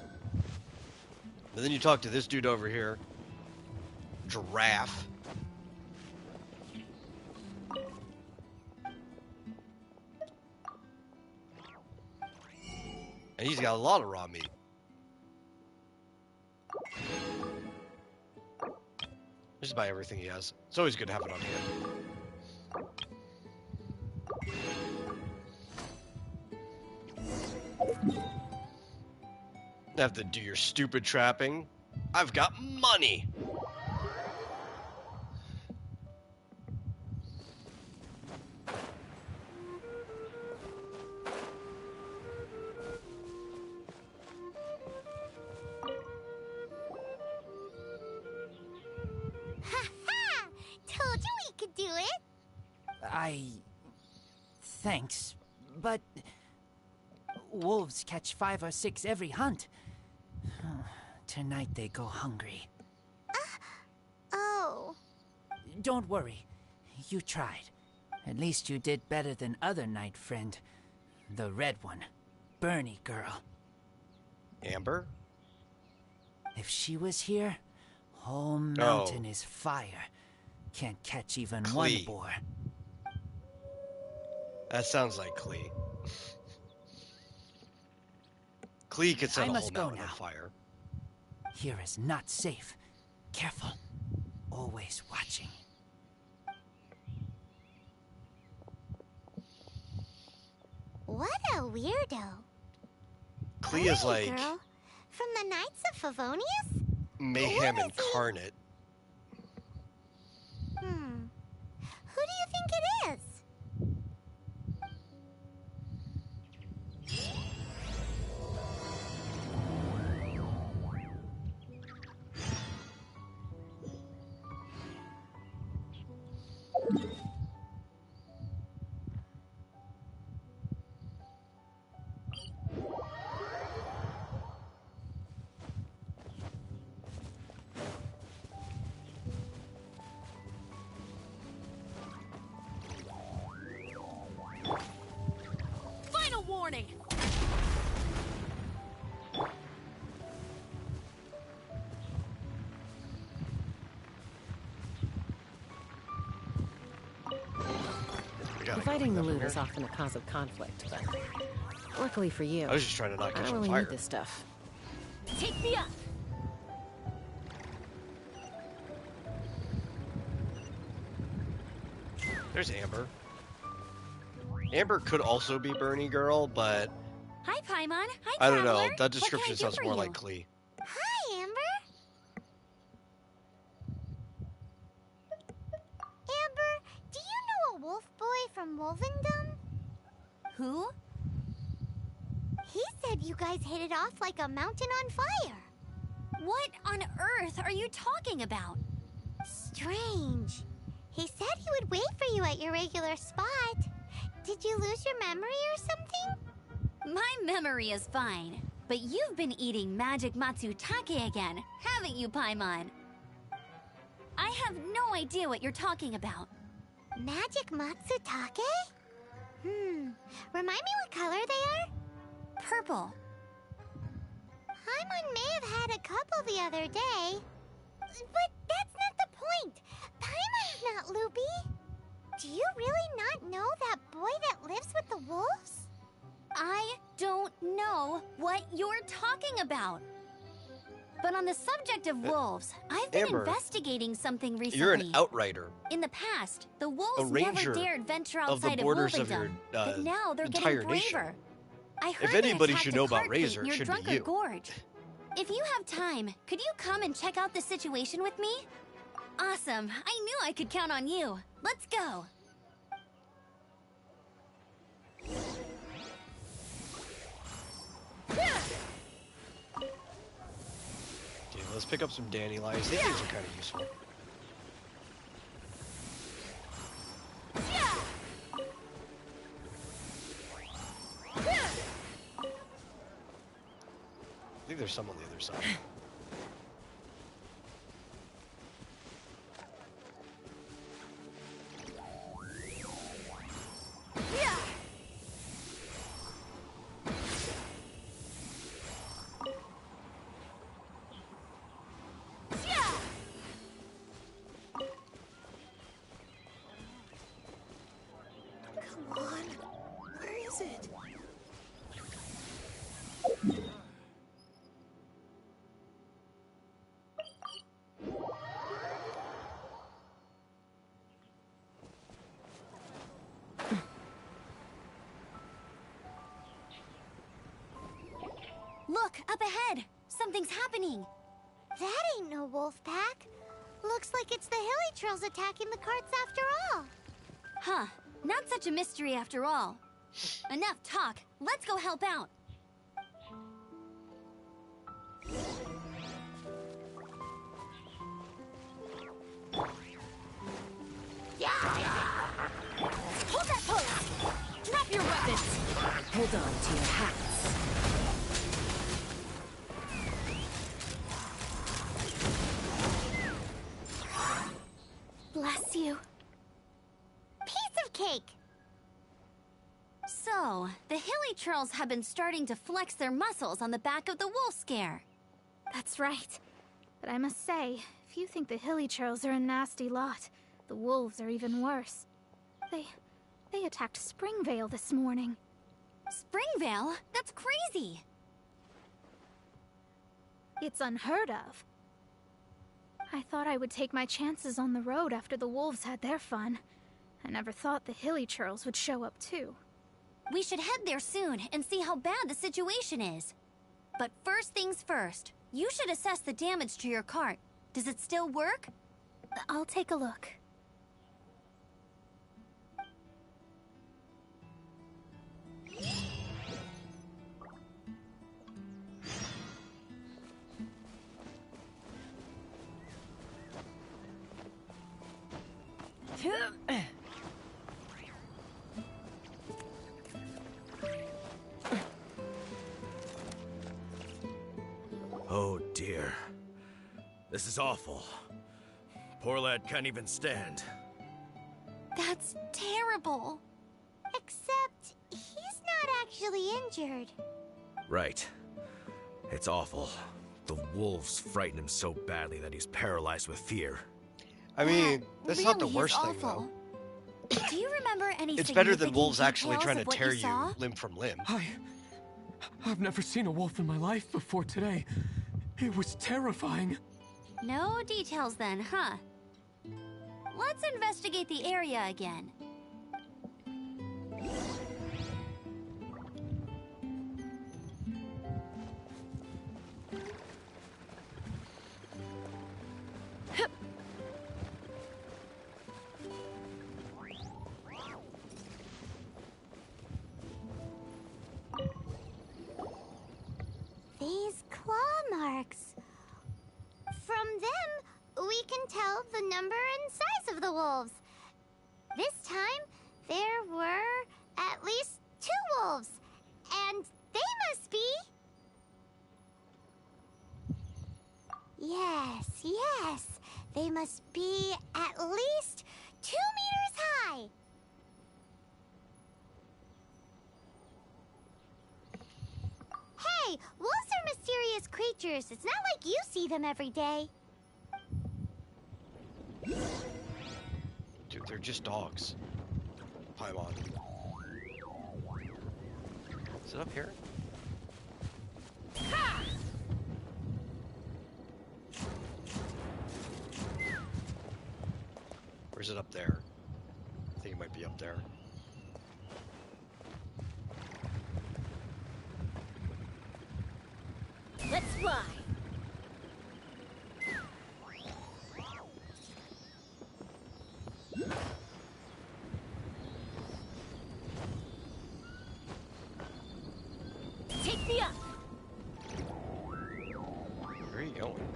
then you talk to this dude over here. Giraffe. And he's got a lot of raw meat. Just buy everything he has. It's always good to have it on hand. Have to do your stupid trapping. I've got money. Ha-ha! Told you we could do it. Thanks, but wolves catch 5 or 6 every hunt. Tonight they go hungry. Oh. Don't worry. You tried. At least you did better than other night friend. The red one. Bernie girl. Amber? If she was here, whole mountain is fire. Can't catch even one boar. That sounds like Klee. Klee could set a whole mountain on fire. Here is not safe. Careful. Always watching. What a weirdo. Klee is like girl. From the Knights of Favonius? mayhem incarnate. Who do you think it is? Final warning! Dividing the loot is often a cause of conflict, but luckily for you, I was just trying to not I catch don't on really fire. need this stuff. Take me up! There's Amber. Amber could also be Bernie girl, but Hi, Paimon. Hi, I don't know. Traveler. That description What can I do sounds for more you? like Klee. Hi, Amber. Amber, do you know a wolf boy from Wolvendom? Who? He said you guys hit it off like a mountain on fire. What on earth are you talking about? Strange. He said he would wait for you at your regular spot. Did you lose your memory or something? My memory is fine, but you've been eating magic matsutake again, haven't you, Paimon? I have no idea what you're talking about. Magic matsutake? Remind me what color they are? Purple. Paimon may have had a couple the other day. But that's not the point. Paimon's not loopy. Do you really not know that boy that lives with the wolves? I don't know what you're talking about. But on the subject of wolves, I've been Amber, investigating something recently. You're an outrider. In the past, the wolves ranger never dared venture of the outside of borders of Wolvendom, your, but now they're entire getting nation. braver. I heard If they anybody attacked should a know about cart fleet Razor, it near should be Drunkard you. Gorge. If you have time, could you come and check out the situation with me? Awesome. I knew I could count on you. Let's go. Okay, let's pick up some dandelions. These things are kind of useful. I think there's some on the other side. Come on. Where is it? Look, up ahead! Something's happening! That ain't no wolf pack. Looks like it's the hilly trolls attacking the carts after all. Huh. Not such a mystery after all. Enough talk. Let's go help out. Hold that pose! Drop your weapons! Hold on to your hats. Bless you. Piece of cake. So, the hilly trolls have been starting to flex their muscles on the back of the wolf scare. That's right. But I must say, if you think the hilly trolls are a nasty lot, the wolves are even worse. They attacked Springvale this morning. Springvale? That's crazy! It's unheard of. I thought I would take my chances on the road after the wolves had their fun. I never thought the hilly trolls would show up too. We should head there soon and see how bad the situation is. But first things first, you should assess the damage to your cart. Does it still work? I'll take a look. Oh dear. This is awful. Poor lad can't even stand. That's terrible. Except, he's not actually injured. Right. It's awful. The wolves frighten him so badly that he's paralyzed with fear. I mean, that's really not the is worst thing, awful. though. Do you remember any It's better than significant wolves actually details trying to of what tear you saw? you limb from limb. I've never seen a wolf in my life before today. It was terrifying. No details then, huh? Let's investigate the area again. These claw marks. From them, we can tell the number and size of the wolves. This time, there were at least 2 wolves. And they must be... Yes. They must be at least 2 meters high. Hey, wolves are mysterious creatures. It's not like you see them every day. Dude, they're just dogs. Paimon. Is it up here? Or is it up there? I think it might be up there. Let's fly! Take me up! Where are you going?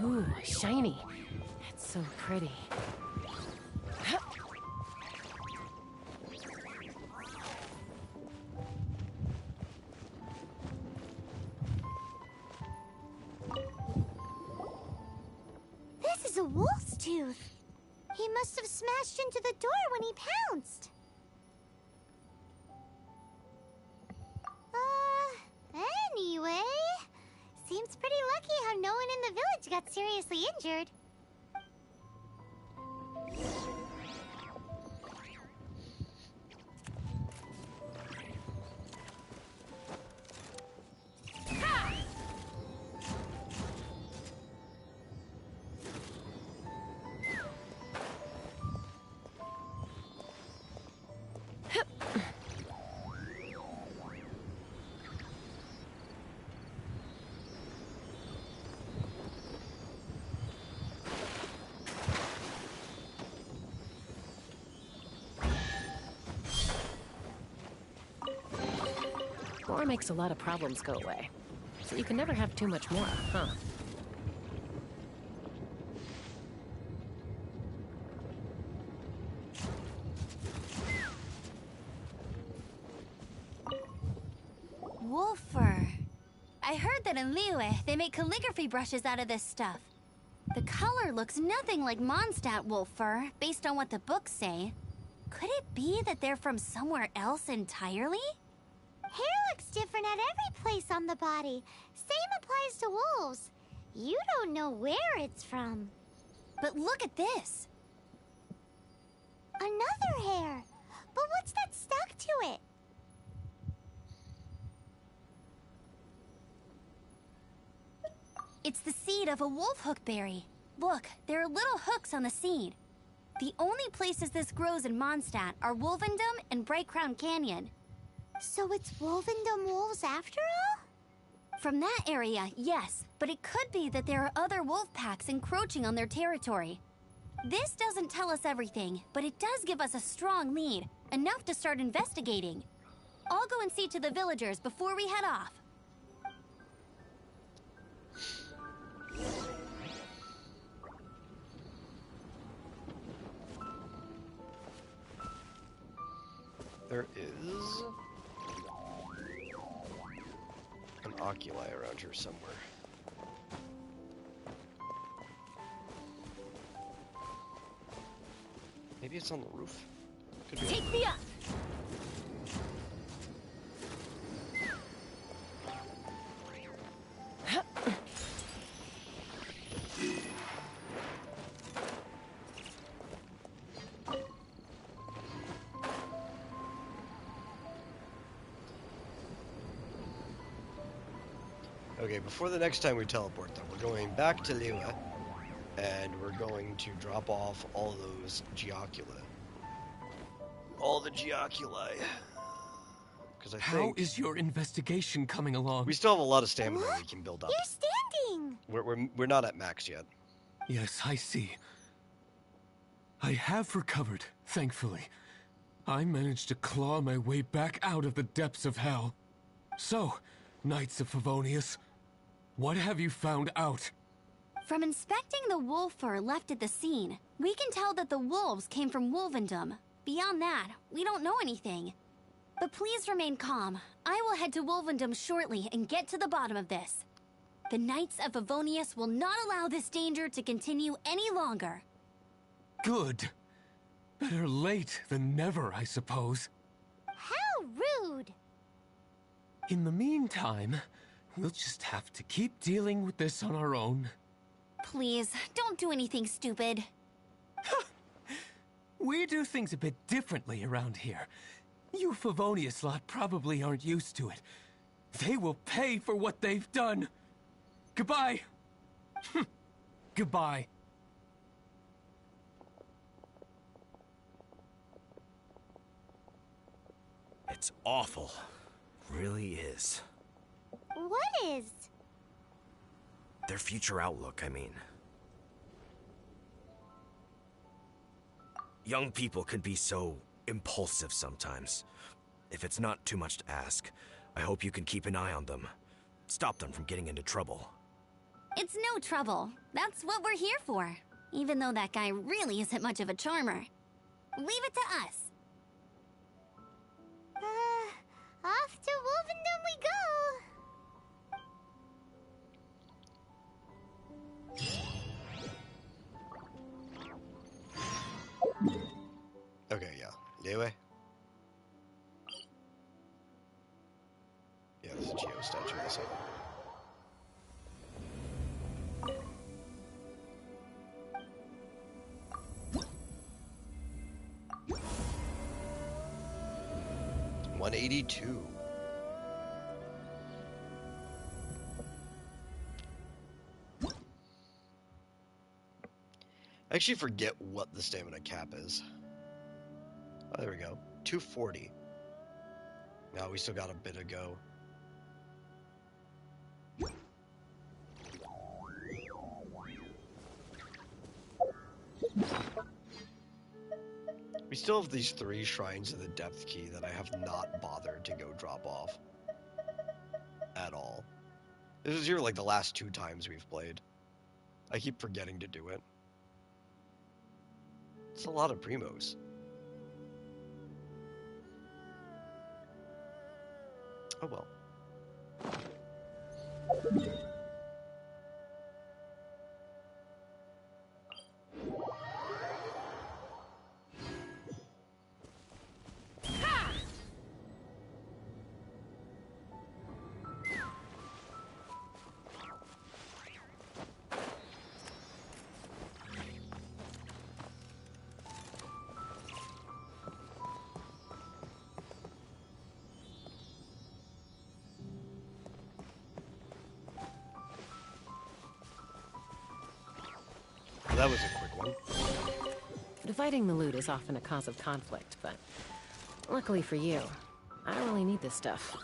Ooh, shiny. It's so pretty. This is a wolf's tooth. He must have smashed into the door when he pounced. Anyway, seems pretty lucky how no one in the village got seriously injured. More makes a lot of problems go away. So you can never have too much more, huh? Wolf fur. I heard that in Liyue, they make calligraphy brushes out of this stuff. The color looks nothing like Mondstadt wolf fur, based on what the books say. Could it be that they're from somewhere else entirely? Hair looks different at every place on the body. Same applies to wolves. You don't know where it's from. But look at this. Another hair. But what's that stuck to it? It's the seed of a wolf hook berry. Look, there are little hooks on the seed. The only places this grows in Mondstadt are Wolvendom and Bright Crown Canyon. So it's Wolvendom wolves after all? From that area, yes, but it could be that there are other wolf packs encroaching on their territory. This doesn't tell us everything, but it does give us a strong lead, enough to start investigating. I'll go and see to the villagers before we head off. There is an oculi around here somewhere. Maybe it's on the roof. Could be. Take me up! Okay, before the next time we teleport though, we're going back to Liyue, and we're going to drop off all those Geocula. All the Geoculi. Because I How think... is your investigation coming along? We still have a lot of stamina we can build up. You're standing! We're not at max yet. Yes, I see. I have recovered, thankfully. I managed to claw my way back out of the depths of hell. So, Knights of Favonius, what have you found out? From inspecting the wolf fur left at the scene, we can tell that the wolves came from Wolvendom. Beyond that, we don't know anything. But please remain calm. I will head to Wolvendom shortly and get to the bottom of this. The Knights of Favonius will not allow this danger to continue any longer. Good. Better late than never, I suppose. How rude! In the meantime, we'll just have to keep dealing with this on our own. Please, don't do anything stupid. We do things a bit differently around here. You Favonius lot probably aren't used to it. They will pay for what they've done. Goodbye. Goodbye. It's awful. Really is. What is? Their future outlook, I mean. Young people can be so impulsive sometimes. If it's not too much to ask, I hope you can keep an eye on them. Stop them from getting into trouble. It's no trouble. That's what we're here for. Even though that guy really isn't much of a charmer. Leave it to us. Off to Wolvendom we go! Okay, yeah. Liyue? Yeah, there's a Geo statue missing. $182. I actually forget what the stamina cap is. Oh, there we go. 240. Now we still got a bit to go. We still have these 3 shrines of the depth key that I have not bothered to go drop off. This is here like the last 2 times we've played. I keep forgetting to do it. It's a lot of primos. Oh well. That was a quick one. Dividing the loot is often a cause of conflict, but luckily for you, I don't really need this stuff.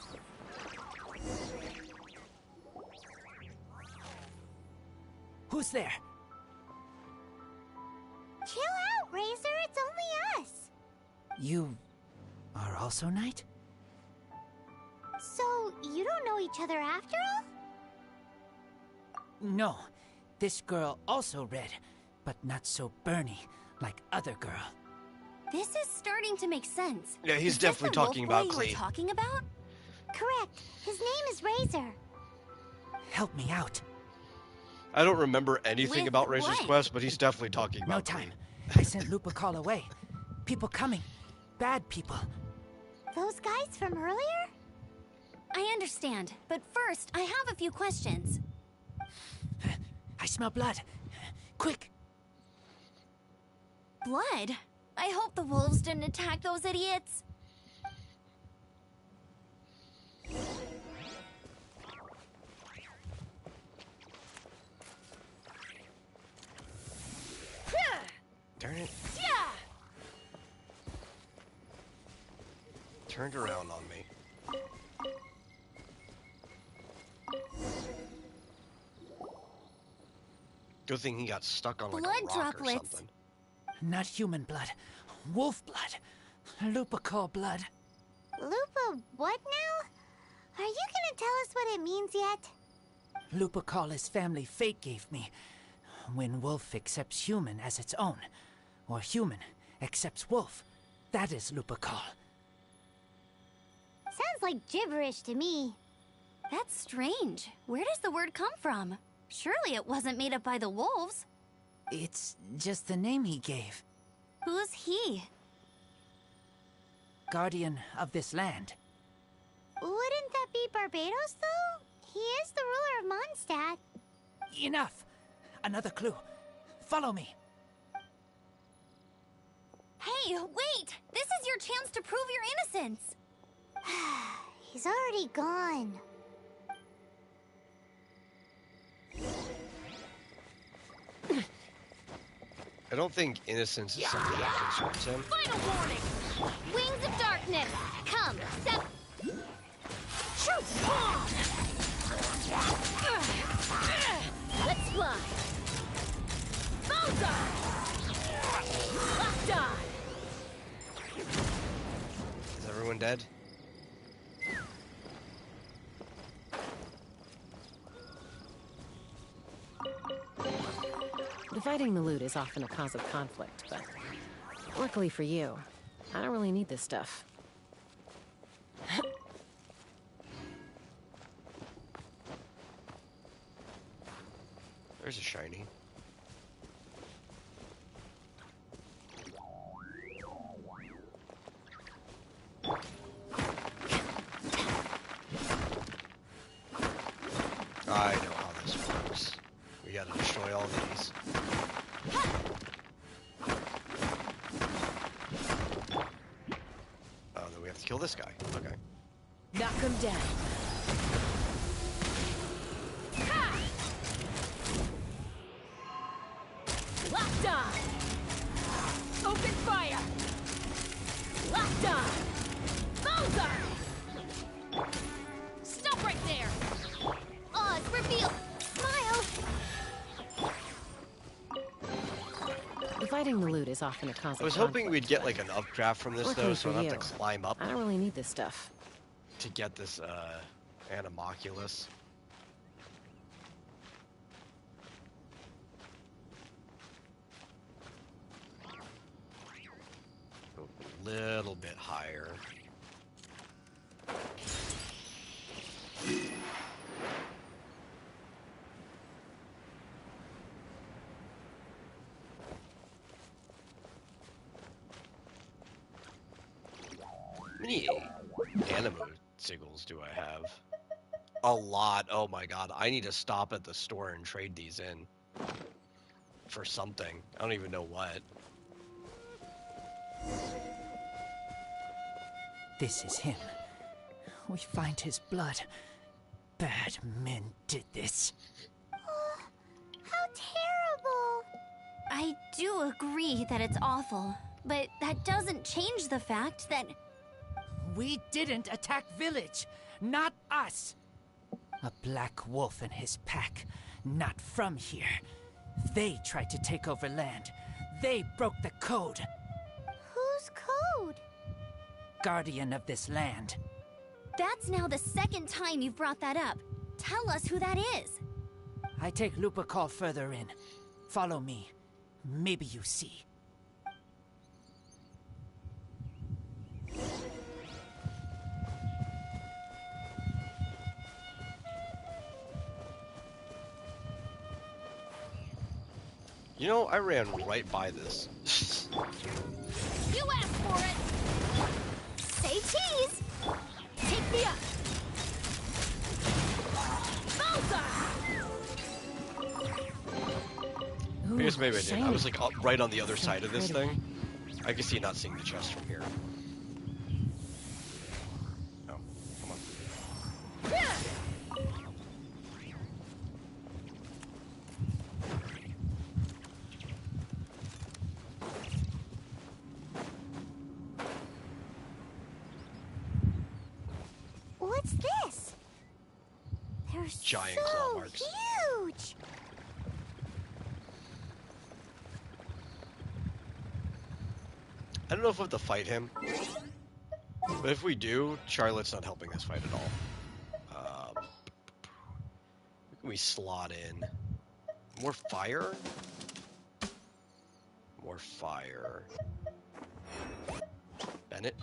Who's there? Chill out, Razor. It's only us. You are also Knight? So, you don't know each other after all? No. This girl also red, but not so burny like other girl. This is starting to make sense. Yeah, he's Is definitely this the talking wolf boy about you were Clee. talking about? Correct. His name is Razor. Help me out. I don't remember anything With about Razor's what? Quest, but he's definitely talking about No Clee. time. I sent Lupa call away. People coming. Bad people. Those guys from earlier? I understand, but first, I have a few questions. I smell blood. Quick. Blood? I hope the wolves didn't attack those idiots. Darn it. Turned around on me. Good thing he got stuck on like Blood a rock droplets. or something. Not human blood. Wolf blood. Lupa call blood. Lupa, what now? Are you gonna tell us what it means yet? Lupa call is family fate gave me. When wolf accepts human as its own, or human accepts wolf, that is Lupa call. Sounds like gibberish to me. That's strange. Where does the word come from? Surely it wasn't made up by the wolves. It's just the name he gave. Who's he? Guardian of this land. Wouldn't that be Barbados, though? He is the ruler of Mondstadt. Enough! Another clue. Follow me. Hey, wait! This is your chance to prove your innocence! He's already gone. I don't think innocence is something that concerns him. Final warning! Wings of darkness! Come, step... Shoot! Let's fly! Bullseye! Locked on! Is everyone dead? Dividing the loot is often a cause of conflict, but luckily for you, I don't really need this stuff. There's a shiny. I know how this works. We gotta destroy all these. Oh, then we have to kill this guy. Okay. Knock him down. Locked on! Open fire! Locked on! Bullseye! Stop right there! Oz, reveal! Smile! Dividing the loot is often a cause of I was conflict. hoping we'd get like an updraft from this Luckily though, so I for don't have you, to climb up I don't really need this stuff. to get this Animoculus. little bit higher. How many animo sigils do I have? A lot. Oh my god. I need to stop at the store and trade these in. For something. I don't even know what. This is him. We find his blood. Bad men did this. How terrible! I do agree that it's awful, but that doesn't change the fact that... We didn't attack village. Not us. A black wolf and his pack. Not from here. They tried to take over land. They broke the code. Whose code? Guardian of this land. That's now the second time you've brought that up. Tell us who that is. I take Lupa call further in. Follow me. Maybe you see. You know, I ran right by this. You asked for it! Say cheese! Take me up! I guess maybe I did. I was like right on the other side of this thing. I can see not seeing the chest from here. Oh, come on. What's this? They're Giant so claw marks. huge! I don't know if we have to fight him. But if we do, Charlotte's not helping us fight at all. Who can we slot in? More fire? More fire. Bennett?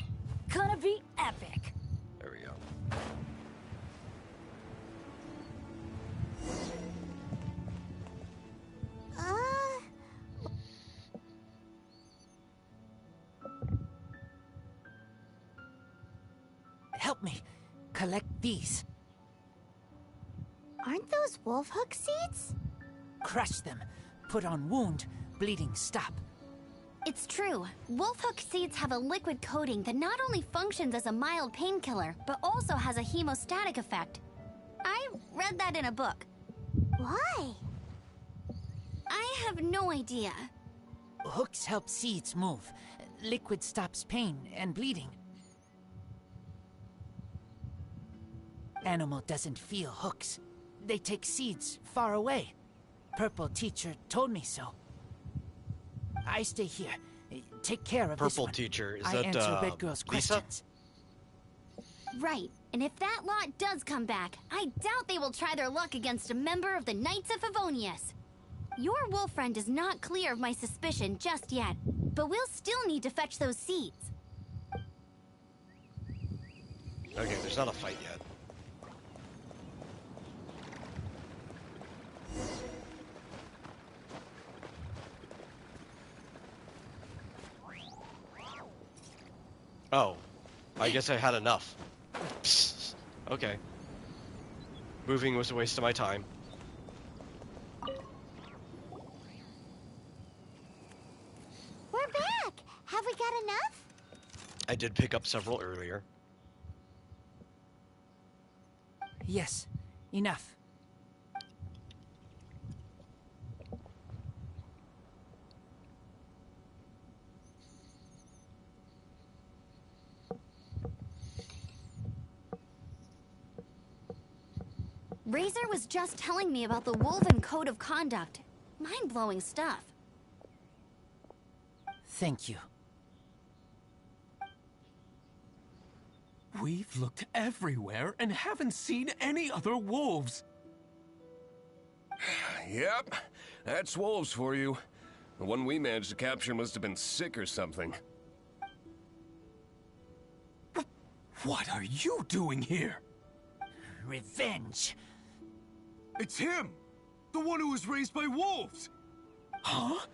Gonna be epic. There we go. Help me. Collect these. Aren't those wolf hook seeds? Crush them. Put on wound. Bleeding stop. It's true. Wolfhook seeds have a liquid coating that not only functions as a mild painkiller, but also has a hemostatic effect. I read that in a book. Why? I have no idea. Hooks help seeds move. Liquid stops pain and bleeding. Animal doesn't feel hooks. They take seeds far away. Purple teacher told me so. I stay here. Take care of this Purple one. teacher, is I that answer Red Girl's Lisa? questions. Right, and if that lot does come back, I doubt they will try their luck against a member of the Knights of Favonius. Your wolf friend is not clear of my suspicion just yet, but we'll still need to fetch those seeds. Okay, there's not a fight yet. Oh, I guess I had enough. Psst. Okay. Moving was a waste of my time. We're back! Have we got enough? I did pick up several earlier. Yes, enough. Razor was just telling me about the Wolven Code of Conduct. Mind-blowing stuff. Thank you. We've looked everywhere and haven't seen any other wolves. Yep, that's wolves for you. The one we managed to capture must have been sick or something. What are you doing here? Revenge. It's him! The one who was raised by wolves! Huh?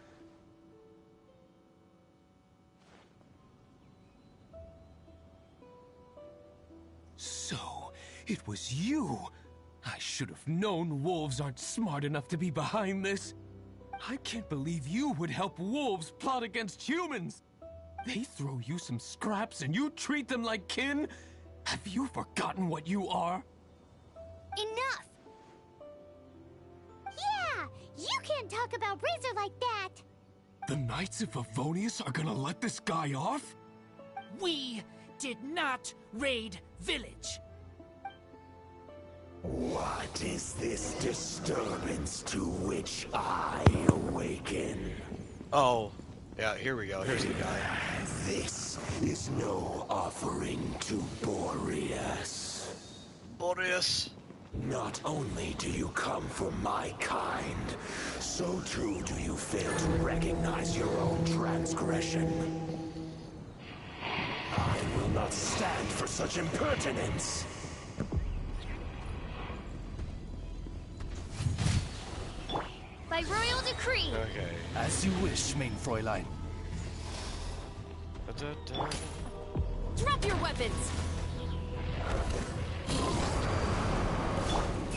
So, it was you! I should have known wolves aren't smart enough to be behind this. I can't believe you would help wolves plot against humans! They throw you some scraps and you treat them like kin? Have you forgotten what you are? Enough! Yeah! You can't talk about Razor like that! The Knights of Favonius are gonna let this guy off? We did not raid village. What is this disturbance to which I awaken? Oh, yeah, here we go. Here's the guy. This is no offering to Boreas. Boreas. Not only do you come from my kind, so too do you fail to recognize your own transgression. I will not stand for such impertinence. By royal decree. Okay. As you wish, main Fräulein. Drop your weapons!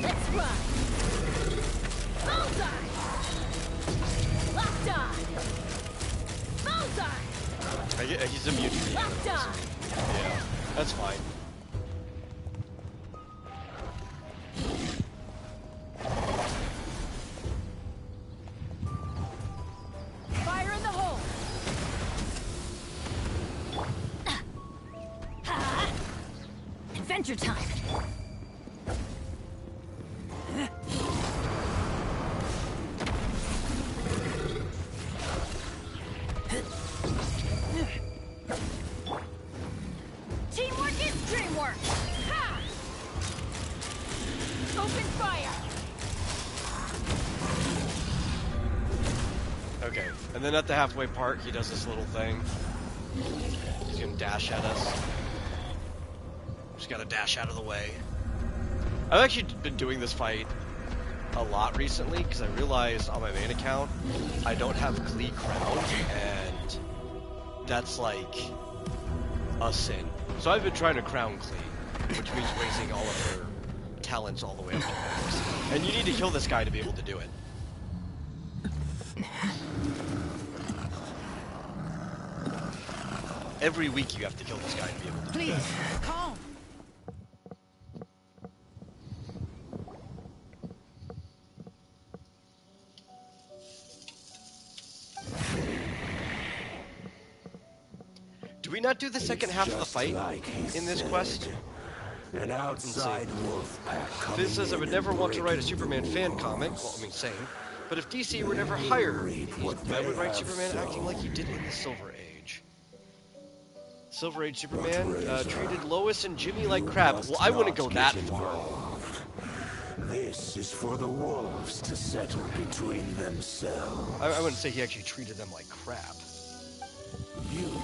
Let's run! Bullseye! Locked on! Bullseye! He's immune to Locked on! Yeah, that's fine. Fire in the hole! Adventure time! Teamwork is dreamwork! Ha! Open fire! Okay, and then at the halfway part, he does this little thing. He's gonna dash at us. Just gotta dash out of the way. I've actually been doing this fight a lot recently, because I realized on my main account, I don't have Klee crowned, and that's like a sin. So I've been trying to crown Klee, which means raising all of her talents all the way up to max. And you need to kill this guy to be able to do it. Every week you have to kill this guy to be able to do it. Please, calm. Do we not do the second half of the fight in this quest? An outside wolf pack coming Fizz says I would in never and want to write a breaking Superman the fan walls. comic. Well, I mean, same. But if DC were never hired, I would write Superman acting like he did in the Silver Age. Silver Age Superman treated Lois and Jimmy like crap. Well, I wouldn't go that far. This is for the wolves to settle between themselves. I wouldn't say he actually treated them like crap.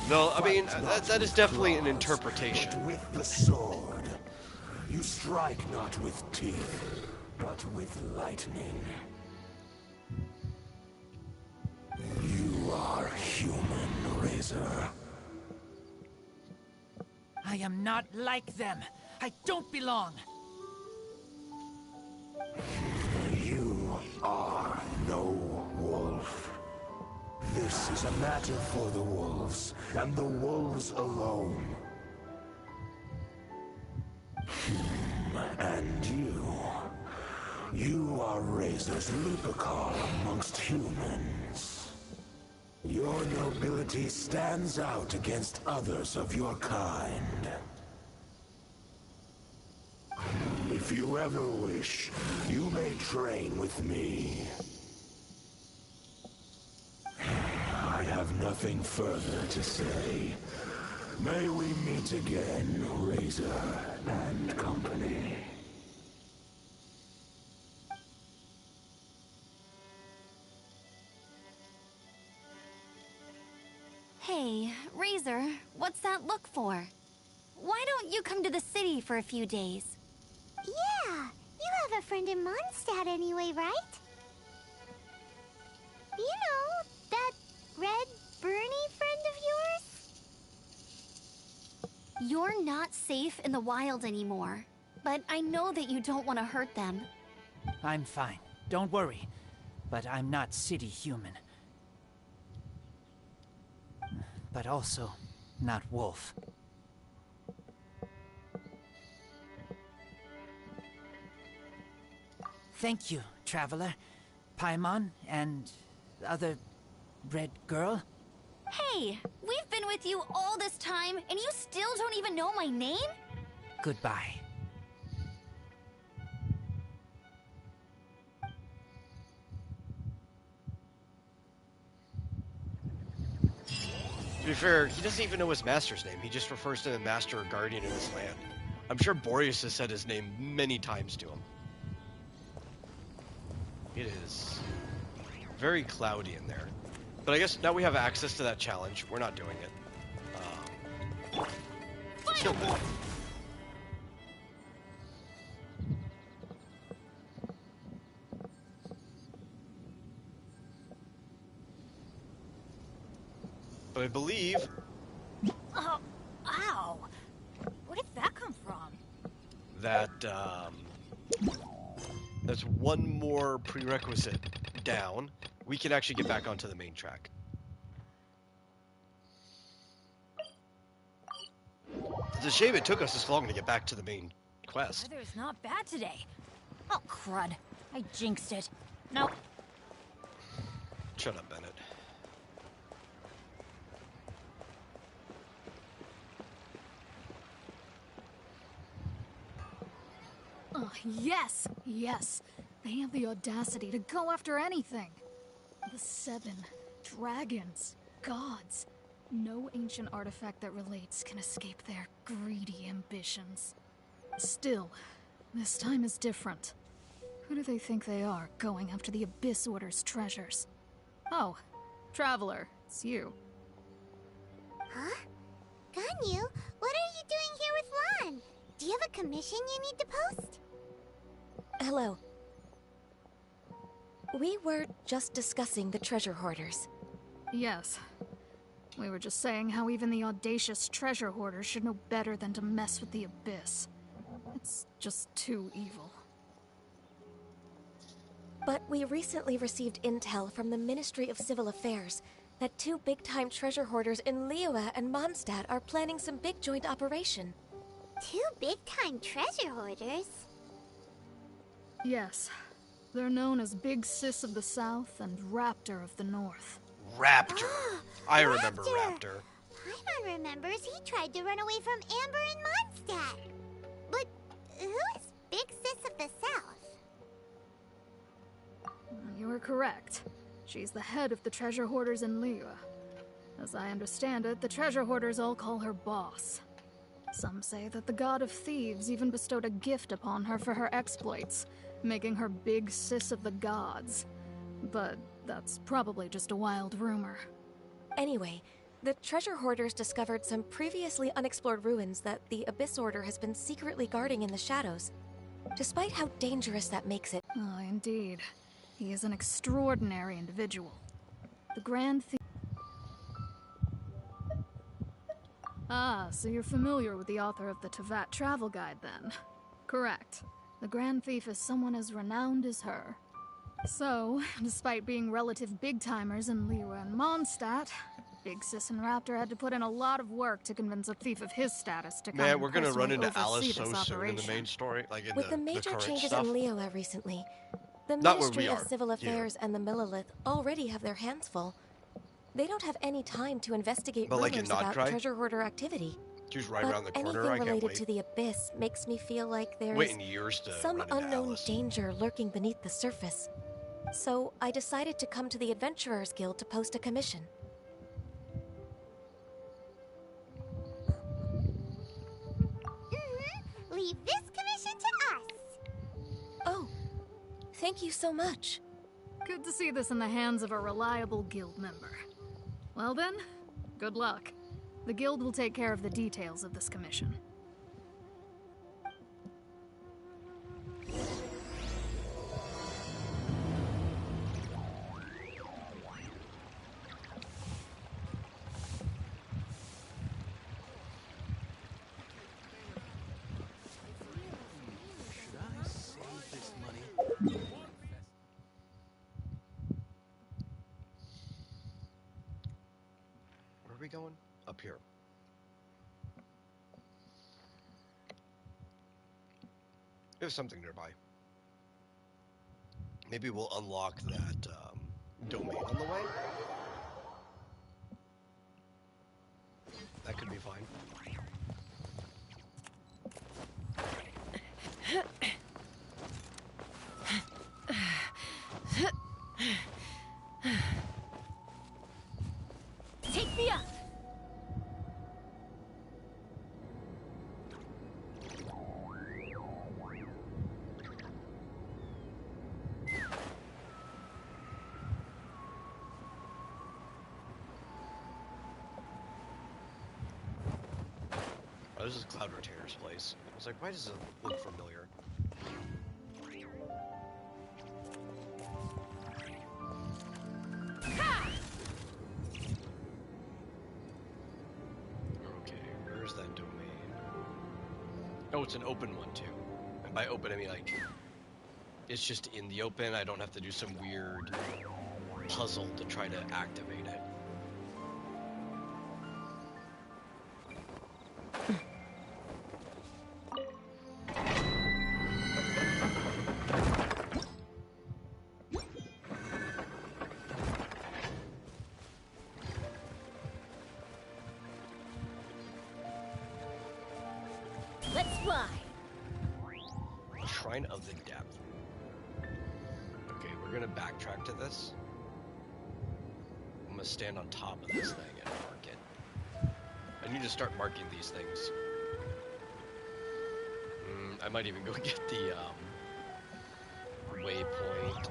No, I mean, that is definitely an interpretation. With the sword, you strike not with teeth, but with lightning. You are human, Razor. I am not like them. I don't belong. You are no wolf. This is a matter for the wolves, and the wolves alone. And you are Razor's Lupercal amongst humans. Your nobility stands out against others of your kind. If you ever wish, you may train with me. I have nothing further to say. May we meet again, Razor and company. Hey, Razor, what's that look for? why don't you come to the city for a few days? Yeah, you have a friend in Mondstadt anyway, right? You know, that red Bernie friend of yours? You're not safe in the wild anymore, but I know that you don't want to hurt them. I'm fine. Don't worry. But I'm not city human. But also not wolf. Thank you, traveler. Paimon and the other red girl. Hey, we've been with you all this time, and you still don't even know my name? Goodbye. To be fair, he doesn't even know his master's name. He just refers to him as master or guardian of his land. I'm sure Boreas has said his name many times to him. It is very cloudy in there. But I guess now we have access to that challenge. We're not doing it. Still good. But I believe... Oh, ow! Where did that come from? that that's one more prerequisite down. We can actually get back onto the main track. It's a shame it took us this long to get back to the main quest. Weather's not bad today. Oh, crud. I jinxed it. Nope. Shut up, Bennett. Oh, yes, yes. They have the audacity to go after anything. The 7 dragons, gods. No ancient artifact that relates can escape their greedy ambitions. Still, this time is different. Who do they think they are, going after the Abyss Order's treasures? Oh, Traveler, it's you. Huh? Ganyu, what are you doing here with Lan? Do you have a commission you need to post? Hello. We were just discussing the treasure hoarders. Yes. We were just saying how even the audacious treasure hoarders should know better than to mess with the Abyss. It's just too evil. But we recently received intel from the Ministry of Civil Affairs that 2 big-time treasure hoarders in Liyue and Mondstadt are planning some big joint operation. 2 big-time treasure hoarders? Yes. They're known as Big Sis of the South and Raptor of the North. Raptor! I remember Raptor. Paimon remembers he tried to run away from Amber in Mondstadt. But who is Big Sis of the South? You were correct. She's the head of the treasure hoarders in Liyue. As I understand it, the treasure hoarders all call her boss. Some say that the god of thieves even bestowed a gift upon her for her exploits, making her Big Sis of the gods. But that's probably just a wild rumor. Anyway, the treasure hoarders discovered some previously unexplored ruins that the Abyss Order has been secretly guarding in the shadows. Despite how dangerous that makes it. Oh, indeed. He is an extraordinary individual. The Grand Thief... Ah, so you're familiar with the author of the Tevat Travel Guide, then? Correct. The Grand Thief is someone as renowned as her. So, despite being relative big-timers in Liyue and Mondstadt, Big Sis and Raptor had to put in a lot of work to convince a thief of his status to come Man, and we're gonna run personally into Alice oversee so this soon in the operation. main story, like in With the the major current changes stuff. in Liyue recently, the Not where Ministry we of are, Civil here. Affairs and the Millelith already have their hands full. They don't have any time to investigate But like in rumors about Notcry? treasure hoarder activity. She's right But around the corner. anything I can't related wait. to the Abyss makes me feel like there's Waiting years to some run into unknown Alice. danger lurking beneath the surface. So I decided to come to the Adventurers Guild to post a commission. Leave this commission to us. Oh, thank you so much. Good to see this in the hands of a reliable guild member. Well then, good luck. The guild will take care of the details of this commission. we going? Up here. There's something nearby. Maybe we'll unlock that domain on the way. That could be fine. Take me up! Oh, this is Cloud Retainer's place. I was like, why does it look familiar? Okay, where's that domain? Oh, it's an open one too. And by open, I mean like, it's just in the open. I don't have to do some weird puzzle to try to activate it. Let's fly! Shrine of the Depth. Okay, we're gonna backtrack to this. I'm gonna stand on top of this thing and mark it. I need to start marking these things. I might even go get the waypoint.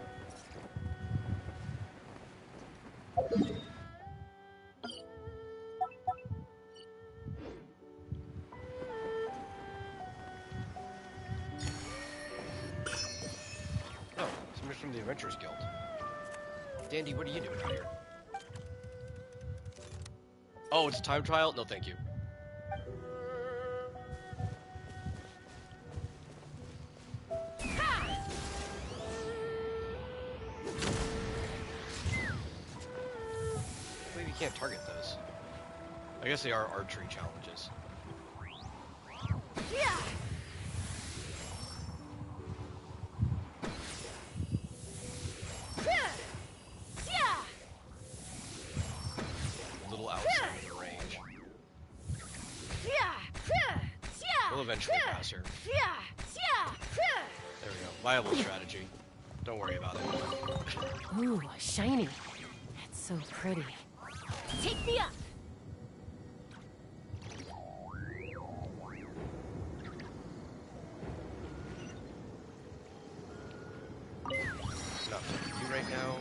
Oh, somebody from the Adventurers Guild. Dandy, what are you doing out here? Oh, it's a time trial? No, thank you. Maybe you can't target those. I guess they are archery challenges. Yeah! A little outside of the range. We'll eventually pass her. There we go. Viable strategy. Don't worry about it. Ooh, shiny. It's so pretty. Take me up! Nothing to do right now.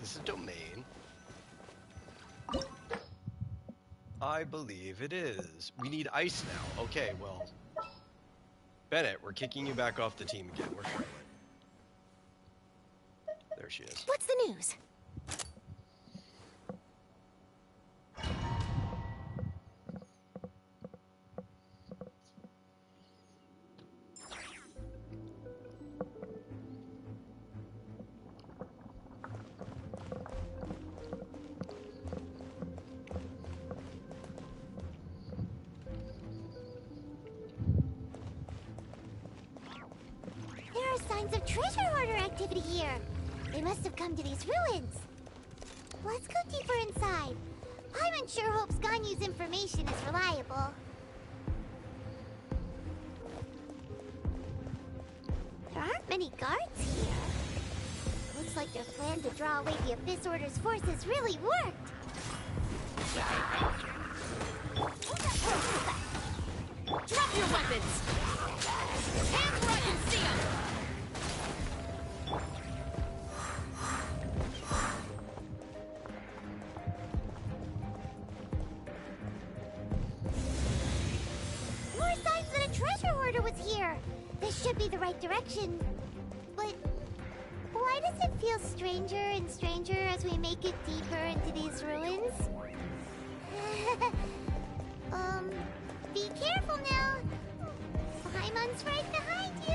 Is this a domain? I believe it is. We need ice now. Okay, well. Bennett, we're kicking you back off the team again. Where's Charlotte? There she is. What's the news? There are signs of treasure hoarder activity here. They must have come to these ruins. Let's go deeper inside. I'm sure Hope's Ganyu's information is reliable. There aren't many guards here. Looks like their plan to draw away the Abyss Order's forces really worked. Drop your weapons! Hands where I can see them! More signs that a treasure hoarder was here. This should be the right direction. Why does it feel stranger and stranger as we make it deeper into these ruins? Be careful now. Paimon's right behind you.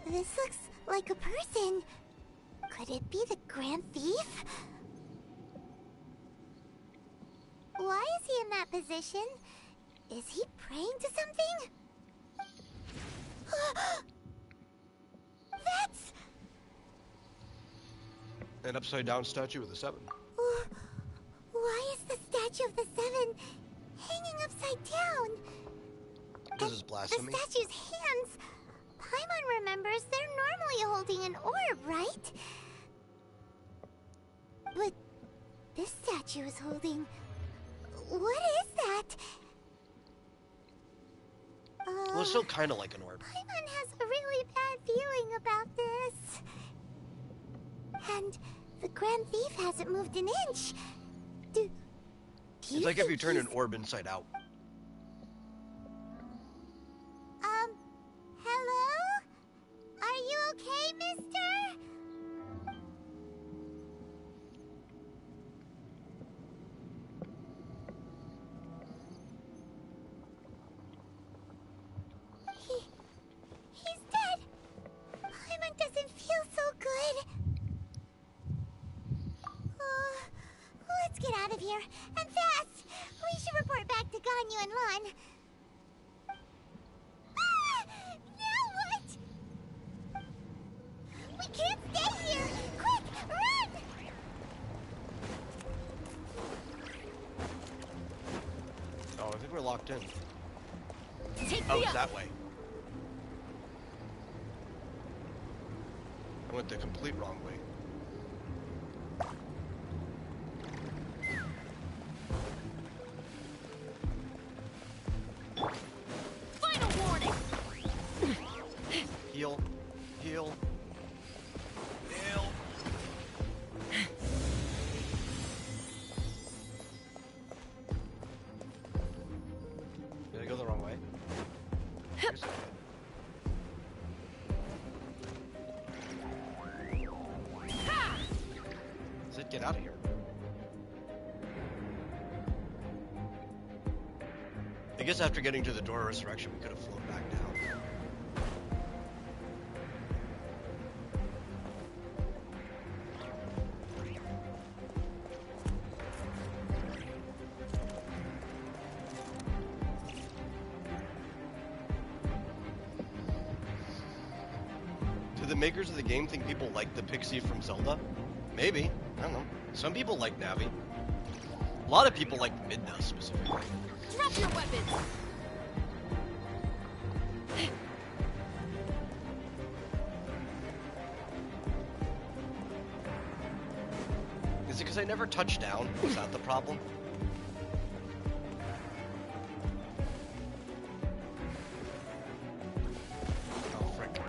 This looks like a person. Could it be the Grand Thief? Why is he in that position? Is he praying to something? That's... An upside-down statue with a 7. Why is the statue of the 7 hanging upside down? This is blasphemy. The statue's hands... Paimon remembers they're normally holding an orb, right? But this statue is holding... What is that? Well, it's still kind of like an orb. Paimon has a really bad feeling about this. And the Grand Thief hasn't moved an inch. It's like if you turn an orb inside out. Hello? Are you okay, mister? He's dead. Paimon doesn't feel so good. Let's get out of here, and fast! We should report back to Ganyu and Lon. Now what? We can't stay here! Quick, run! Oh, I think we're locked in. Take Oh, me it's up. that way. I went the complete wrong way. Final warning. Heal. Heal. Heal. Did I go the wrong way? Yes, I did. Zed, get out of here. I guess after getting to the door of resurrection, we could have flown back down. Do the makers of the game think people like the pixie from Zelda? Maybe. I don't know. Some people like Navi. A lot of people like Midna specifically. Drop your weapons. Is it because I never touched down? Was that the problem? Oh, frick.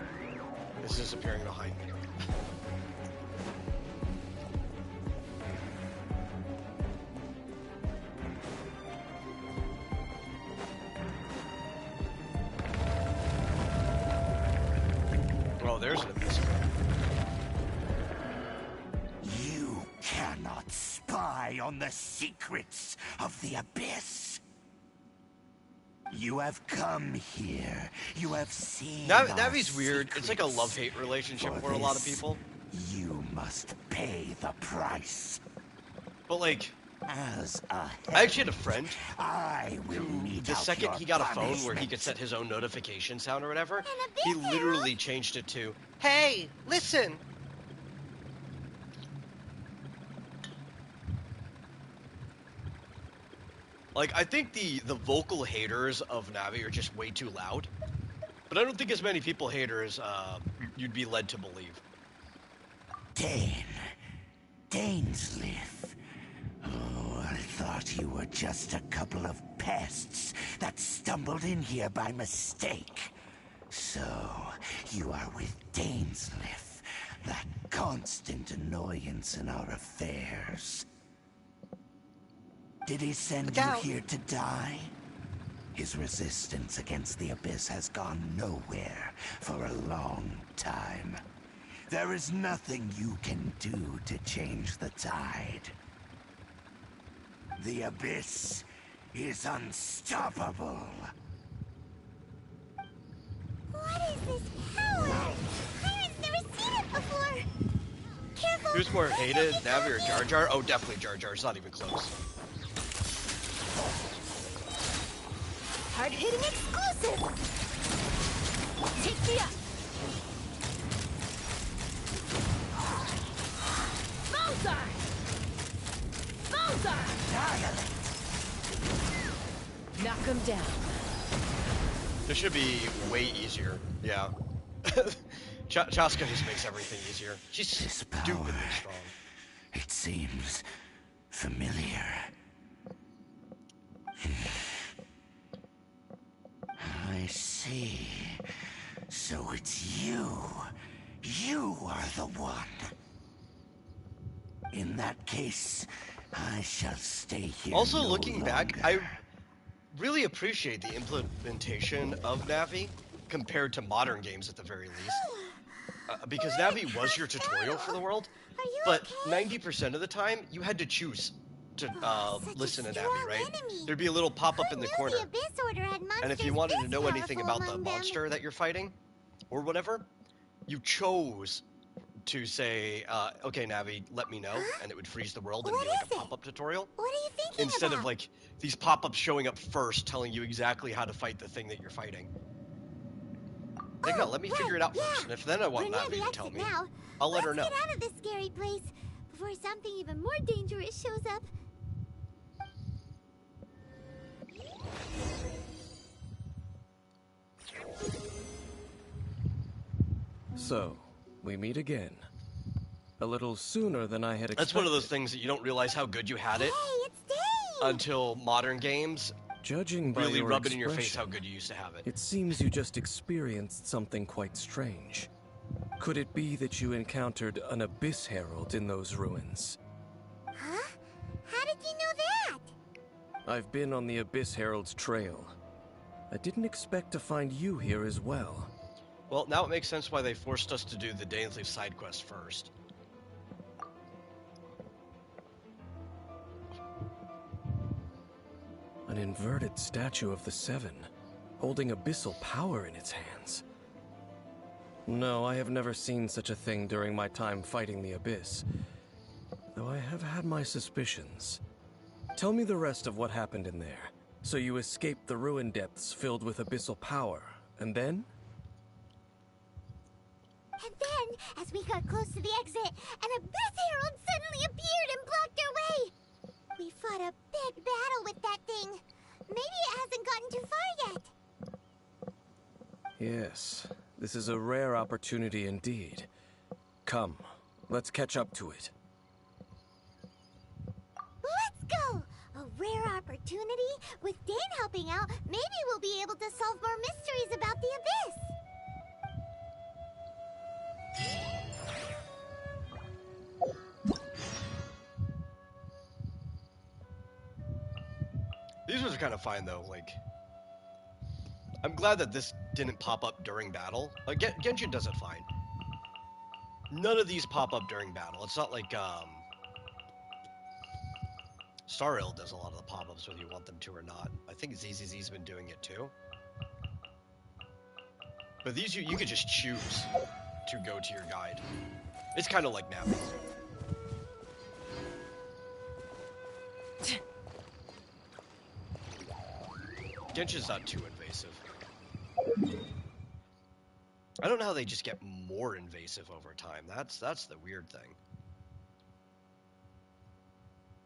It's disappearing behind me. Oh, there's an abyss. You cannot spy on the secrets of the Abyss. You have come here. You have seen Navi's weird. It's like a love-hate relationship for a lot of this, people. You must pay the price. But like, As a I actually had a friend I will meet the out second your he got a phone where he punishment. could set his own notification sound or whatever, he literally changed it to, "Hey, listen." Like, I think the vocal haters of Navi are just way too loud. But I don't think as many people hate her as you'd be led to believe. Dainsleif. Oh, I thought you were just a couple of pests that stumbled in here by mistake. So, you are with Dainsleif, that constant annoyance in our affairs. Did he send you here to die? His resistance against the Abyss has gone nowhere for a long time. There is nothing you can do to change the tide. The Abyss is unstoppable. What is this power? Pirates never seen it before. Careful. Who's more hated, Navi or Jar Jar? Oh, definitely Jar Jar. It's not even close. Hard-hitting exclusive. Take me up. Bullseye! Bullseye! Knock him down. This should be way easier. Yeah. Chaska just makes everything easier. She's stupidly strong. It seems familiar. I see. So it's you. You are the one. In that case, I shall stay here. Also, no looking back, longer. I really appreciate the implementation of Navi compared to modern games at the very least. Because Navi was your tutorial for the world, but 90% of the time, you had to choose to listen to Navi, right? There'd be a little pop-up in the corner. The Abyss Order had monsters And if you wanted to know this anything powerful about the among them. monster that you're fighting, or whatever, you chose to say, okay, Navi, let me know, and it would freeze the world and be like a pop-up tutorial. What are you thinking Instead of about? like these pop-ups showing up first, telling you exactly how to fight the thing that you're fighting. Like, no, let me figure it out first, and if then I want We're near Navi the to tell exit me, now. I'll let her Let's know. get out of this scary place before something even more dangerous shows up. So, we meet again. A little sooner than I had expected. That's one of those things that you don't realize how good you had it until modern games Judging by really your rub it in your face expression, how good you used to have it. It seems you just experienced something quite strange. Could it be that you encountered an Abyss Herald in those ruins? Huh? How did you know that? I've been on the Abyss Herald's trail. I didn't expect to find you here as well. Well, now it makes sense why they forced us to do the Dainsleif side quest first. An inverted statue of the Seven, holding abyssal power in its hands. No, I have never seen such a thing during my time fighting the Abyss, though I have had my suspicions. Tell me the rest of what happened in there. So you escaped the ruin depths filled with abyssal power, and then? And then, as we got close to the exit, an Abyss Herald suddenly appeared and blocked our way. We fought a big battle with that thing. Maybe it hasn't gotten too far yet. Yes, this is a rare opportunity indeed. Come, let's catch up to it. Let's go! A rare opportunity? With Dane helping out, maybe we'll be able to solve more mysteries about the Abyss. These ones are kind of fine though, like... I'm glad that this didn't pop up during battle. Genshin does it fine. None of these pop up during battle. It's not like, Star Rail does a lot of the pop-ups whether you want them to or not. I think ZZZ's been doing it too. But these, you could just choose to go to your guide. It's kind of like Navi. Genshin's not too invasive. I don't know how they just get more invasive over time. That's the weird thing.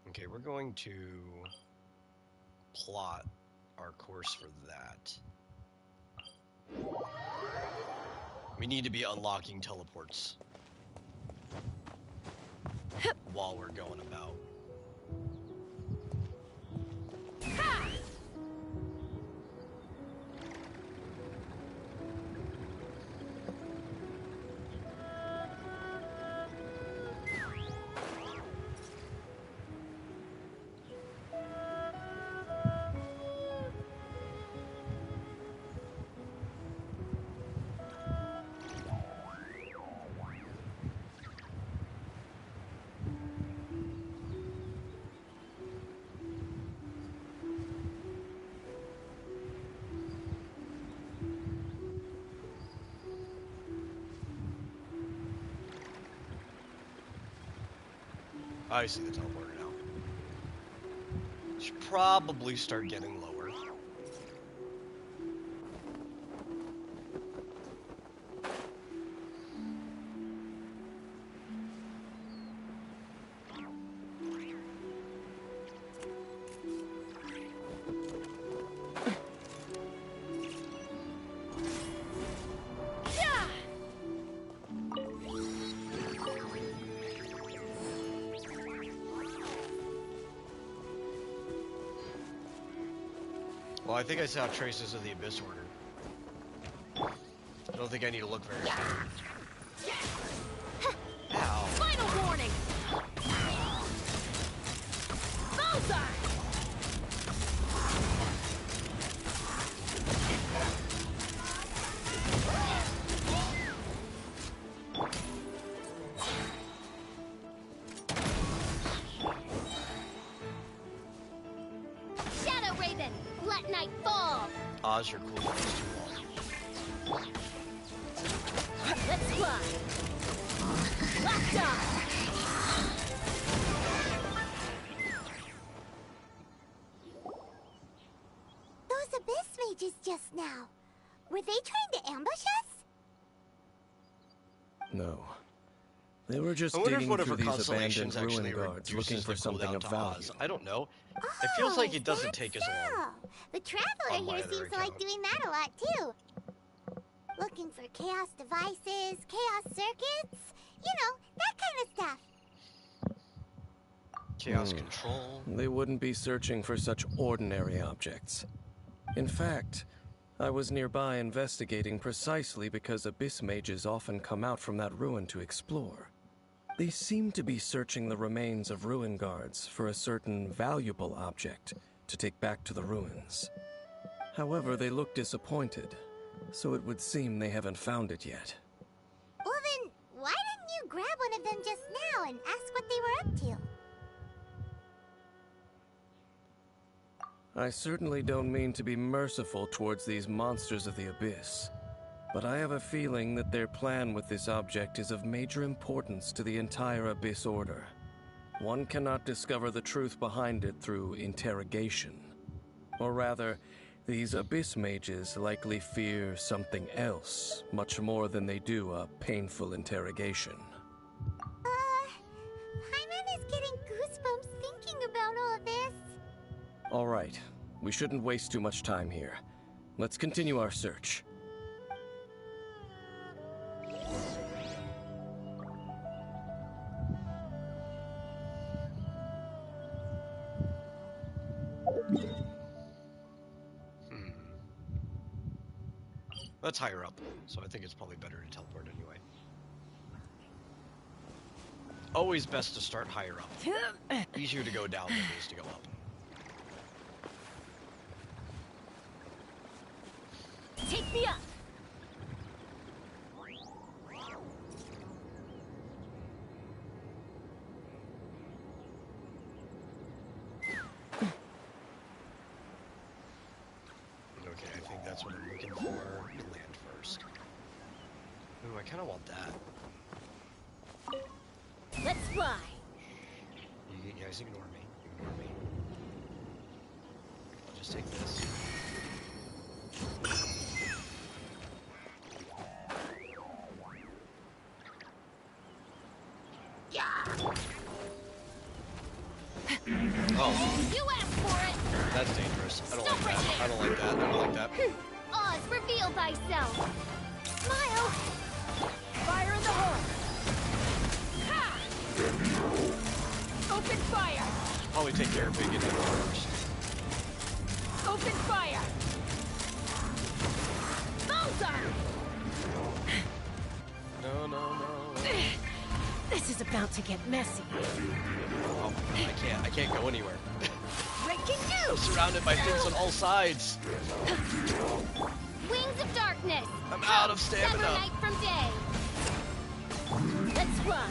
Okay, we're going to plot our course for that. We need to be unlocking teleports while we're going about. I see the teleporter now. Should probably start getting lower. Well, I think I saw traces of the Abyss Order. I don't think I need to look very far. Ow. Final warning! Bullseye! Shadow Raven, let night fall! Oz, your cooldown is too long. Let's fly! Locked on! Those Abyss mages just now. Were they trying to ambush us? No. They were just I wonder if digging one of through her these constellations abandoned ruin actually guards looking reduces for the something cooldown of to value. Oz. I don't know. It feels like it doesn't take as long. So, the Traveler On my here other seems to like account. doing that a lot too. Looking for chaos devices, chaos circuits, you know, that kind of stuff. Chaos control. They wouldn't be searching for such ordinary objects. In fact, I was nearby investigating precisely because Abyss mages often come out from that ruin to explore. They seem to be searching the remains of ruin guards for a certain valuable object to take back to the ruins. However, they look disappointed, so it would seem they haven't found it yet. Well then, why didn't you grab one of them just now and ask what they were up to? I certainly don't mean to be merciful towards these monsters of the Abyss, but I have a feeling that their plan with this object is of major importance to the entire Abyss Order. One cannot discover the truth behind it through interrogation. Or rather, these Abyss mages likely fear something else, much more than they do a painful interrogation. Paimon is getting goosebumps thinking about all this. All right, we shouldn't waste too much time here. Let's continue our search. That's higher up, so I think it's probably better to teleport anyway. Always best to start higher up. Easier to go down than it is to go up. Take me up! Okay, I think that's what I'm looking for. Let me land first. Ooh, I kind of want that. Let's fly! You guys ignore me. Ignore me. I'll just take this. Oh. You asked for it! That's dangerous. I don't like that. I don't like that. I don't like that. Oz, reveal thyself. Smile. Fire in the hole! Ha! Open fire! Probably take care of Big and first. Open fire! Bullseye! No, no, no. This is about to get messy. Oh, I can't go anywhere. Breaking I'm news! surrounded by things on all sides. Wings of darkness. I'm out of Sever stamina. night from day. Let's fly!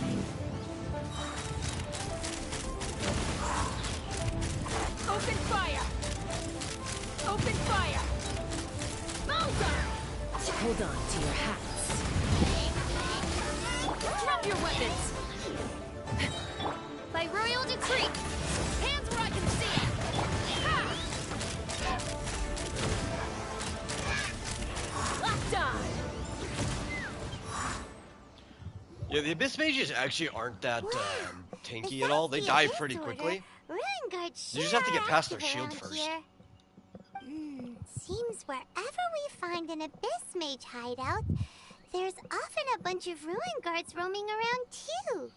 Open fire! Open fire! Bullseye! Hold on to your hats. Drop your weapons! By royal decree. Hands where I can see it. Ha! Locked on! Yeah, the Abyss Mages actually aren't that tanky at all. They the die Abyss pretty Order, quickly. Ruin guards You just sure have to get are past their active shield around first. here. Seems wherever we find an Abyss Mage hideout, there's often a bunch of Ruin guards roaming around too.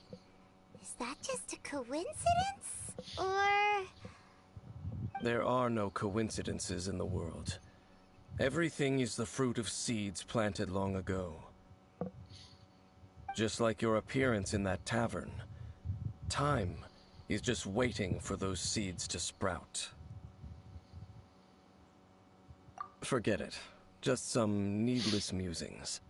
Is that just a coincidence? Or... There are no coincidences in the world. Everything is the fruit of seeds planted long ago. Just like your appearance in that tavern, time is just waiting for those seeds to sprout. Forget it. Just some needless musings.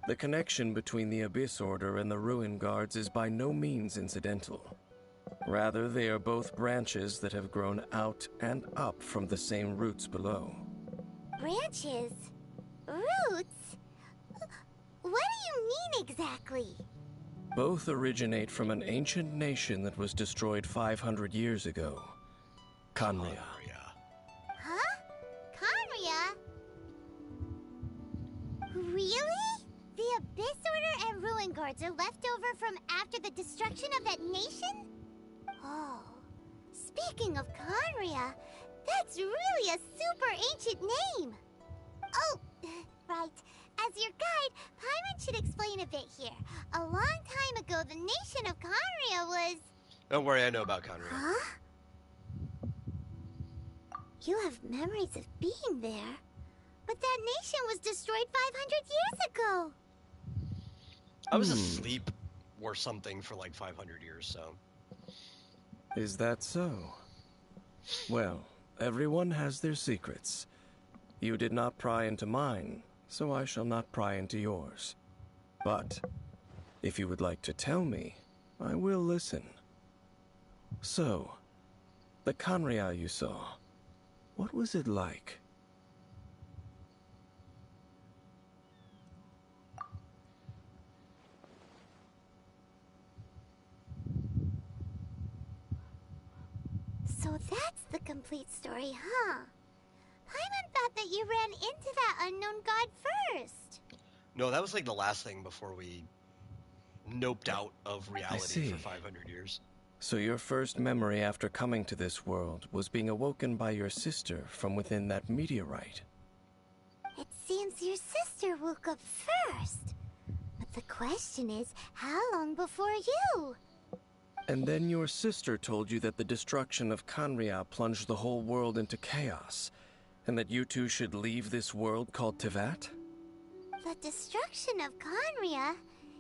The connection between the Abyss Order and the Ruin Guards is by no means incidental. Rather, they are both branches that have grown out and up from the same roots below. branches? Roots? What do you mean exactly? Both originate from an ancient nation that was destroyed 500 years ago. Khaenri'ah. Huh? Khaenri'ah? Really? The Abyss Order and Ruin Guards are left over from after the destruction of that nation? Oh, speaking of Khaenri'ah, that's really a super ancient name. Oh, right. As your guide, Paimon should explain a bit here. A long time ago, the nation of Khaenri'ah was... Don't worry, I know about Conrad. Huh? You have memories of being there. But that nation was destroyed 500 years ago. I was asleep or something for like 500 years, so... Is that so? Well, everyone has their secrets. You did not pry into mine, so I shall not pry into yours. But, if you would like to tell me, I will listen. So, the Khaenri'ah you saw, what was it like? So that's the complete story, huh? Paimon thought that you ran into that unknown god first. No, that was like the last thing before we noped out of reality see. for 500 years. So your first memory after coming to this world was being awoken by your sister from within that meteorite. It seems your sister woke up first. But the question is, how long before you? And then your sister told you that the destruction of Khaenri'ah plunged the whole world into chaos, and that you two should leave this world called Teyvat? The destruction of Khaenri'ah?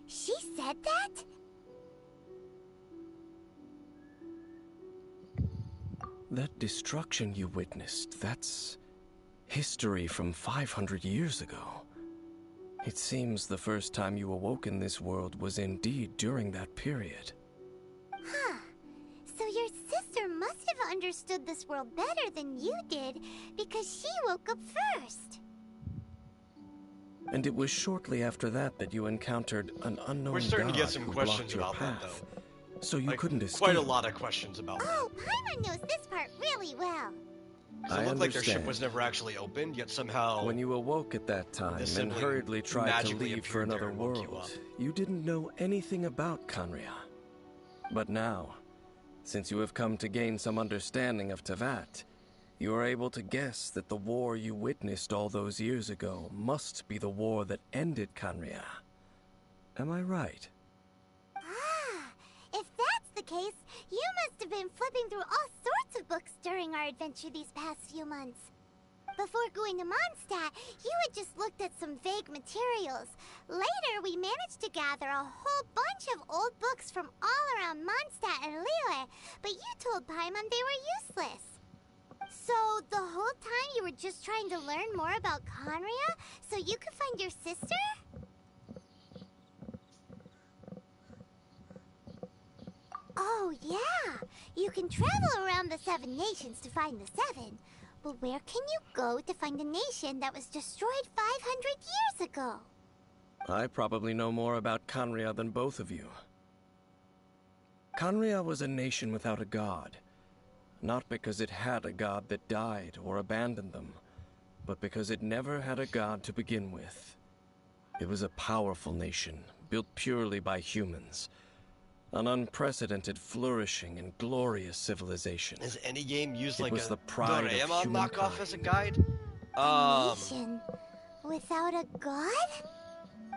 She said that? That destruction you witnessed, that's history from 500 years ago. It seems the first time you awoke in this world was indeed during that period. Huh. So your sister must have understood this world better than you did, because she woke up first. And it was shortly after that that you encountered an unknown We're starting to god get some who questions blocked your about that, path. though. So you Like, couldn't escape. Quite a lot of questions about that. Oh, Paimon knows this part really well. So it looked like their ship was never actually opened, yet somehow... When you awoke at that time this and sibling hurriedly tried to magically leave for appeared there another and woke you world, up. you didn't know anything about Khaenri'ah. But now, since you have come to gain some understanding of Teyvat, You are able to guess that the war you witnessed all those years ago must be the war that ended Canria. Am I right? Ah, if that's the case, you must have been flipping through all sorts of books during our adventure these past few months. Before going to Mondstadt, you had just looked at some vague materials. Later, we managed to gather a whole bunch of old books from all around Mondstadt and Liyue, but you told Paimon they were useless. So, the whole time you were just trying to learn more about Conria so you could find your sister? Oh, yeah! You can travel around the 7 nations to find the 7. But where can you go to find a nation that was destroyed 500 years ago? I probably know more about Canria than both of you. Canria was a nation without a god. Not because it had a god that died or abandoned them, but because it never had a god to begin with. It was a powerful nation, built purely by humans. An unprecedented, flourishing, and glorious civilization. Has any game used It like was a the pride of Doraemon knockoff humankind. as a guide? A nation without a god?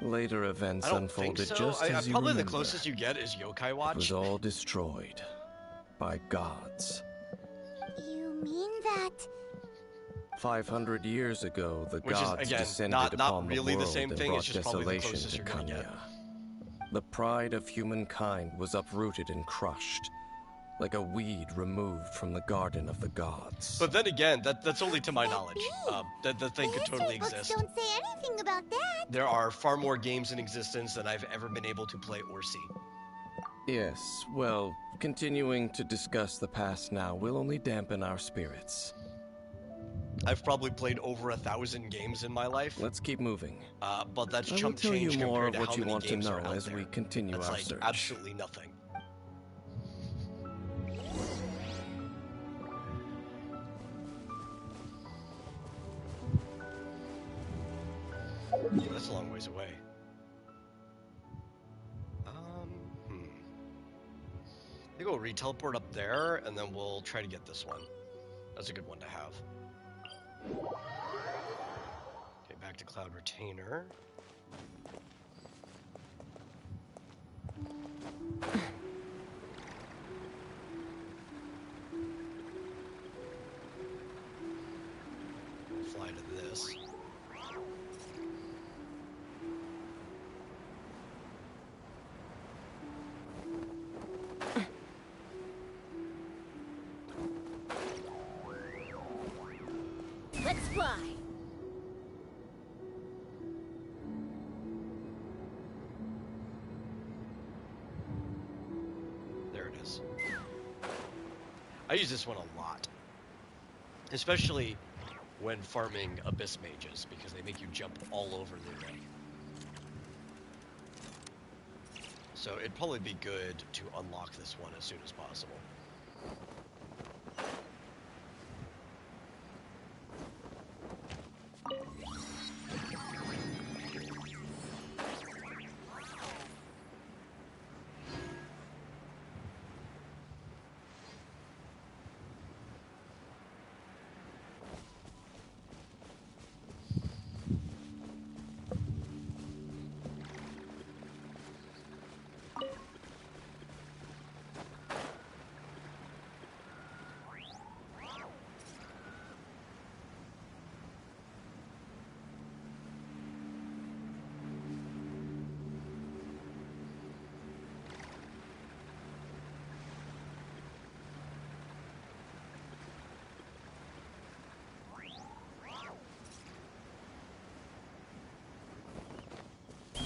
Later events I don't think unfolded so. just as you probably remember. the closest you get is Yokai It Watch. was all destroyed by gods. You mean that... 500 years ago, the Which is, gods again, descended not upon really the the world same and thing, brought it's just probably the desolation closest to you're gonna get. Kanya. The pride of humankind was uprooted and crushed, like a weed removed from the garden of the gods. But then again, that's only to my knowledge. That the thing could totally books exist. don't say anything about that. There are far more games in existence than I've ever been able to play or see. Yes, well, continuing to discuss the past now will only dampen our spirits. I've probably played over 1,000 games in my life. Let's keep moving. But that's I will chump tell you change more compared of to what how you many want to games are know out as there. we continue That's our like search. absolutely nothing. Yeah, that's a long ways away. I think we'll re-teleport up there, and then we'll try to get this one. That's a good one to have. Okay, back to Cloud Retainer. Fly to this. Let's fly. There it is. I use this one a lot. Especially when farming Abyss Mages, because they make you jump all over the ring. So it'd probably be good to unlock this one as soon as possible.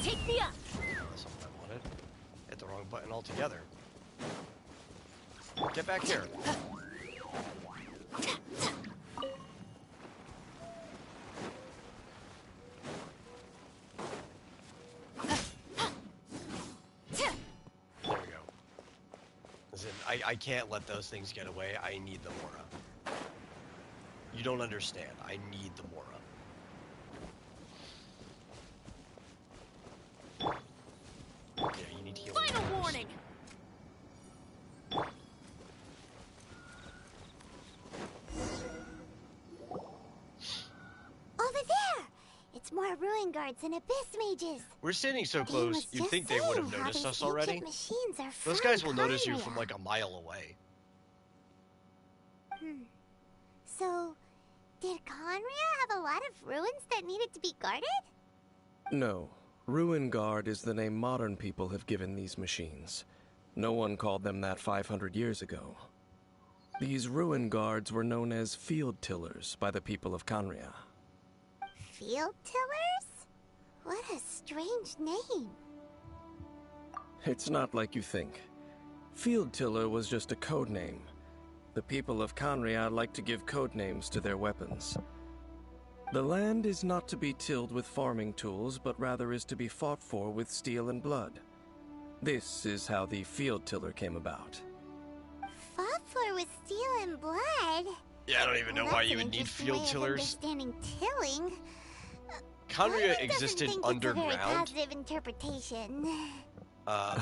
Take me up. That's not what I wanted. Hit the wrong button altogether. Get back here. There we go. Listen, I can't let those things get away. I need the Mora. You don't understand. I need the Mora. Yeah, you need to heal. Final warning. ruin guards and abyss mages. We're standing so Game close, was you'd just think they would have saying how noticed those us already. ancient machines are Those from guys will notice you Conria. from like a mile away. So, did Conria have a lot of ruins that needed to be guarded? No. Ruin Guard is the name modern people have given these machines. No one called them that 500 years ago. These Ruin Guards were known as Field Tillers by the people of Conria. Field tillers? What a strange name. It's not like you think. Field Tiller was just a code name. The people of Conria like to give code names to their weapons. The land is not to be tilled with farming tools, but rather is to be fought for with steel and blood. This is how the Field Tiller came about. Fought for with steel and blood? Yeah, I don't even know Well, why that's you an would need interesting field way of tillers. Understanding tilling. Conria Paimon existed doesn't think It's a very underground. positive interpretation.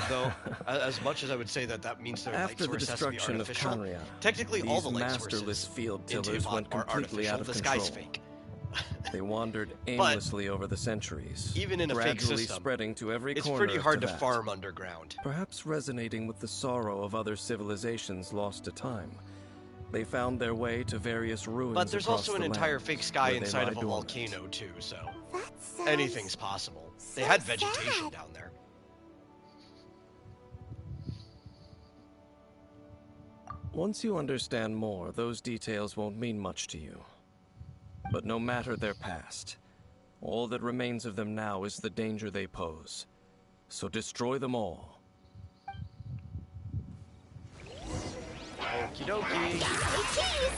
Though, as much as I would say that that means their light After the source has to be destruction of artificial, Conria, technically all these the light masterless sources field in tillers Teyvat went are completely artificial. out of The control. sky's fake. They wandered aimlessly over the centuries, Even in a fake gradually system, spreading to every it's corner pretty of hard to Teyvat. farm underground. Perhaps resonating with the sorrow of other civilizations lost to time, they found their way to various ruins. But there's across also an the entire land, fake sky where they inside lie of a dormant. volcano too, so sounds anything's possible. They so had vegetation sad. down there. Once you understand more, those details won't mean much to you. But no matter their past, all that remains of them now is the danger they pose. So destroy them all. Okie dokie. Cheese!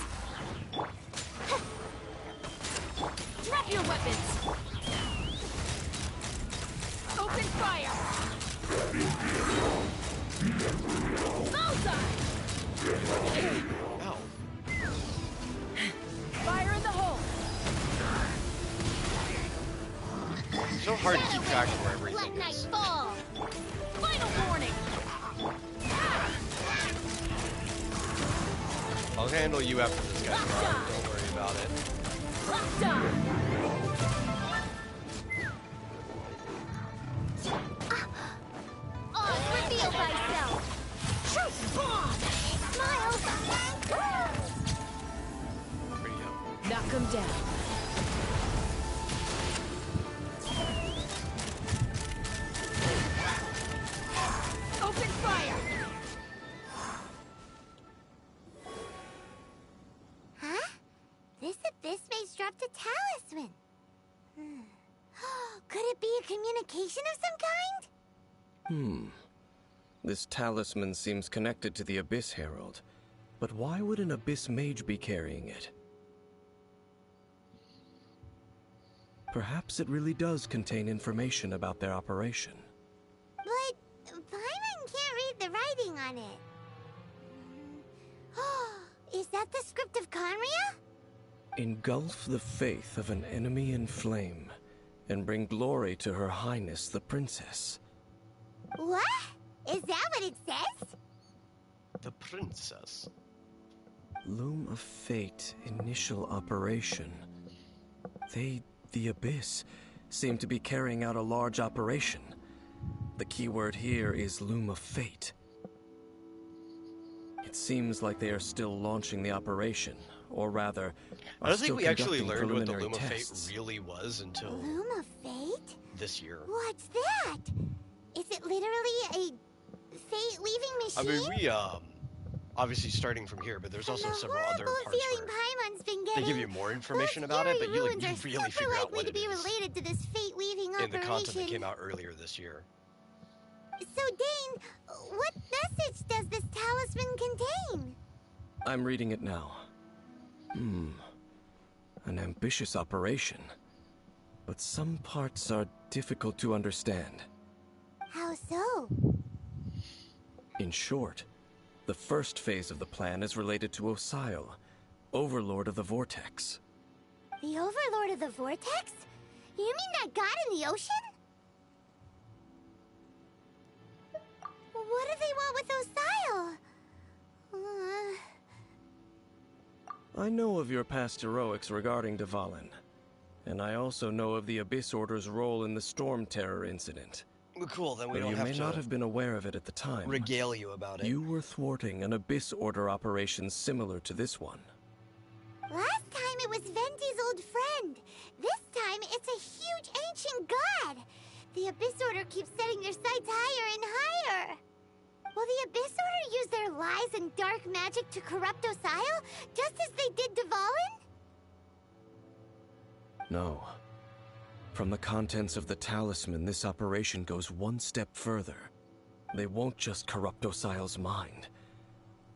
Drop your weapons! Open fire! Bullseye! Ow. Fire in the hole! So hard to keep track of where everything Let night is. fall! Final warning! I'll handle you after this guy's gone. Don't worry about it. Locked on! Reveal thyself! Truth bomb! Smile! Where'd he go? Knock him down. Open fire! Huh? This abyss mage dropped a talisman. Could it be a communication of some kind? This talisman seems connected to the Abyss Herald. But why would an Abyss Mage be carrying it? Perhaps it really does contain information about their operation. But Paimon can't read the writing on it. Is that the script of Conria? Engulf the faith of an enemy in flame, and bring glory to Her Highness the Princess. What? Is that what it says? The princess. Loom of Fate, initial operation. They, the Abyss, seem to be carrying out a large operation. The keyword here is Loom of Fate. It seems like they are still launching the operation, or rather, I are don't think still we actually conducting learned what the preliminary Loom of Fate tests. really was until Loom of Fate? this year. What's that? Is it literally a fate-weaving I machine? mean, we, obviously starting from here, but there's also several other Horrible parts feeling where Paimon's been they getting. give you more information Those about it, eerie but you ruins are really super figure out likely what to it be is related to this fate-weaving in operation. the content that came out earlier this year. So, Dane, what message does this talisman contain? I'm reading it now. An ambitious operation. But some parts are difficult to understand. How so? In short, the first phase of the plan is related to Osile, Overlord of the Vortex. The Overlord of the Vortex? You mean that god in the ocean? What do they want with Osile? I know of your past heroics regarding Dvalin. And I also know of the Abyss Order's role in the Storm Terror incident. Well, cool, then we Though don't you have may to not have been aware of it at the time. regale you about it. You were thwarting an Abyss Order operation similar to this one. Last time it was Venti's old friend. This time it's a huge ancient god. The Abyss Order keeps setting their sights higher and higher. Will the Abyss Order use their lies and dark magic to corrupt Osile, just as they did Dvalin? No. From the contents of the talisman, this operation goes one step further. They won't just corrupt Osile's mind.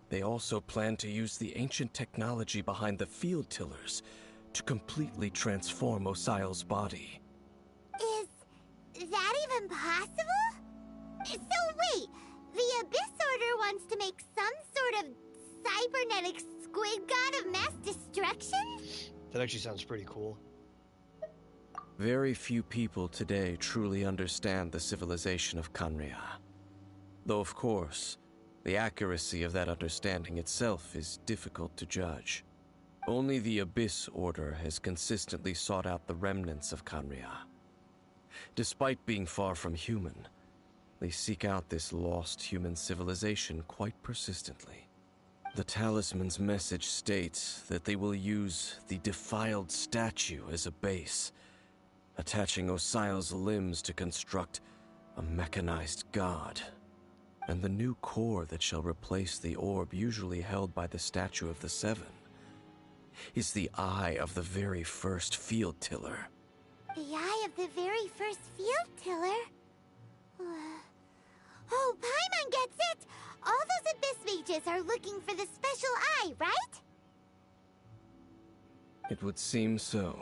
They also plan to use the ancient technology behind the field tillers to completely transform Osile's body. Is that even possible? So wait, the Abyss Order wants to make some sort of cybernetic squid god of mass destruction? That actually sounds pretty cool. Very few people today truly understand the civilization of Khaenri'ah. Though, of course, the accuracy of that understanding itself is difficult to judge. Only the Abyss Order has consistently sought out the remnants of Khaenri'ah. Despite being far from human, they seek out this lost human civilization quite persistently. The talisman's message states that they will use the defiled statue as a base, attaching Osile's limbs to construct a mechanized god. And the new core that shall replace the orb usually held by the Statue of the Seven is the eye of the very first field tiller. The eye of the very first field tiller? Oh, Paimon gets it! All those Abyss mages are looking for the special eye, right? It would seem so.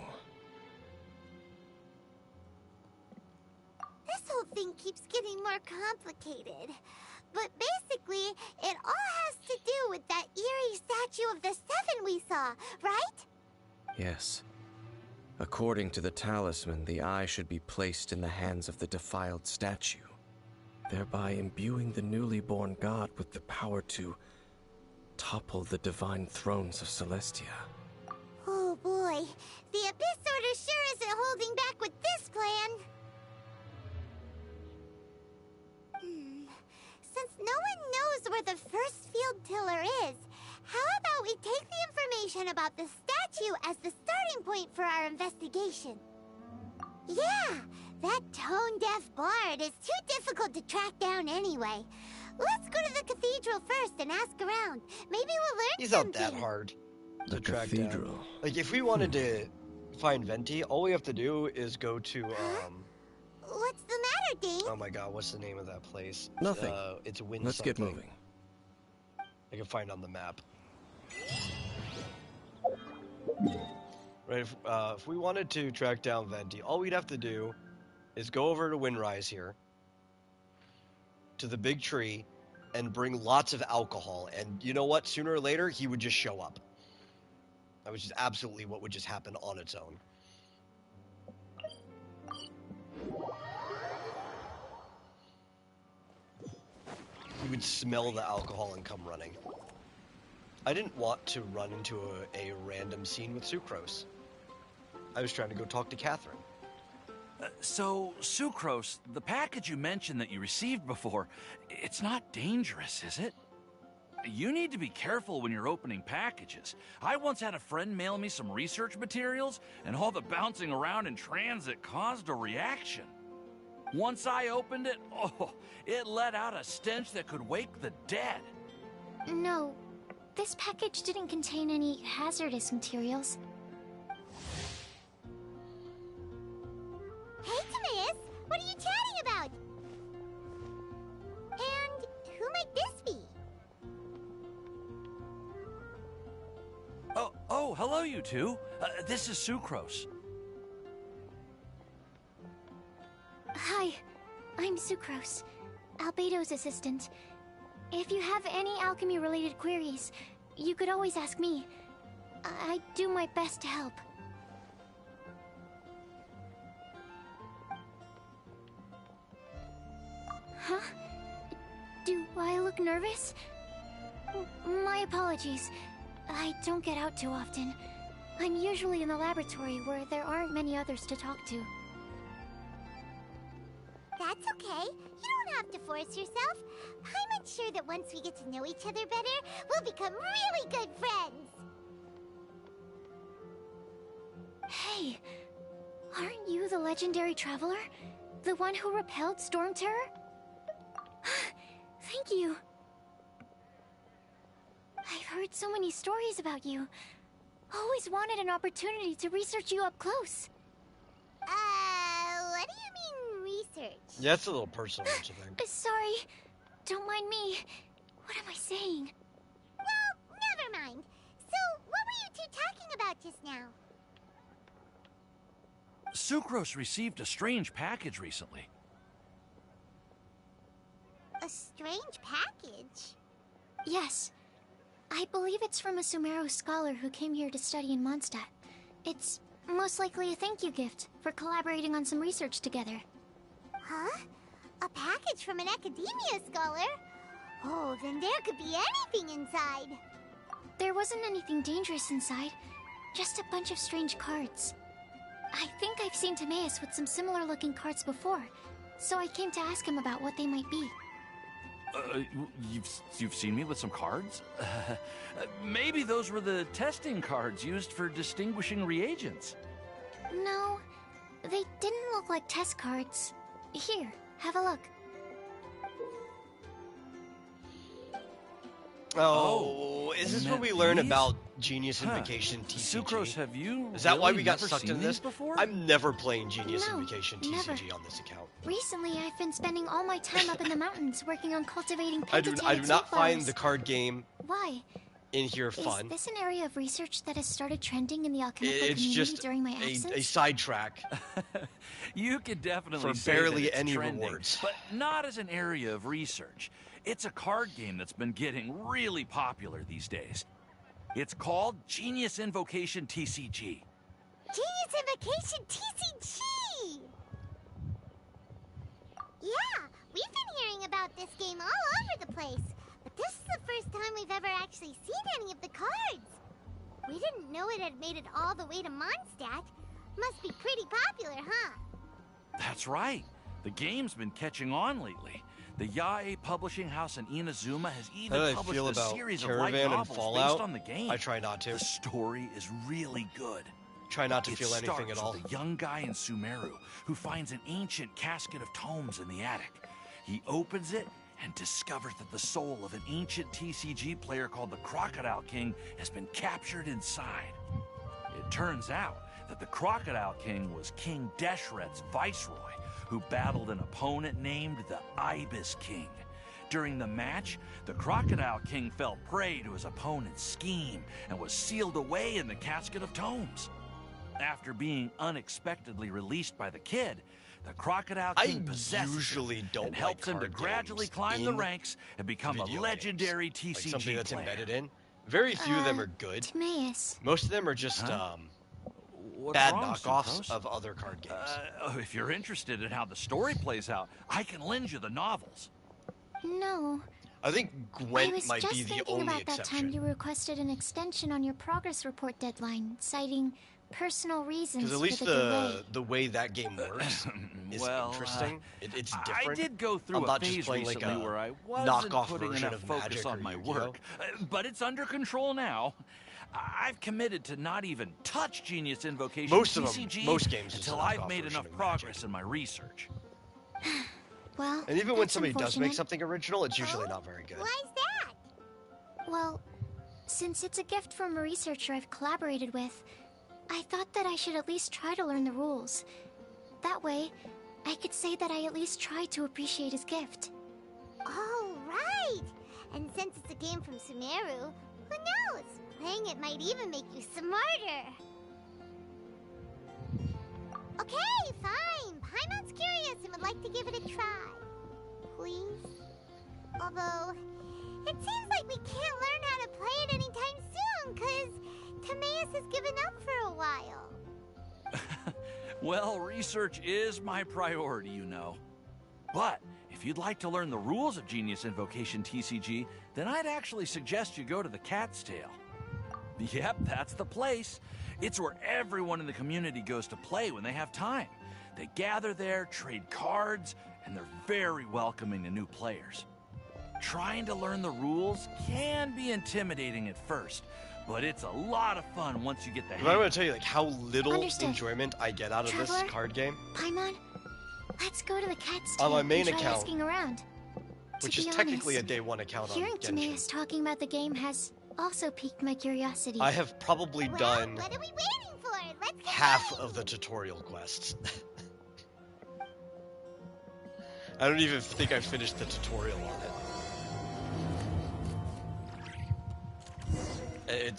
This whole thing keeps getting more complicated. But basically, it all has to do with that eerie statue of the Seven we saw, right? Yes. According to the talisman, the eye should be placed in the hands of the defiled statue, thereby imbuing the newly born god with the power to topple the divine thrones of Celestia. Oh boy, the Abyss Order sure isn't holding back with this plan. Since no one knows where the first field tiller is, how about we take the information about the statue as the starting point for our investigation? Yeah, that tone-deaf bard is too difficult to track down anyway. Let's go to the cathedral first and ask around. Maybe we'll learn He's something. not that hard The to track cathedral. down. Like, if we wanted to find Venti, all we have to do is go to, What's the matter, Dane? oh my god, what's the name of that place? Nothing. It's Wind Let's get something. moving. I can find on the map. Right, if we wanted to track down Venti, all we'd have to do is go over to Windrise here, to the big tree, and bring lots of alcohol. And you know what? Sooner or later, he would just show up. That was just absolutely what would just happen on its own. He would smell the alcohol and come running. I didn't want to run into a random scene with Sucrose. I was trying to go talk to Catherine. So, Sucrose, the package you mentioned that you received before, it's not dangerous, is it? You need to be careful when you're opening packages. I once had a friend mail me some research materials, and all the bouncing around in transit caused a reaction. Once I opened it, it let out a stench that could wake the dead. No, this package didn't contain any hazardous materials. Hey, Timaeus! What are you chatting about? And who might this be? Oh, hello, you two. This is Sucrose. Hi, I'm Sucrose, Albedo's assistant. If you have any alchemy-related queries, you could always ask me. I do my best to help. Huh? Do I look nervous? My apologies. I don't get out too often. I'm usually in the laboratory where there aren't many others to talk to. That's okay. You don't have to force yourself. I'm sure that once we get to know each other better, we'll become really good friends. Hey, aren't you the legendary traveler? The one who repelled Storm Terror? Thank you. I've heard so many stories about you. Always wanted an opportunity to research you up close. What do you mean, research? Yeah, that's a little personal, don't you think? Sorry. Don't mind me. What am I saying? Well, never mind. So, what were you two talking about just now? Sucrose received a strange package recently. A strange package? Yes. I believe it's from a Sumeru scholar who came here to study in Mondstadt. It's most likely a thank you gift for collaborating on some research together. Huh? A package from an academia scholar? Oh, then there could be anything inside. There wasn't anything dangerous inside, just a bunch of strange cards. I think I've seen Timaeus with some similar looking cards before, so I came to ask him about what they might be. You've seen me with some cards? Maybe those were the testing cards used for distinguishing reagents. No, they didn't look like test cards. Here, have a look. Oh, is this what we learn about Genius Invocation TCG? Sucrose, have you Is that why really we got never sucked seen into this? these before? I'm never playing Genius No, Invocation TCG on this account. Recently, I've been spending all my time up in the mountains working on cultivating I do pentated not find flowers. the card game Why? in here fun. Is this an area of research that has started trending in the alchemical It's community just during my absence? a sidetrack. You could definitely For say barely that it's any trending, rewards. but not as an area of research. It's a card game that's been getting really popular these days. It's called Genius Invocation TCG. Genius Invocation TCG! Yeah, we've been hearing about this game all over the place, but this is the first time we've ever actually seen any of the cards. We didn't know it had made it all the way to Mondstadt. Must be pretty popular, huh? That's right. The game's been catching on lately. The Yae publishing house in Inazuma has even How do I published feel a about series of light Caravan and novels Fallout? based on the game. I try not to. The story is really good. Try not to It feel anything at starts all. with a young guy in Sumeru who finds an ancient casket of tomes in the attic. He opens it and discovers that the soul of an ancient TCG player called the Crocodile King has been captured inside. It turns out that the Crocodile King was King Deshret's viceroy, who battled an opponent named the Ibis King. During the match, the Crocodile King fell prey to his opponent's scheme and was sealed away in the casket of tomes. After being unexpectedly released by the kid, the Crocodile King possesses usually him don't and helps like him to card gradually games climb the in ranks and become a video legendary games. TCG Like something that's player. embedded in. Very few of them are good. Timaeus. Most of them are just What's bad wrong, knockoffs Sucrose? of other card games. If you're interested in how the story plays out, I can lend you the novels. No. I think I Gwent was might just be the thinking only about that time exception. you requested an extension on your progress report deadline, citing personal reasons Because at for least the delay. the way that game works is Well, interesting. It's different. I did go through I'm a not just phase playing like recently a where I wasn't knockoff putting version enough of focus Magic on or my Yu-Gi-Oh. work, but it's under control now. I've committed to not even touch Genius Invocation Most of them, TCG most games is until a I've knockoff made version enough of progress in my research. Well, And even when that's somebody does make unfortunate. something original, it's usually not very good. Why's that? Well, since it's a gift from a researcher I've collaborated with, I thought that I should at least try to learn the rules. That way, I could say that I at least tried to appreciate his gift. Oh, right! And since it's a game from Sumeru, who knows? Playing it might even make you smarter. Okay, fine. Paimon's curious and would like to give it a try. Please? Although, it seems like we can't learn how to play it anytime soon, because Timaeus has given up for a while. Well, research is my priority, you know. But if you'd like to learn the rules of Genius Invocation TCG, then I'd actually suggest you go to the Cat's Tail. Yep, that's the place. It's where everyone in the community goes to play when they have time. They gather there, trade cards, and they're very welcoming to new players. Trying to learn the rules can be intimidating at first, but it's a lot of fun once you get the hang. I'm going to tell you like how little Understood. enjoyment I get out of this Traveler? card game, Paimon, let's go to the cat's On my tent main and try account, asking around. which To is be technically a honest, day one account on hearing Genshin. Taneus talking about the game has also piqued my curiosity. I have probably done What are we waiting for? Let's get half going. of the tutorial quests. I don't even think I finished the tutorial on it.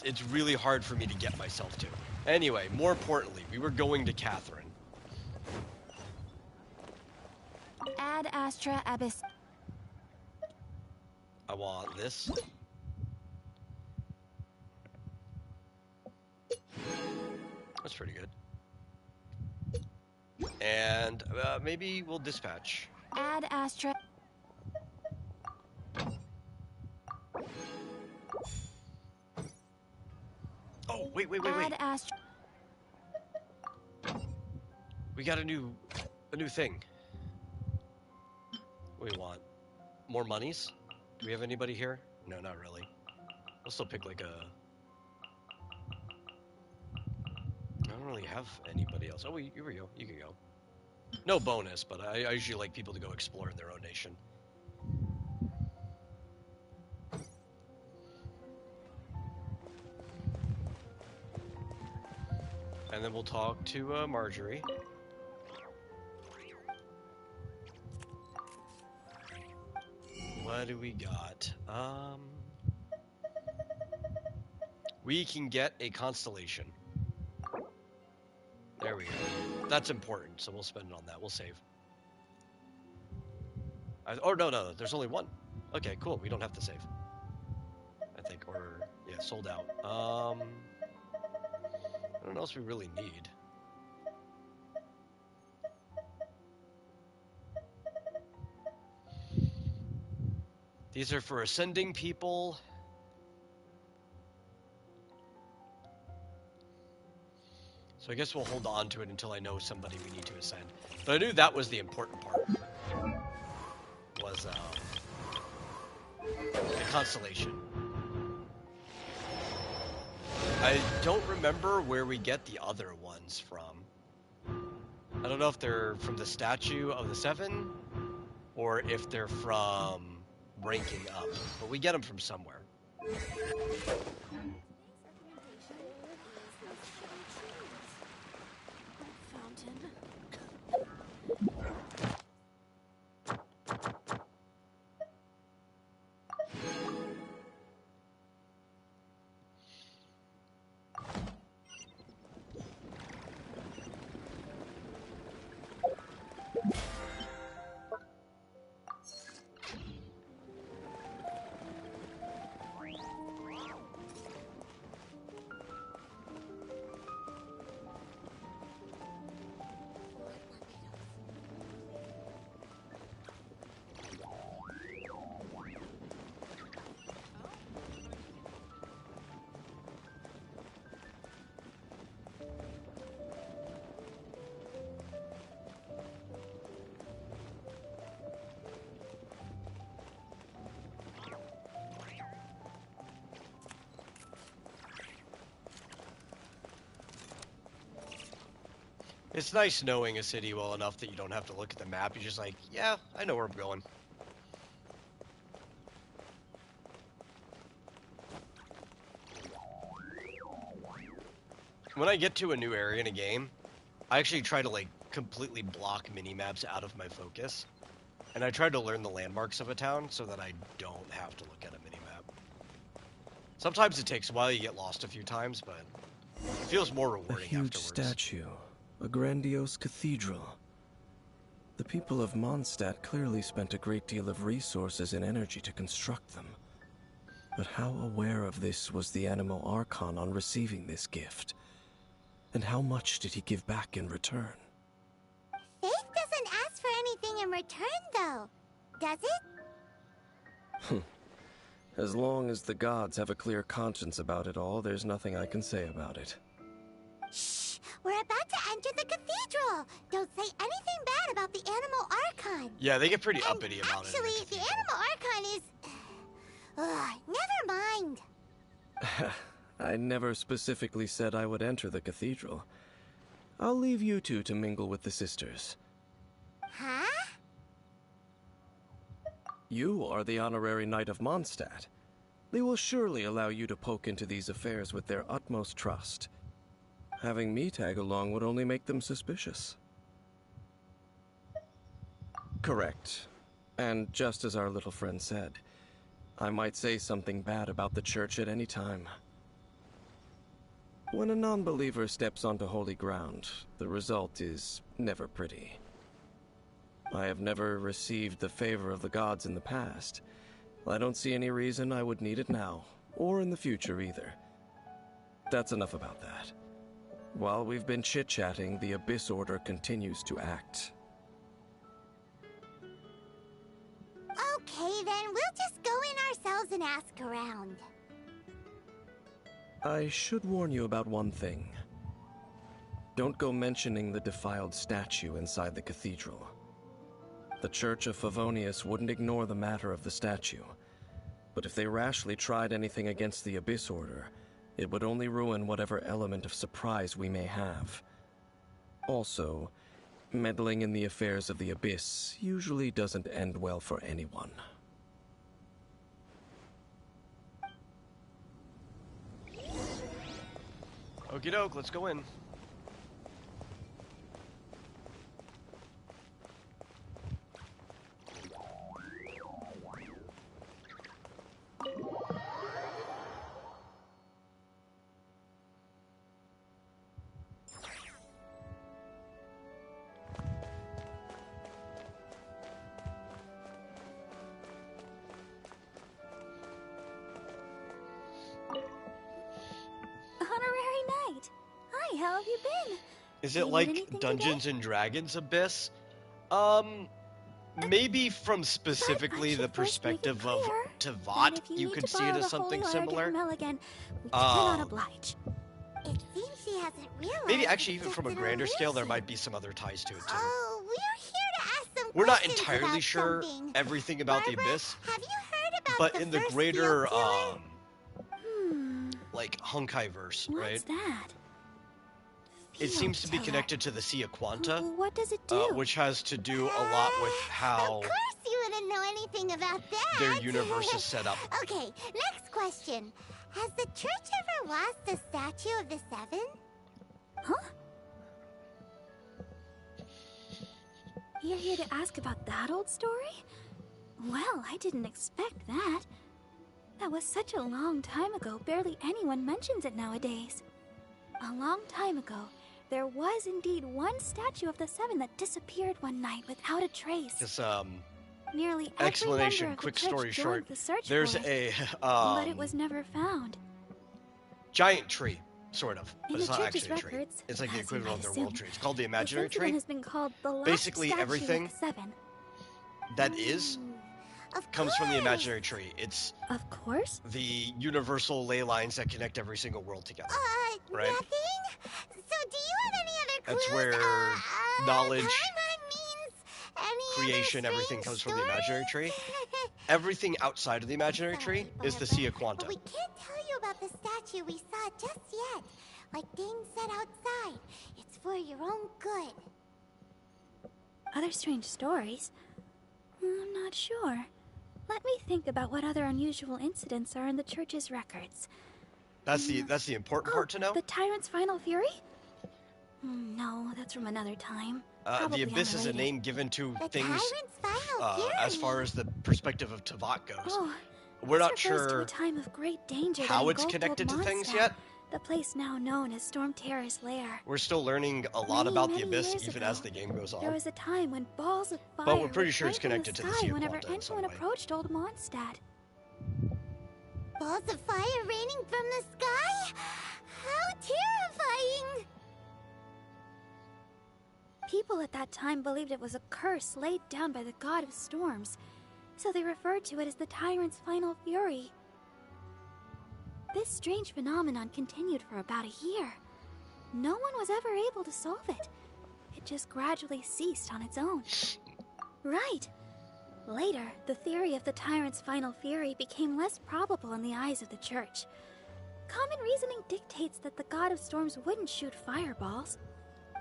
It's really hard for me to get myself to. Anyway, more importantly, we were going to Catherine. Ad Astra Abyss. I want this. That's pretty good. And maybe we'll dispatch. Ad Astra. Oh, wait. Ad Astra. We got a new thing. What do we want? More monies? Do we have anybody here? No, not really. We'll still pick like a... I don't really have anybody else. Oh, here we go. You can go. No bonus, but I usually like people to go explore in their own nation. And then we'll talk to Marjorie. What do we got? We can get a constellation. There we go. That's important, so we'll spend it on that. We'll save. Oh, no. There's only one. Okay, cool. We don't have to save. I think. Or, yeah, sold out. I don't know what else we really need. These are for ascending people. So I guess we'll hold on to it until I know somebody we need to ascend. But I knew that was the important part. Was the constellation. I don't remember where we get the other ones from. I don't know if they're from the Statue of the Seven, or if they're from ranking up, but we get them from somewhere. It's nice knowing a city well enough that you don't have to look at the map. You're just like, yeah, I know where I'm going. When I get to a new area in a game, I actually try to like completely block mini-maps out of my focus. And I try to learn the landmarks of a town so that I don't have to look at a mini-map. Sometimes it takes a while, you get lost a few times, but it feels more A rewarding huge afterwards. statue. A grandiose cathedral. The people of Mondstadt clearly spent a great deal of resources and energy to construct them. But how aware of this was the Animo Archon on receiving this gift? And how much did he give back in return? Faith doesn't ask for anything in return, though. Does it? As long as the gods have a clear conscience about it all, there's nothing I can say about it. Shh! We're about to enter the cathedral! Don't say anything bad about the Animal Archon! Yeah, they get pretty uppity about Actually, it. the Animal Archon is... never mind! I never specifically said I would enter the cathedral. I'll leave you two to mingle with the sisters. Huh? You are the honorary Knight of Mondstadt. They will surely allow you to poke into these affairs with their utmost trust. Having me tag along would only make them suspicious. Correct. And just as our little friend said, I might say something bad about the church at any time. When a non-believer steps onto holy ground, the result is never pretty. I have never received the favor of the gods in the past. I don't see any reason I would need it now, or in the future either. That's enough about that. While we've been chit-chatting, the Abyss Order continues to act. Okay, then we'll just go in ourselves and ask around. I should warn you about one thing. Don't go mentioning the defiled statue inside the cathedral. The Church of Favonius wouldn't ignore the matter of the statue, but if they rashly tried anything against the Abyss Order, it would only ruin whatever element of surprise we may have. Also, meddling in the affairs of the Abyss usually doesn't end well for anyone. Okie doke, let's go in. How have you been? Is it like Dungeons and Dragons Abyss? Maybe from specifically the perspective of Tevat, you could see it as something similar. Oblige. It seems she hasn't realized. Maybe actually even from a grander scale, there might be some other ties to it too. Oh, we're here to ask some We're not questions entirely about sure something. everything about Barbara, the Abyss, have you heard about but the in the first greater, field like Honkai-verse, right? What's that? It seems to be connected to the Sea of Quanta. What does it do? Which has to do a lot with how Of course you wouldn't know anything about that. their universe is set up. Okay, next question. Has the church ever lost a statue of the Seven? Huh? You're here to ask about that old story? Well, I didn't expect that. That was such a long time ago, barely anyone mentions it nowadays. A long time ago, there was indeed one statue of the Seven that disappeared one night without a trace. This Nearly every explanation, member of quick the church story joined short. the search There's for it, a but it was never found. giant tree, sort of, In but it's the not church's actually a tree. records, It's like the as you equivalent might of their world assume, tree. It's called the imaginary this incident tree. has been called the last Basically statue everything of the Seven. That is comes from the imaginary tree. It's Of course. the universal ley lines that connect every single world together. Right? Nothing? So do you have any other clues? That's where knowledge, Paimon means any creation, other everything strange comes from the imaginary tree. stories? Everything outside of the imaginary tree is the Sea of Quanta. We can't tell you about the statue we saw just yet. Like Dane said outside, it's for your own good. Other strange stories? I'm not sure. Let me think about what other unusual incidents are in the church's records. That's the important part to know. The Tyrant's Final Fury? No, that's from another time. The Probably Abyss is a unrelated. name given to The things Tyrant's Final Fury. as far as the perspective of Tevat goes. Oh, We're not this refers to sure a time of great danger that how it's engulfed connected to old things Mondstadt, yet. the place now known as Storm Terror's lair. We're still learning a lot Many, about the many Abyss years even ago, as the game goes There on. was a time when balls of fire But we're pretty would sure it's flame from connected to the sky Sea of whenever Quanta in some anyone way. approached Old Mondstadt. Balls of fire raining from the sky? How terrifying! People at that time believed it was a curse laid down by the god of storms, so they referred to it as the Tyrant's Final Fury. This strange phenomenon continued for about a year. No one was ever able to solve it. It just gradually ceased on its own. Right. Later, the theory of the tyrant's final fury became less probable in the eyes of the church. Common reasoning dictates that the god of storms wouldn't shoot fireballs.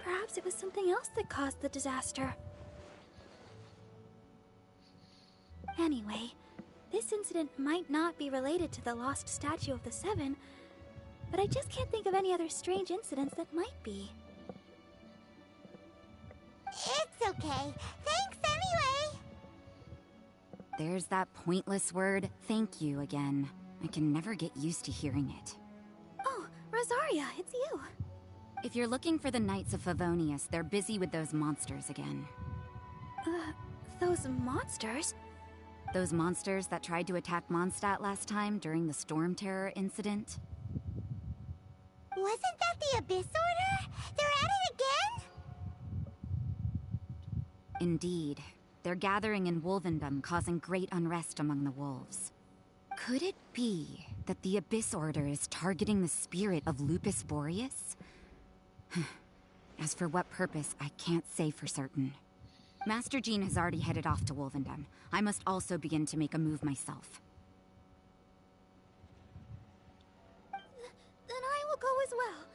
Perhaps it was something else that caused the disaster. Anyway, this incident might not be related to the lost statue of the Seven, but I just can't think of any other strange incidents that might be. It's okay. Thanks anyway. There's that pointless word, thank you, again. I can never get used to hearing it. Oh, Rosaria, it's you. If you're looking for the Knights of Favonius, they're busy with those monsters again. Those monsters? Those monsters that tried to attack Mondstadt last time during the Storm Terror incident? Wasn't that the Abyss Order? They're at it again? Indeed. They're gathering in Wolvendom, causing great unrest among the wolves. Could it be that the Abyss Order is targeting the spirit of Lupus Boreas? As for what purpose, I can't say for certain. Master Jean has already headed off to Wolvendom. I must also begin to make a move myself. Then I will go as well.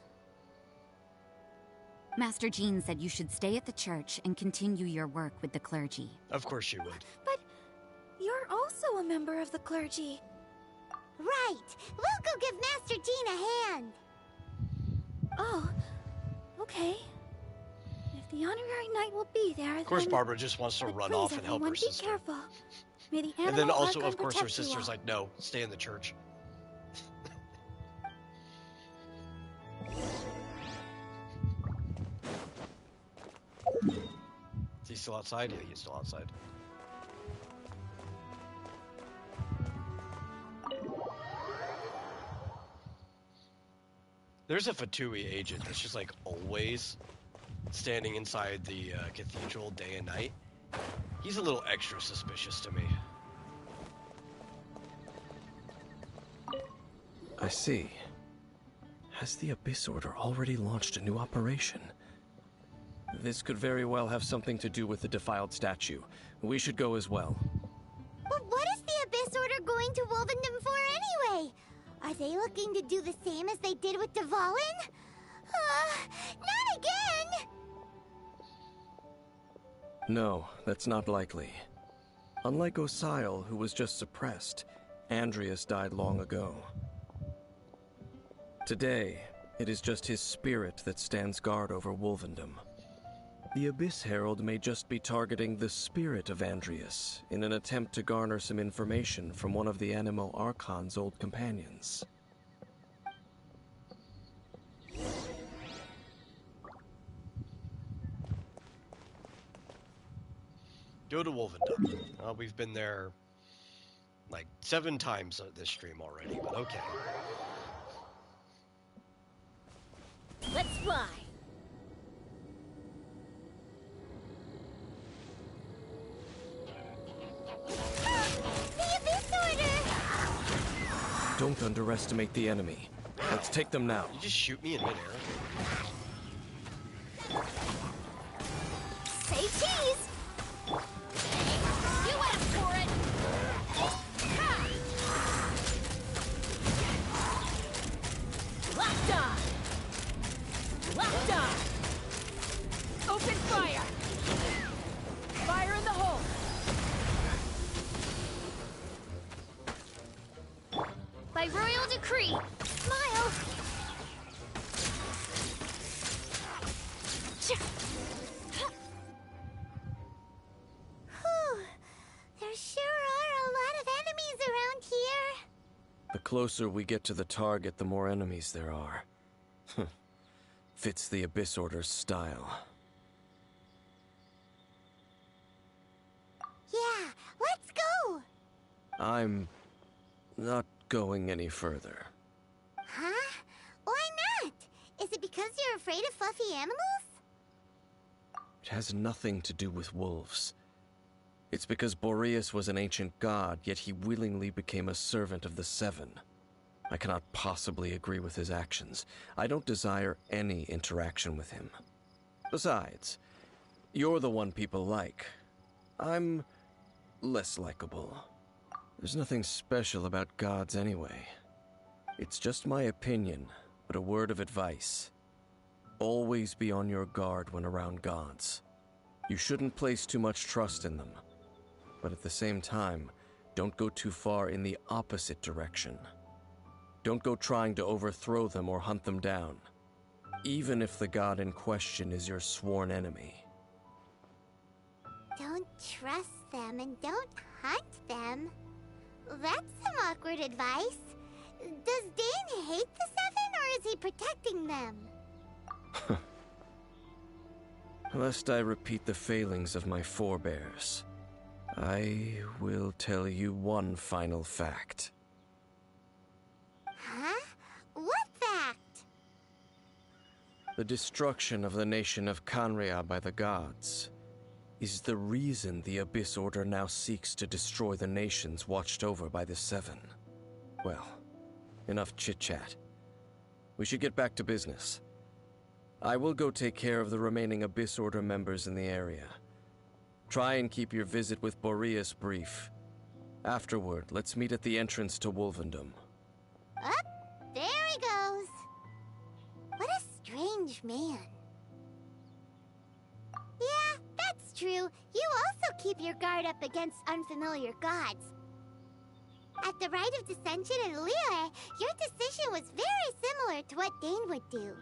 Master Jean said you should stay at the church and continue your work with the clergy. Of course she would. But you're also a member of the clergy. Right. We'll go give Master Jean a hand. Oh, okay. If the honorary knight will be there, Of course, then... Barbara just wants to run off and help her sister. Be careful. May the And then animal also, Archon of course, her protect you sister's all. like, no, stay in the church. Is he still outside? Yeah, he's still outside. There's a Fatui agent that's just like always standing inside the cathedral day and night. He's a little extra suspicious to me. I see. Has the Abyss Order already launched a new operation? This could very well have something to do with the defiled statue. We should go as well. But what is the Abyss Order going to Wolvendom for anyway? Are they looking to do the same as they did with Dvalin? Not again! No, that's not likely. Unlike Osile, who was just suppressed, Andreas died long ago. Today, it is just his spirit that stands guard over Wolvendom. The Abyss Herald may just be targeting the spirit of Andreas in an attempt to garner some information from one of the Animo Archon's old companions. Go to Wolvendom. We've been there like 7 times this stream already, but okay. Let's fly. The Abyss Order! Don't underestimate the enemy. Let's take them now. You just shoot me in midair. Say cheese! You asked for it. Ha! Locked on. Locked on. Open fire. Fire in the hole. By royal decree, smile! Whew. There sure are a lot of enemies around here. The closer we get to the target, the more enemies there are. Fits the Abyss Order's style. Yeah, let's go! I'm not going any further. Huh? Why not? Is it because you're afraid of fluffy animals? It has nothing to do with wolves. It's because Boreas was an ancient god, yet he willingly became a servant of the Seven. I cannot possibly agree with his actions. I don't desire any interaction with him. Besides, you're the one people like. I'm less likable. There's nothing special about gods anyway. It's just my opinion, but a word of advice. Always be on your guard when around gods. You shouldn't place too much trust in them. But at the same time, don't go too far in the opposite direction. Don't go trying to overthrow them or hunt them down, even if the god in question is your sworn enemy. Don't trust them and don't hunt them. That's some awkward advice. Does Dane hate the Seven, or is he protecting them? Lest I repeat the failings of my forebears, I will tell you one final fact. Huh? What fact? The destruction of the nation of Canria by the gods is the reason the Abyss Order now seeks to destroy the nations watched over by the Seven. Well, enough chit-chat. We should get back to business. I will go take care of the remaining Abyss Order members in the area. Try and keep your visit with Boreas brief. Afterward, let's meet at the entrance to Wolvendom. Up, there he goes. What a strange man. Yeah, that's true. You also keep your guard up against unfamiliar gods. At the Rite of Dissension in Liyue, your decision was very similar to what Dane would do.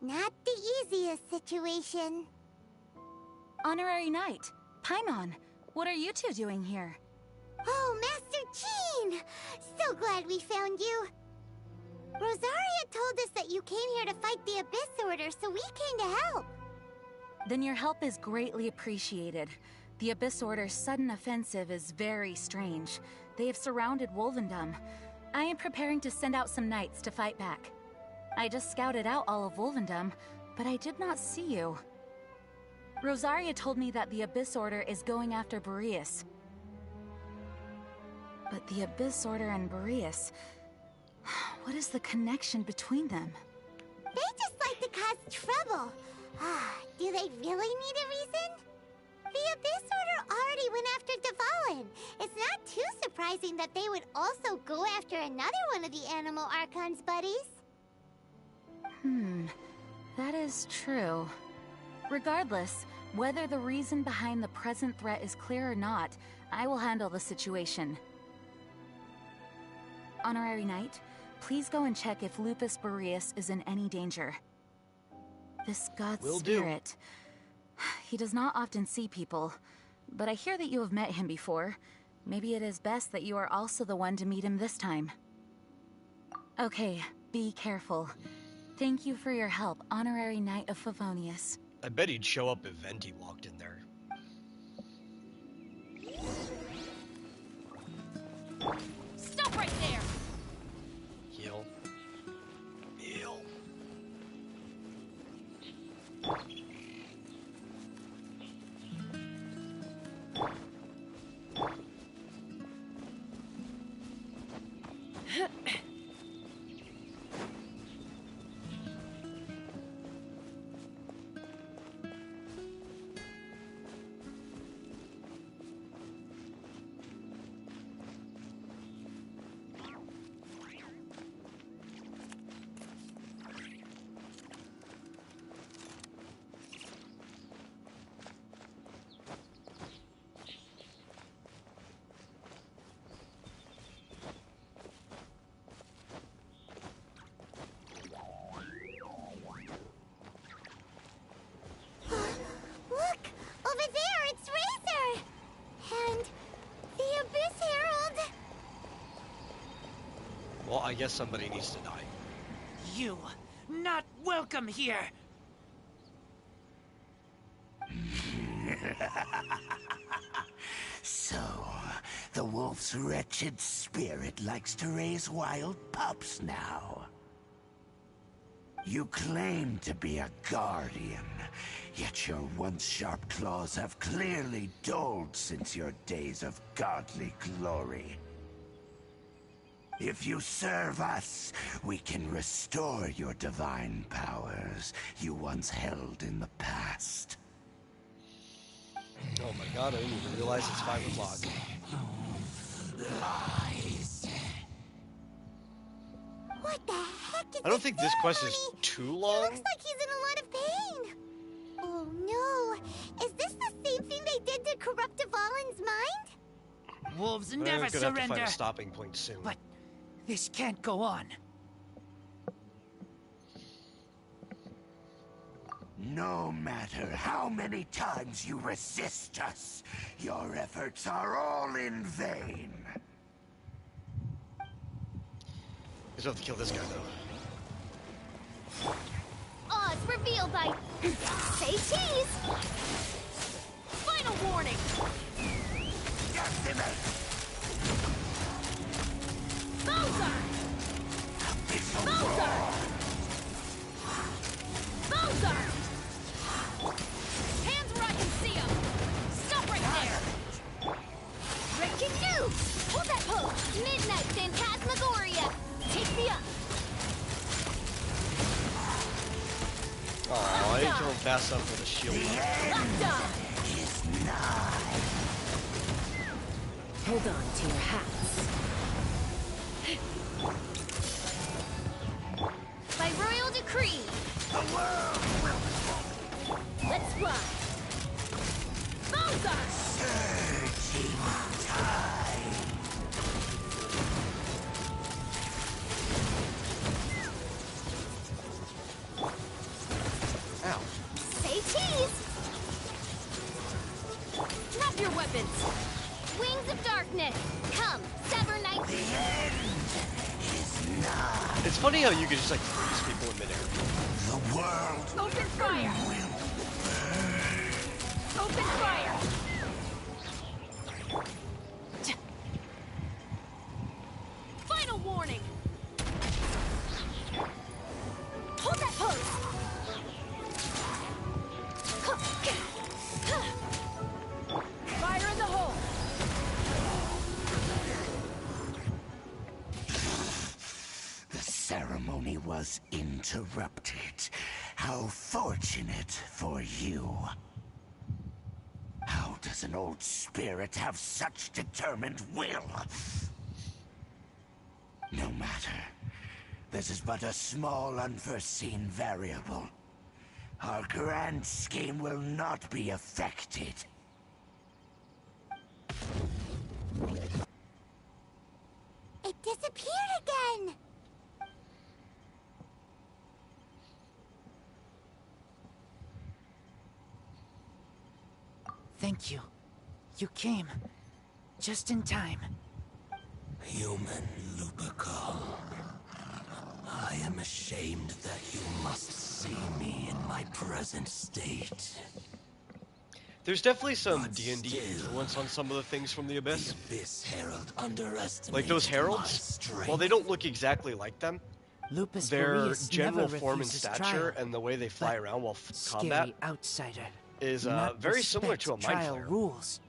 Not the easiest situation. Honorary Knight, Paimon, what are you two doing here? Oh, Master Jean! So glad we found you. Rosaria told us that you came here to fight the Abyss Order, so we came to help. Then your help is greatly appreciated. The Abyss Order's sudden offensive is very strange. They have surrounded Wolvendom. I am preparing to send out some knights to fight back. I just scouted out all of Wolvendom, but I did not see you. Rosaria told me that the Abyss Order is going after Boreas. But the Abyss Order and Boreas... what is the connection between them? They just like to cause trouble. Do they really need a reason? The Abyss Order already went after Devalin. It's not too surprising that they would also go after another one of the Animal Archon's buddies. That is true. Regardless, whether the reason behind the present threat is clear or not, I will handle the situation. Honorary Knight, please go and check if Lupus Boreas is in any danger. This god's spirit... He does not often see people, but I hear that you have met him before. Maybe it is best that you are also the one to meet him this time. Okay, be careful. Thank you for your help, Honorary Knight of Favonius. I bet he'd show up if Venti walked in there. Stop right there! Heal. Heal. Look! Over there, it's Razor! And the Abyss Herald! Well, I guess somebody needs to die. You, not welcome here! So, the wolf's wretched spirit likes to raise wild pups now. You claim to be a guardian, yet your once sharp claws have clearly dulled since your days of godly glory. If you serve us, we can restore your divine powers you once held in the past. Oh my god, I didn't even realize it's 5 o'clock. What the heck is I don't think this quest is too long. Looks like he's in a lot of pain. Oh no. Is this the same thing they did to corrupt Dvalin's mind? Wolves We're never gonna have to surrender. find a stopping point soon. But this can't go on. No matter how many times you resist us, your efforts are all in vain. We still have to kill this guy, though. Odds revealed by... Say cheese! Final warning! Bowser! Bowser! Bowser! Hands where I can see them! Stop right there! Wrecking you! Hold that pose! Midnight Phantasmagoria! Take me up! Aw, I didn't kill him fast enough with a shield. Locked on! Hold on to your hats. By royal decree! The world will... Let's fly! Bowser! Surging tide. Ow. Say cheese! Drop your weapons! Wings of darkness! Come, sever night! The end is nigh. It's funny how you can just like freeze people in midair. The world Open fire! Open fire! Final warning! Hold that pose! Fire in the hole! The ceremony was interrupted. How fortunate for you. How does an old spirit have such determined will? No matter. This is but a small unforeseen variable. Our grand scheme will not be affected. It disappeared again! Thank you. You came. Just in time. Human Lupercal. I am ashamed that you must see me in my present state. There's definitely some D&D influence on some of the things from the Abyss. Abyss Herald underestimated Like those my heralds, strength. while they don't look exactly like them, Lupus their Boreas general never form and refuses stature trial, and the way they fly but around while scary combat outsider. is Not very similar to a respect Mind trial Flayer. rules.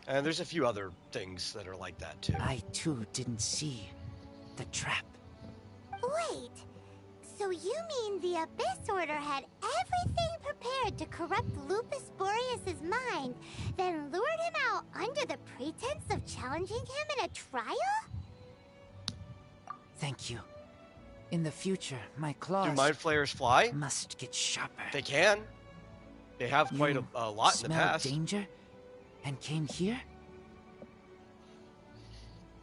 And there's a few other things that are like that too. I too didn't see the trap. Wait, so you mean the Abyss Order had everything prepared to corrupt Lupus Boreas' mind, then lured him out under the pretense of challenging him in a trial? Thank you. In the future, my claws Do Mind Flayers fly? must get sharper. They can. They have quite You a lot in the smelled past. danger and came here?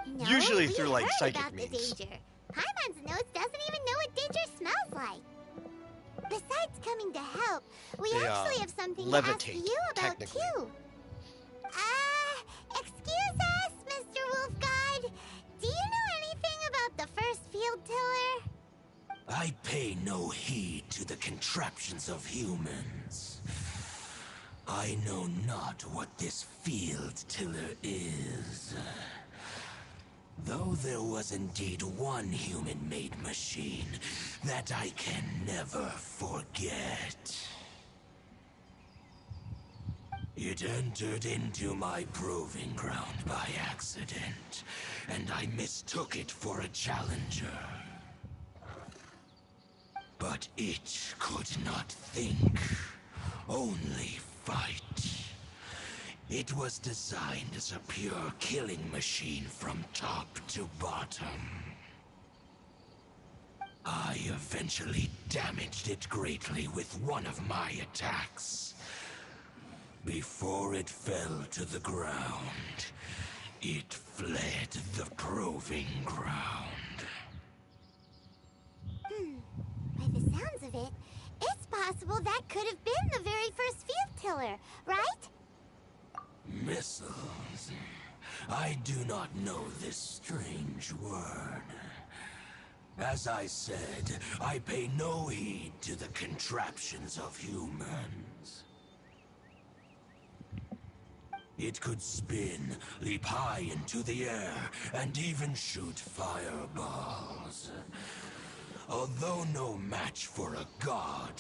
No, Usually we through, like, heard psychic about means. the danger. Paimon's nose doesn't even know what danger smells like. Besides coming to help, we They, actually have something to ask levitate, you about technically. too. Excuse us, Mr. Wolf God. Do you know anything about the first field tiller? I pay no heed to the contraptions of humans. I know not what this field tiller is. Though there was indeed one human-made machine that I can never forget. It entered into my proving ground by accident, and I mistook it for a challenger. But it could not think, only fight. It was designed as a pure killing machine from top to bottom. I eventually damaged it greatly with one of my attacks. Before it fell to the ground, it fled the proving ground. By the sounds of it, it's possible that could have been the very first field tiller, right? Missiles. I do not know this strange word. As I said, I pay no heed to the contraptions of humans. It could spin, leap high into the air, and even shoot fireballs. Although no match for a god,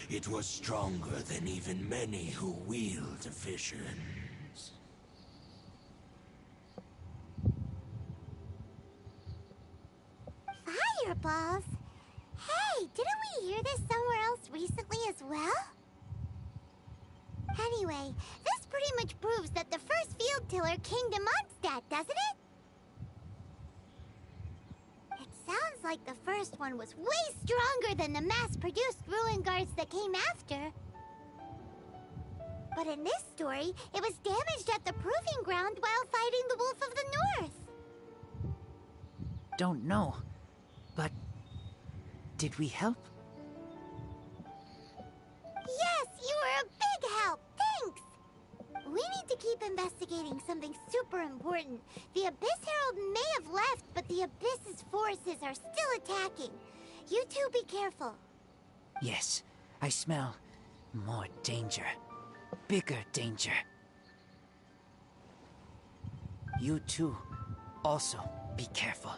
it was stronger than even many who wield visions. Fireballs? Hey, didn't we hear this somewhere else recently as well? Anyway, this pretty much proves that the first field tiller came to Mondstadt, doesn't it? It sounds like the first one was way stronger than the mass-produced ruin guards that came after. But in this story, it was damaged at the proving ground while fighting the Wolf of the North. Don't know. But did we help? Yes, you were a big help. Thanks. We need to keep investigating something super important. The Abyss Herald may have left, but the Abyss's forces are still attacking. You two be careful. Yes, I smell more danger. Bigger danger. You too, also be careful.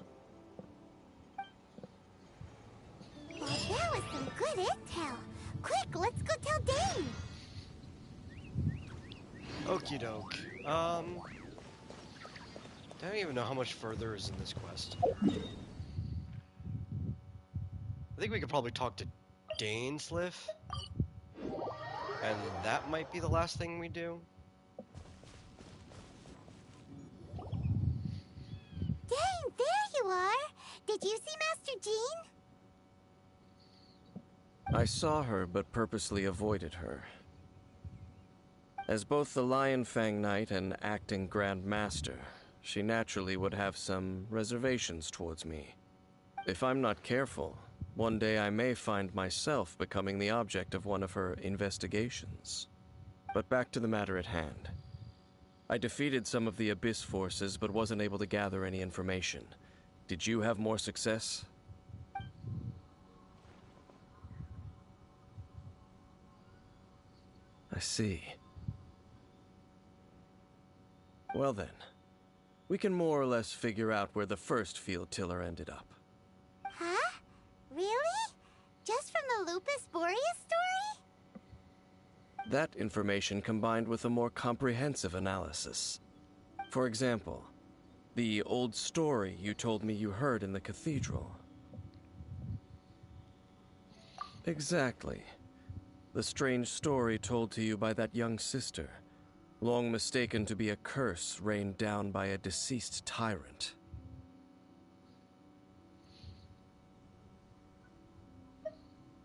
Well, that was some good intel. Quick, let's go tell Dane. Okie doke. I don't even know how much further is in this quest. I think we could probably talk to Dainsliff. And that might be the last thing we do. Dane, there you are. Did you see Master Jean? I saw her, but purposely avoided her. As both the Lion Fang Knight and acting Grand Master, she naturally would have some reservations towards me. If I'm not careful, one day I may find myself becoming the object of one of her investigations. But back to the matter at hand. I defeated some of the Abyss forces, but wasn't able to gather any information. Did you have more success? I see. Well then, we can more or less figure out where the first field tiller ended up. Huh? Really? Just from the Lupus Boreas story? That information combined with a more comprehensive analysis. For example, the old story you told me you heard in the cathedral. Exactly. The strange story told to you by that young sister, long mistaken to be a curse rained down by a deceased tyrant.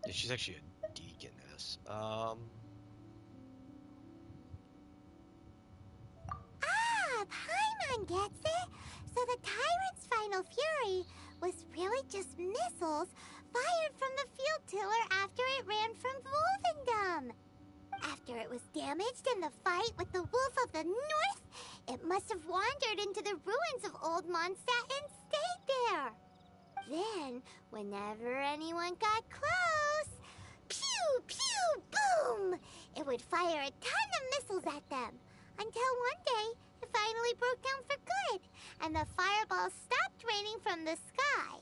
Yeah, she's actually a deaconess. Paimon gets it. So the tyrant's final fury was really just missiles fired from the field tiller after it ran from Wolvendom. After it was damaged in the fight with the Wolf of the North, it must have wandered into the ruins of Old Mondstadt and stayed there. Then, whenever anyone got close, pew, pew, boom! It would fire a ton of missiles at them, until one day it finally broke down for good, and the fireballs stopped raining from the sky.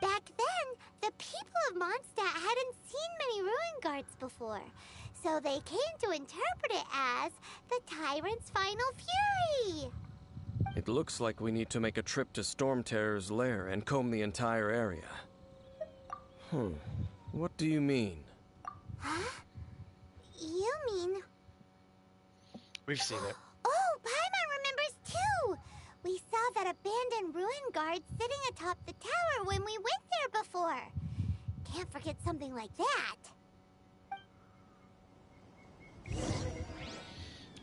Back then, the people of Mondstadt hadn't seen many ruin guards before, So they came to interpret it as the Tyrant's final fury. It looks like we need to make a trip to Storm Terror's lair and comb the entire area. What do you mean? Huh? You mean... We've seen it. Oh, Paimon remembers too! We saw that abandoned ruin guard sitting atop the tower when we went there before. Can't forget something like that.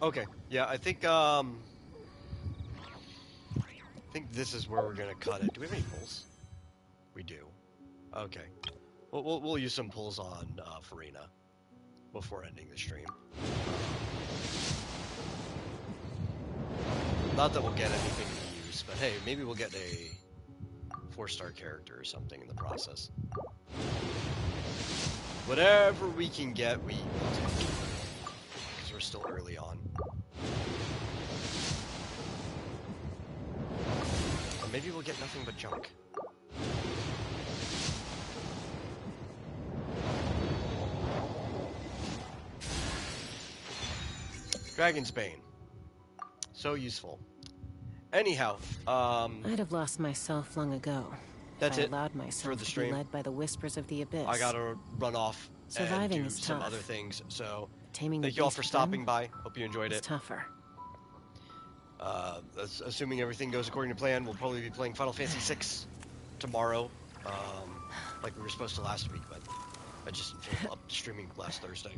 Okay, yeah, I think this is where we're gonna cut it. Do we have any pulls? We do. Okay. We'll use some pulls on Farina before ending the stream. Not that we'll get anything to use, but hey, maybe we'll get a 4-star character or something in the process. Whatever we can get, we will take. Because we're still early on. Or maybe we'll get nothing but junk. Dragon's Bane. So useful. Anyhow, I'd have lost myself long ago. That's if I it allowed myself for the to be stream. led by the whispers of the abyss. I gotta run off Surviving and do is some tough. other things. So Taming the thank you all beast for within stopping by. Hope you enjoyed is it. tougher. Assuming everything goes according to plan, we'll probably be playing Final Fantasy VI tomorrow, like we were supposed to last week, but I just filled up streaming last Thursday.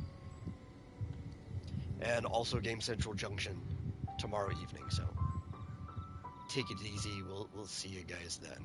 And also Game Central Junction tomorrow evening. So take it easy. We'll see you guys then.